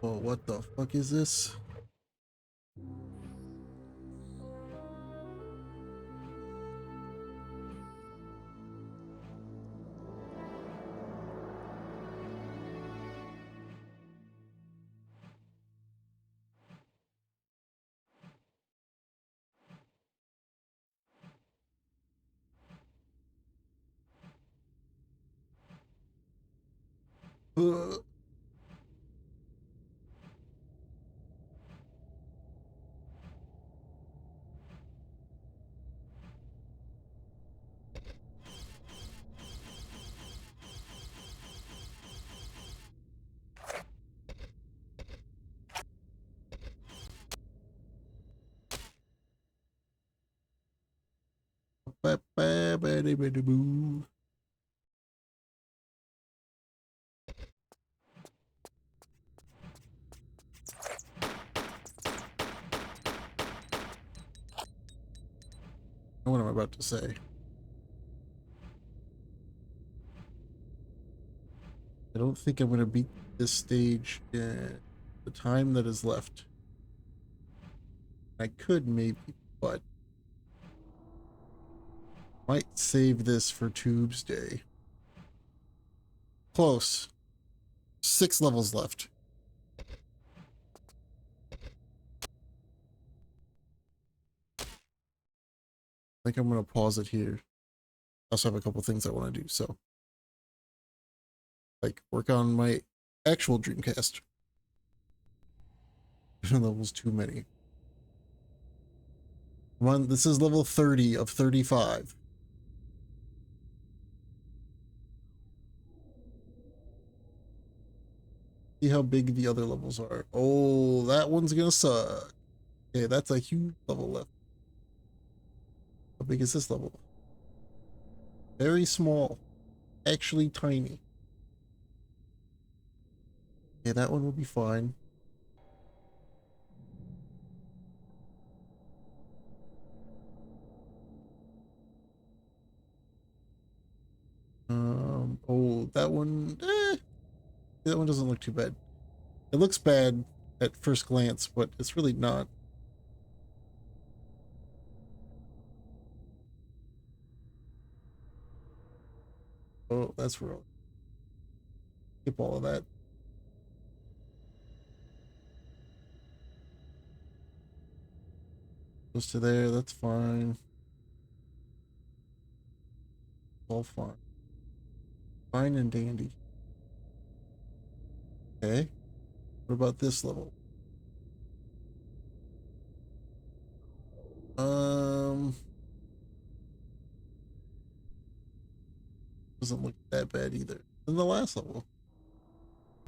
Oh, what the fuck is this? Uh, boo. What am I about to say? I don't think I'm going to beat this stage in the time that is left. I could maybe, but might save this for Tubes Day. Close. 6 levels left. I think I'm going to pause it here. I also have a couple things I want to do, so like work on my actual Dreamcast. Levels too many. Come on, this is level 30 of 35. See how big the other levels are. Oh, that one's gonna suck. Okay, that's a huge level left. How big is this level? Very small. Actually tiny. Okay, that one will be fine. Oh, that one, that one doesn't look too bad. It looks bad at first glance, but it's really not. Oh, that's wrong. Skip all of that. Goes to there, that's fine. All fine. Fine and dandy. Okay. What about this level? Doesn't look that bad either. And the last level.